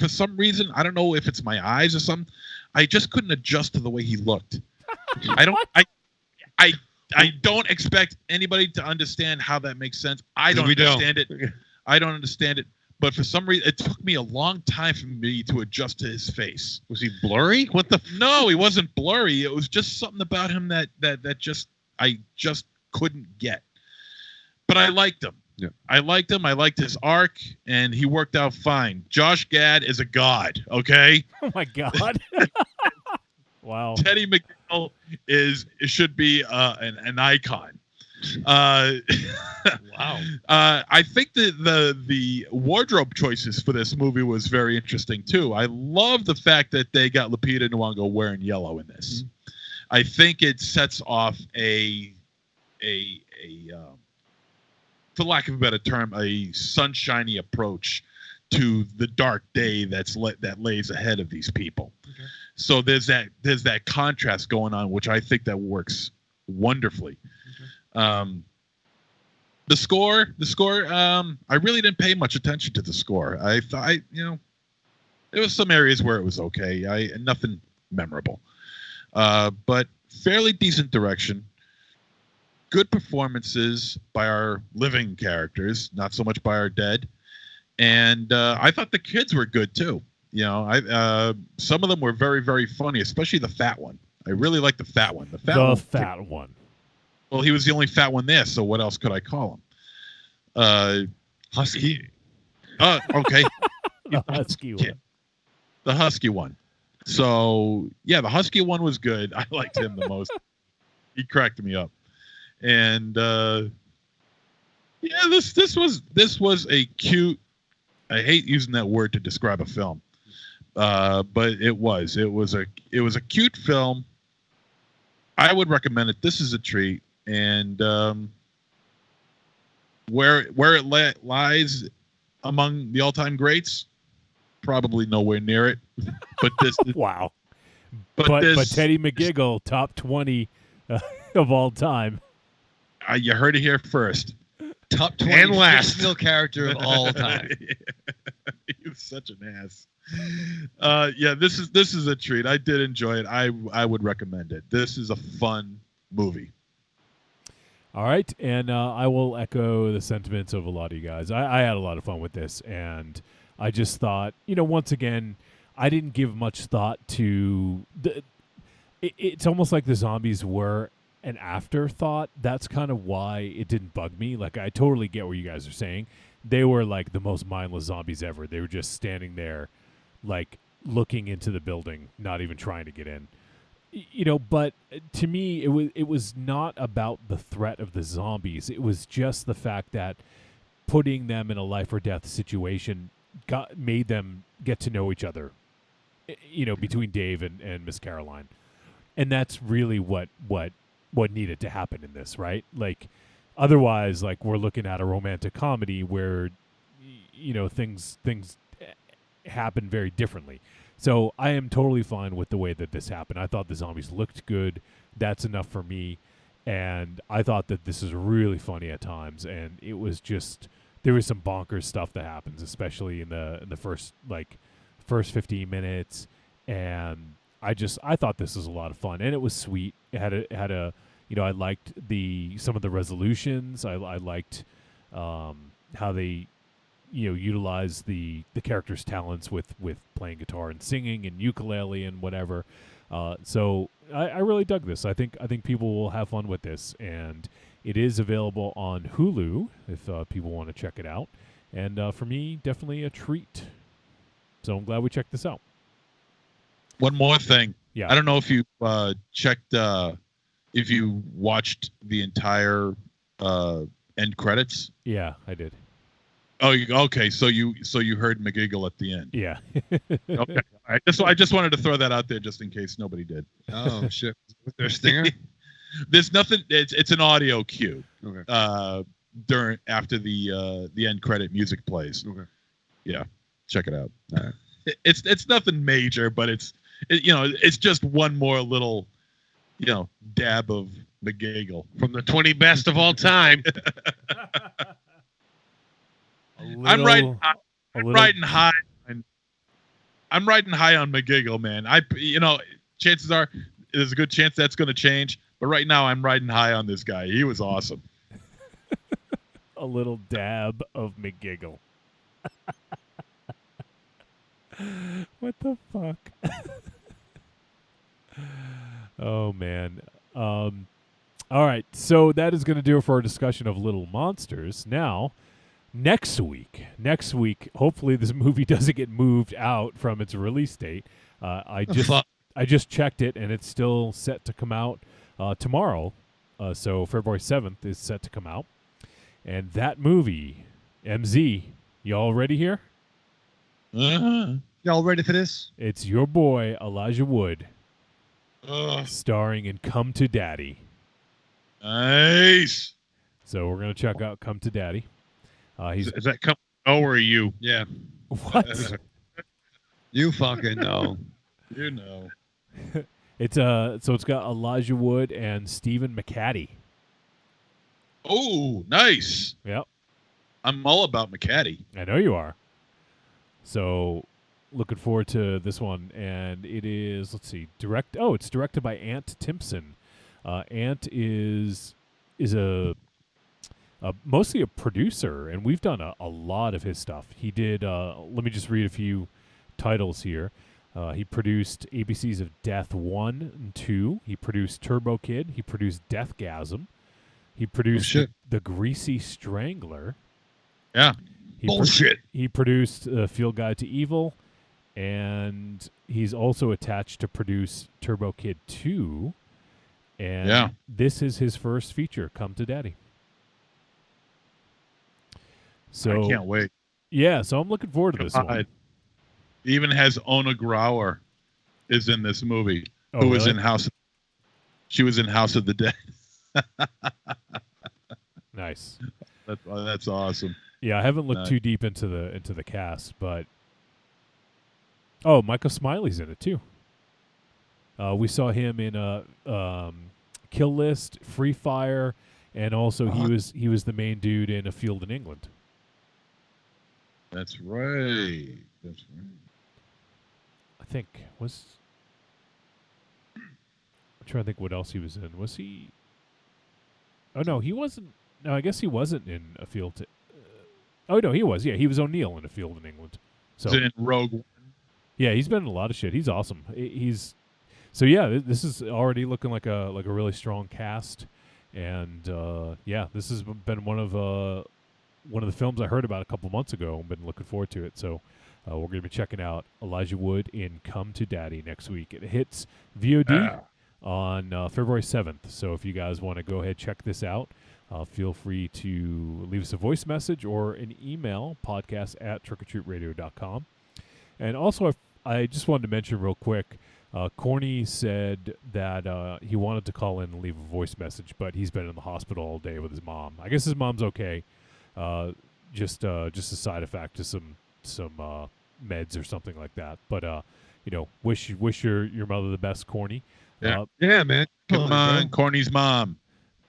some reason, I don't know if it's my eyes or something, I just couldn't adjust to the way he looked. I don't expect anybody to understand how that makes sense. I don't understand it. But for some reason, it took me a long time for me to adjust to his face. Was he blurry? What the? No, he wasn't blurry. It was just something about him that I just couldn't get. But I liked him. Yeah. I liked him. I liked his arc, and he worked out fine. Josh Gad is a god. Okay. Oh my God. Wow. Teddy McGill should be an icon. Wow. I think the wardrobe choices for this movie was very interesting too. I love the fact that they got Lupita Nyong'o wearing yellow in this. Mm-hmm. I think it sets off a for lack of a better term, a sunshiny approach to the dark day that lays ahead of these people. Okay. So there's that contrast going on, which I think that works wonderfully. Okay. The score. I really didn't pay much attention to the score. I thought, there was some areas where it was okay. Nothing memorable, but fairly decent direction. Good performances by our living characters, not so much by our dead. and I thought the kids were good too. You know, some of them were very, very funny, especially the fat one. I really like the fat one. The fat one. Well, he was the only fat one there, so what else could I call him? Husky. Okay. The husky one. The husky one. So yeah, the husky one was good. I liked him the most. He cracked me up. And yeah, this was a cute. I hate using that word to describe a film, but it was a cute film. I would recommend it. This is a treat, and where it lies among the all-time greats, probably nowhere near it. But this wow. But Teddy McGiggle, top 20 of all time. You heard it here first. Top 20 And last. fictional character of all time. He's such an ass. Yeah, this is a treat. I did enjoy it. I would recommend it. This is a fun movie. All right, and I will echo the sentiments of a lot of you guys. I had a lot of fun with this, and I just thought, once again, I didn't give much thought to it's almost like the zombies were an afterthought. That's kind of why it didn't bug me. Like, I totally get what you guys are saying. They were like the most mindless zombies ever. They were just standing there, like, looking into the building, not even trying to get in. But to me, it was not about the threat of the zombies. It was just the fact that putting them in a life or death situation made them get to know each other, between Dave and Miss Caroline. And that's really what needed to happen in this, right? Like, otherwise, like, we're looking at a romantic comedy where, things happen very differently. So I am totally fine with the way that this happened. I thought the zombies looked good. That's enough for me. And I thought that this is really funny at times. And it was just, there was some bonkers stuff that happens, especially in the first 15 minutes. And I thought this was a lot of fun, and it was sweet. It had a I liked some of the resolutions. I liked how they utilize the character's talents with playing guitar and singing and ukulele and whatever. So I really dug this. I think people will have fun with this, and it is available on Hulu if people want to check it out. And for me, definitely a treat. So I'm glad we checked this out. One more thing. Yeah. I don't know if you checked, if you watched the entire end credits. Yeah, I did. Oh, okay. So you heard McGiggle at the end. Yeah. Okay. All right. I just wanted to throw that out there just in case nobody did. Oh shit! Was there a stinger? There's nothing. It's an audio cue. Okay. After the end credit music plays. Okay. Yeah. Check it out. It's nothing major, but it's just one more little dab of McGiggle From the 20 best of all time. I'm riding high. I'm riding high on McGiggle, man. Chances are there's a good chance that's going to change, but right now I'm riding high on this guy. He was awesome. A little dab of McGiggle. What the fuck? Oh, man. All right, so that is going to do it for our discussion of Little Monsters. Now, next week, hopefully this movie doesn't get moved out from its release date. I just checked it, and it's still set to come out tomorrow. So February 7th is set to come out. And that movie, MZ, y'all ready here? Uh-huh. Y'all ready for this? It's your boy, Elijah Wood, starring in Come to Daddy. Nice. So we're going to check out Come to Daddy. Is that Come or are you? Yeah. What? You fucking know. You know. It's got Elijah Wood and Stephen McCaddy. Oh, nice. Yep. I'm all about McCaddy. I know you are. So, looking forward to this one, and it is, let's see, it's directed by Ant Timpson. Ant is a mostly a producer, and we've done a lot of his stuff. He did. Let me just read a few titles here. He produced ABCs of Death 1 and 2. He produced Turbo Kid. He produced Deathgasm. He produced the Greasy Strangler. Yeah. Bullshit. He produced Field Guide to Evil, and he's also attached to produce Turbo Kid 2. And this is his first feature, Come to Daddy. So I can't wait. Yeah, so I'm looking forward to this one. Even has Ona Grauer is in this movie. Oh, who was really? in House? She was in House of the Dead. Nice. That's awesome. Yeah, I haven't looked too deep into the cast, but Michael Smiley's in it too. We saw him in Kill List, Free Fire, and also he was the main dude in A Field in England. That's right. That's right. I think I'm trying to think what else he was in. Was he? Oh no, he wasn't. No, I guess he wasn't in A Field. Oh no, he was. Yeah, he was O'Neill in A Field in England. So in Rogue One. Yeah, he's been in a lot of shit. He's awesome. So yeah, this is already looking like a really strong cast, and this has been one of the films I heard about a couple months ago. I've been looking forward to it. So we're going to be checking out Elijah Wood in Come to Daddy next week. It hits VOD on February 7th. So if you guys want to go ahead check this out, feel free to leave us a voice message or an email, podcast@trickortreatradio.com. And also, I just wanted to mention real quick, Corny said that he wanted to call in and leave a voice message, but he's been in the hospital all day with his mom. I guess his mom's okay. Just a side effect to some meds or something like that. But wish your mother the best, Corny. Yeah, man. Come on, Corny's mom.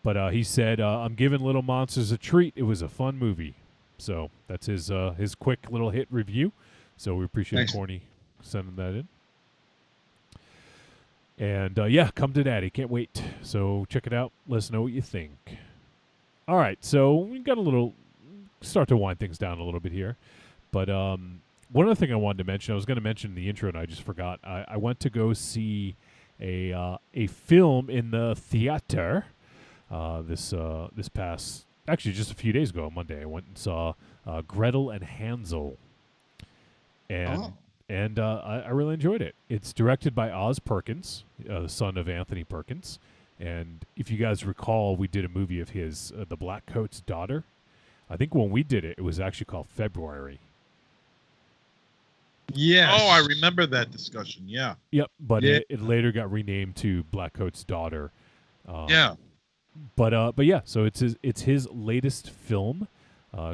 But he said, I'm giving Little Monsters a treat. It was a fun movie. So that's his quick little hit review. So we appreciate Corny sending that in. And Come to Daddy. Can't wait. So check it out. Let us know what you think. All right. So we got start to wind things down a little bit here. But one other thing I wanted to mention, I was going to mention in the intro and I just forgot. I went to go see a film in the theater this past, actually just a few days ago on Monday. I went and saw Gretel and Hansel. And I really enjoyed it. It's directed by Oz Perkins, the son of Anthony Perkins. And if you guys recall, we did a movie of his, The Black Coat's Daughter. I think when we did it, it was actually called February. Yes. Oh, I remember that discussion. Yeah. Yep, but it later got renamed to Black Coat's Daughter. Yeah. But yeah, so it's his latest film.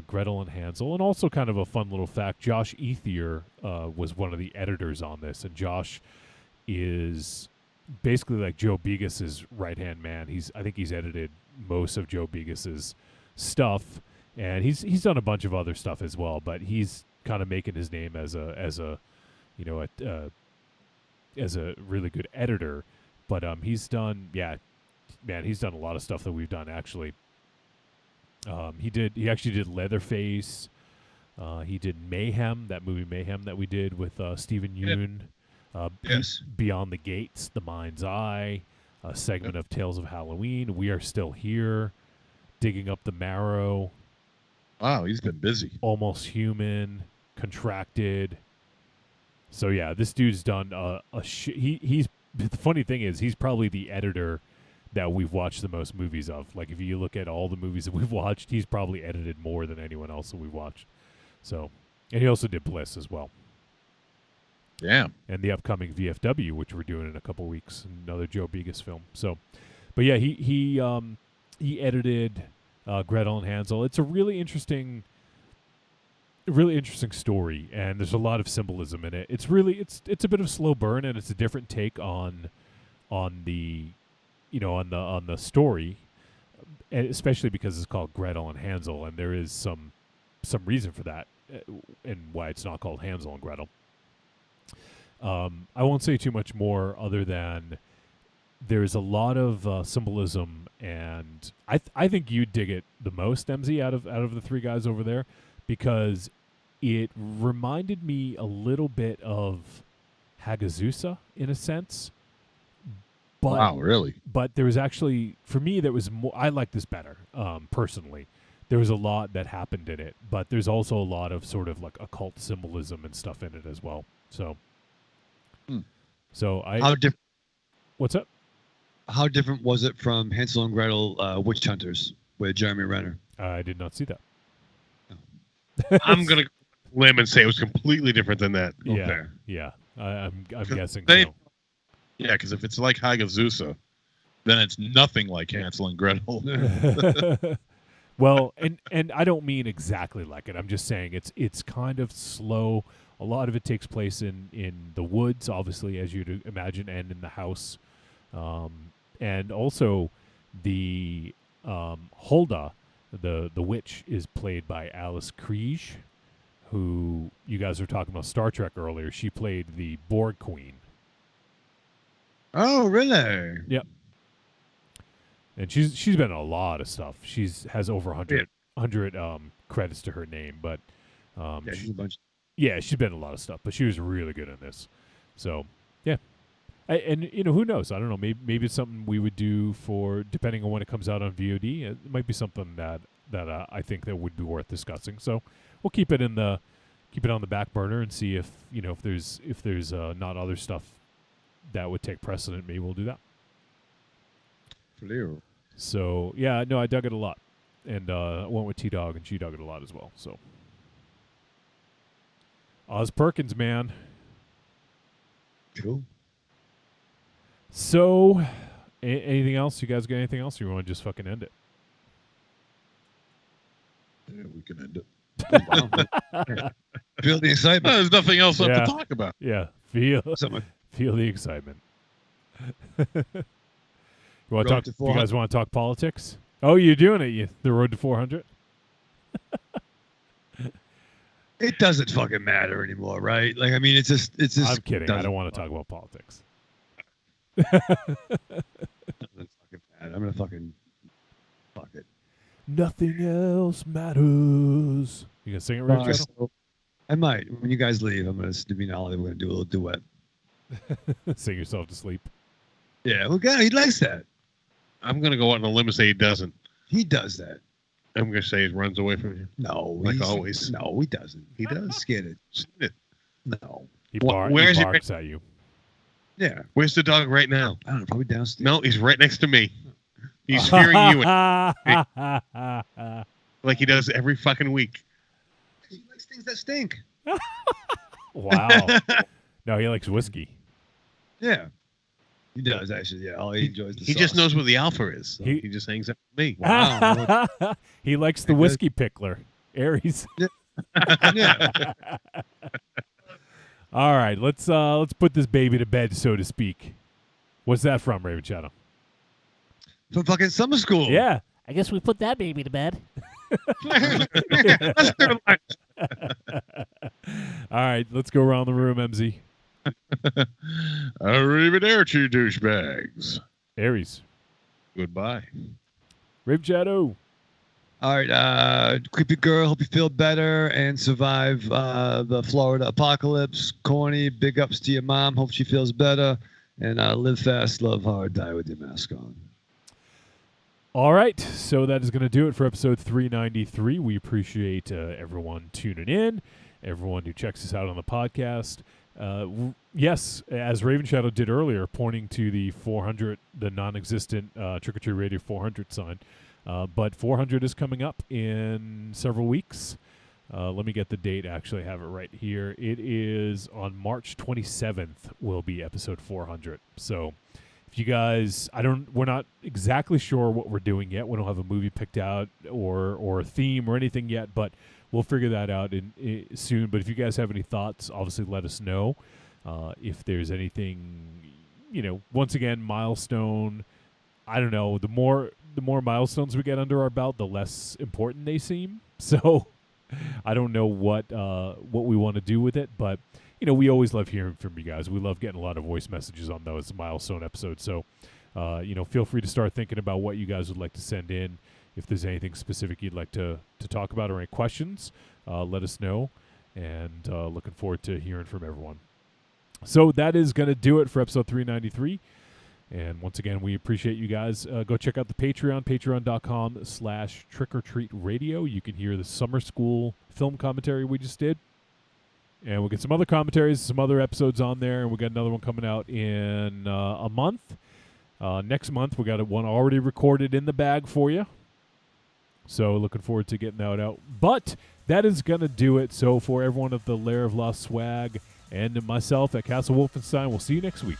Gretel and Hansel, and also kind of a fun little fact, Josh Ethier was one of the editors on this, and Josh is basically like Joe Begus's right-hand man. I think he's edited most of Joe Begus's stuff, and he's done a bunch of other stuff as well, but he's kind of making his name as a really good editor. But he's done he's done a lot of stuff that we've done actually. He actually did Leatherface. He did Mayhem, that movie Mayhem that we did with Stephen Yeun. Yes. Beyond the Gates, The Mind's Eye, a segment of Tales of Halloween, We Are Still Here, Digging Up the Marrow. Wow, he's been busy. Almost Human, Contracted. So yeah, this dude's done he's the funny thing is he's probably the editor that we've watched the most movies of. Like if you look at all the movies that we've watched, he's probably edited more than anyone else that we've watched. So, and he also did Bliss as well. Damn. And the upcoming VFW, which we're doing in a couple weeks, another Joe Begas film. So, but yeah, he edited Gretel and Hansel. It's a really interesting story, and there's a lot of symbolism in it. It's a bit of a slow burn, and it's a different take on the on the story, and especially because it's called Gretel and Hansel, and there is some reason for that, and why it's not called Hansel and Gretel. I won't say too much more other than there's a lot of symbolism, and I think you dig it the most, MZ, out of the three guys over there, because it reminded me a little bit of Hagazusa in a sense. But, Wow, really? But there was actually, for me, there was more. I like this better, personally. There was a lot that happened in it, but there's also a lot of sort of like occult symbolism and stuff in it as well. So, How different? What's up? How different was it from Hansel and Gretel Witch Hunters with Jeremy Renner? I did not see that. I'm gonna limb and say it was completely different than that. Yeah, Okay. yeah. I'm guessing. They- So. Yeah, because if it's like Hagazusa, then it's nothing like Hansel and Gretel. Well, and I don't mean exactly like it. I'm just saying it's kind of slow. A lot of it takes place in the woods, obviously, as you'd imagine, and in the house. And also the Hulda, the witch, is played by Alice Krige, who you guys were talking about Star Trek earlier. She played the Borg Queen. Oh, really? Yep. And she's been in a lot of stuff. Has over 100 credits to her name, but she's a bunch. Yeah, she's been in a lot of stuff, but she was really good in this. So yeah, and who knows? I don't know. Maybe it's something we would do for, depending on when it comes out on VOD. It might be something that I think that would be worth discussing. So we'll keep it on the back burner and see if there's not other stuff that would take precedent. Maybe we'll do that. Clear. So yeah, no, I dug it a lot, and I went with T-Dog, and she dug it a lot as well. So Oz Perkins, man. Cool. So, anything else? You guys got anything else? Or you want to just fucking end it? Yeah, we can end it. Feel the excitement. There's nothing else left Yeah. to talk about. Yeah, feel the excitement. You want to Road talk? to You guys 400. want to talk politics? Oh, you're doing it. The road to 400. It doesn't fucking matter anymore, right? Like, I mean, it's just. I'm kidding. I don't want to talk about politics. I'm gonna fucking fuck it. Nothing else matters. You gonna sing it, right, Joe? So, I might. When you guys leave, I'm gonna Stevie Ollie. We're gonna do a little duet. Sing yourself to sleep. Yeah, well, God, he likes that. I'm gonna go out on a limb and say he doesn't. He does that. I'm gonna say he runs away from you. No, like always. No, he doesn't. He does. Scared it. No. He Where's he barks at you. Yeah. Where's the dog right now? I don't know. Probably downstairs. No, he's right next to me. He's fearing you, like he does every fucking week. He likes things that stink. Wow. No, he likes whiskey. Yeah. He does, actually. Yeah. All he enjoys the He sauce. just knows where the alpha is. So He- he just hangs out with me. Wow. He likes the whiskey pickler, Aries. Yeah. All right, let's put this baby to bed, so to speak. What's that from, Raven Shadow? From fucking summer school. Yeah, I guess we put that baby to bed. Let's clear the lines. All right, let's go around the room, MZ. Arrivederci, douchebags. Aries. Goodbye. Raven Shadow. All right, creepy girl. Hope you feel better and survive the Florida apocalypse. Corny. Big ups to your mom. Hope she feels better. And live fast, love hard, die with your mask on. All right, so that is going to do it for episode 393. We appreciate everyone tuning in, everyone who checks us out on the podcast. Yes, as Raven Shadow did earlier, pointing to the 400, the non-existent Trick or Treat Radio 400 sign. But 400 is coming up in several weeks. Let me get the date. Actually, I have it right here. It is on March 27th will be episode 400. So if you guys, we're not exactly sure what we're doing yet. We don't have a movie picked out or a theme or anything yet, but we'll figure that out soon. But if you guys have any thoughts, obviously let us know. If there's anything, once again, milestone, I don't know, the more milestones we get under our belt, the less important they seem. So I don't know what we want to do with it, but we always love hearing from you guys. We love getting a lot of voice messages on those milestone episodes. So feel free to start thinking about what you guys would like to send in. If there's anything specific you'd like to talk about or any questions, let us know. And looking forward to hearing from everyone. So that is going to do it for episode 393. And once again, we appreciate you guys. Go check out the Patreon, patreon.com/trickortreatradio. You can hear the summer school film commentary we just did. And we'll get some other commentaries, some other episodes on there. And we got another one coming out in a month. Next month, we got one already recorded in the bag for you. So looking forward to getting that out. But that is going to do it. So for everyone at the Lair of Lost Swag and myself at Castle Wolfenstein, we'll see you next week.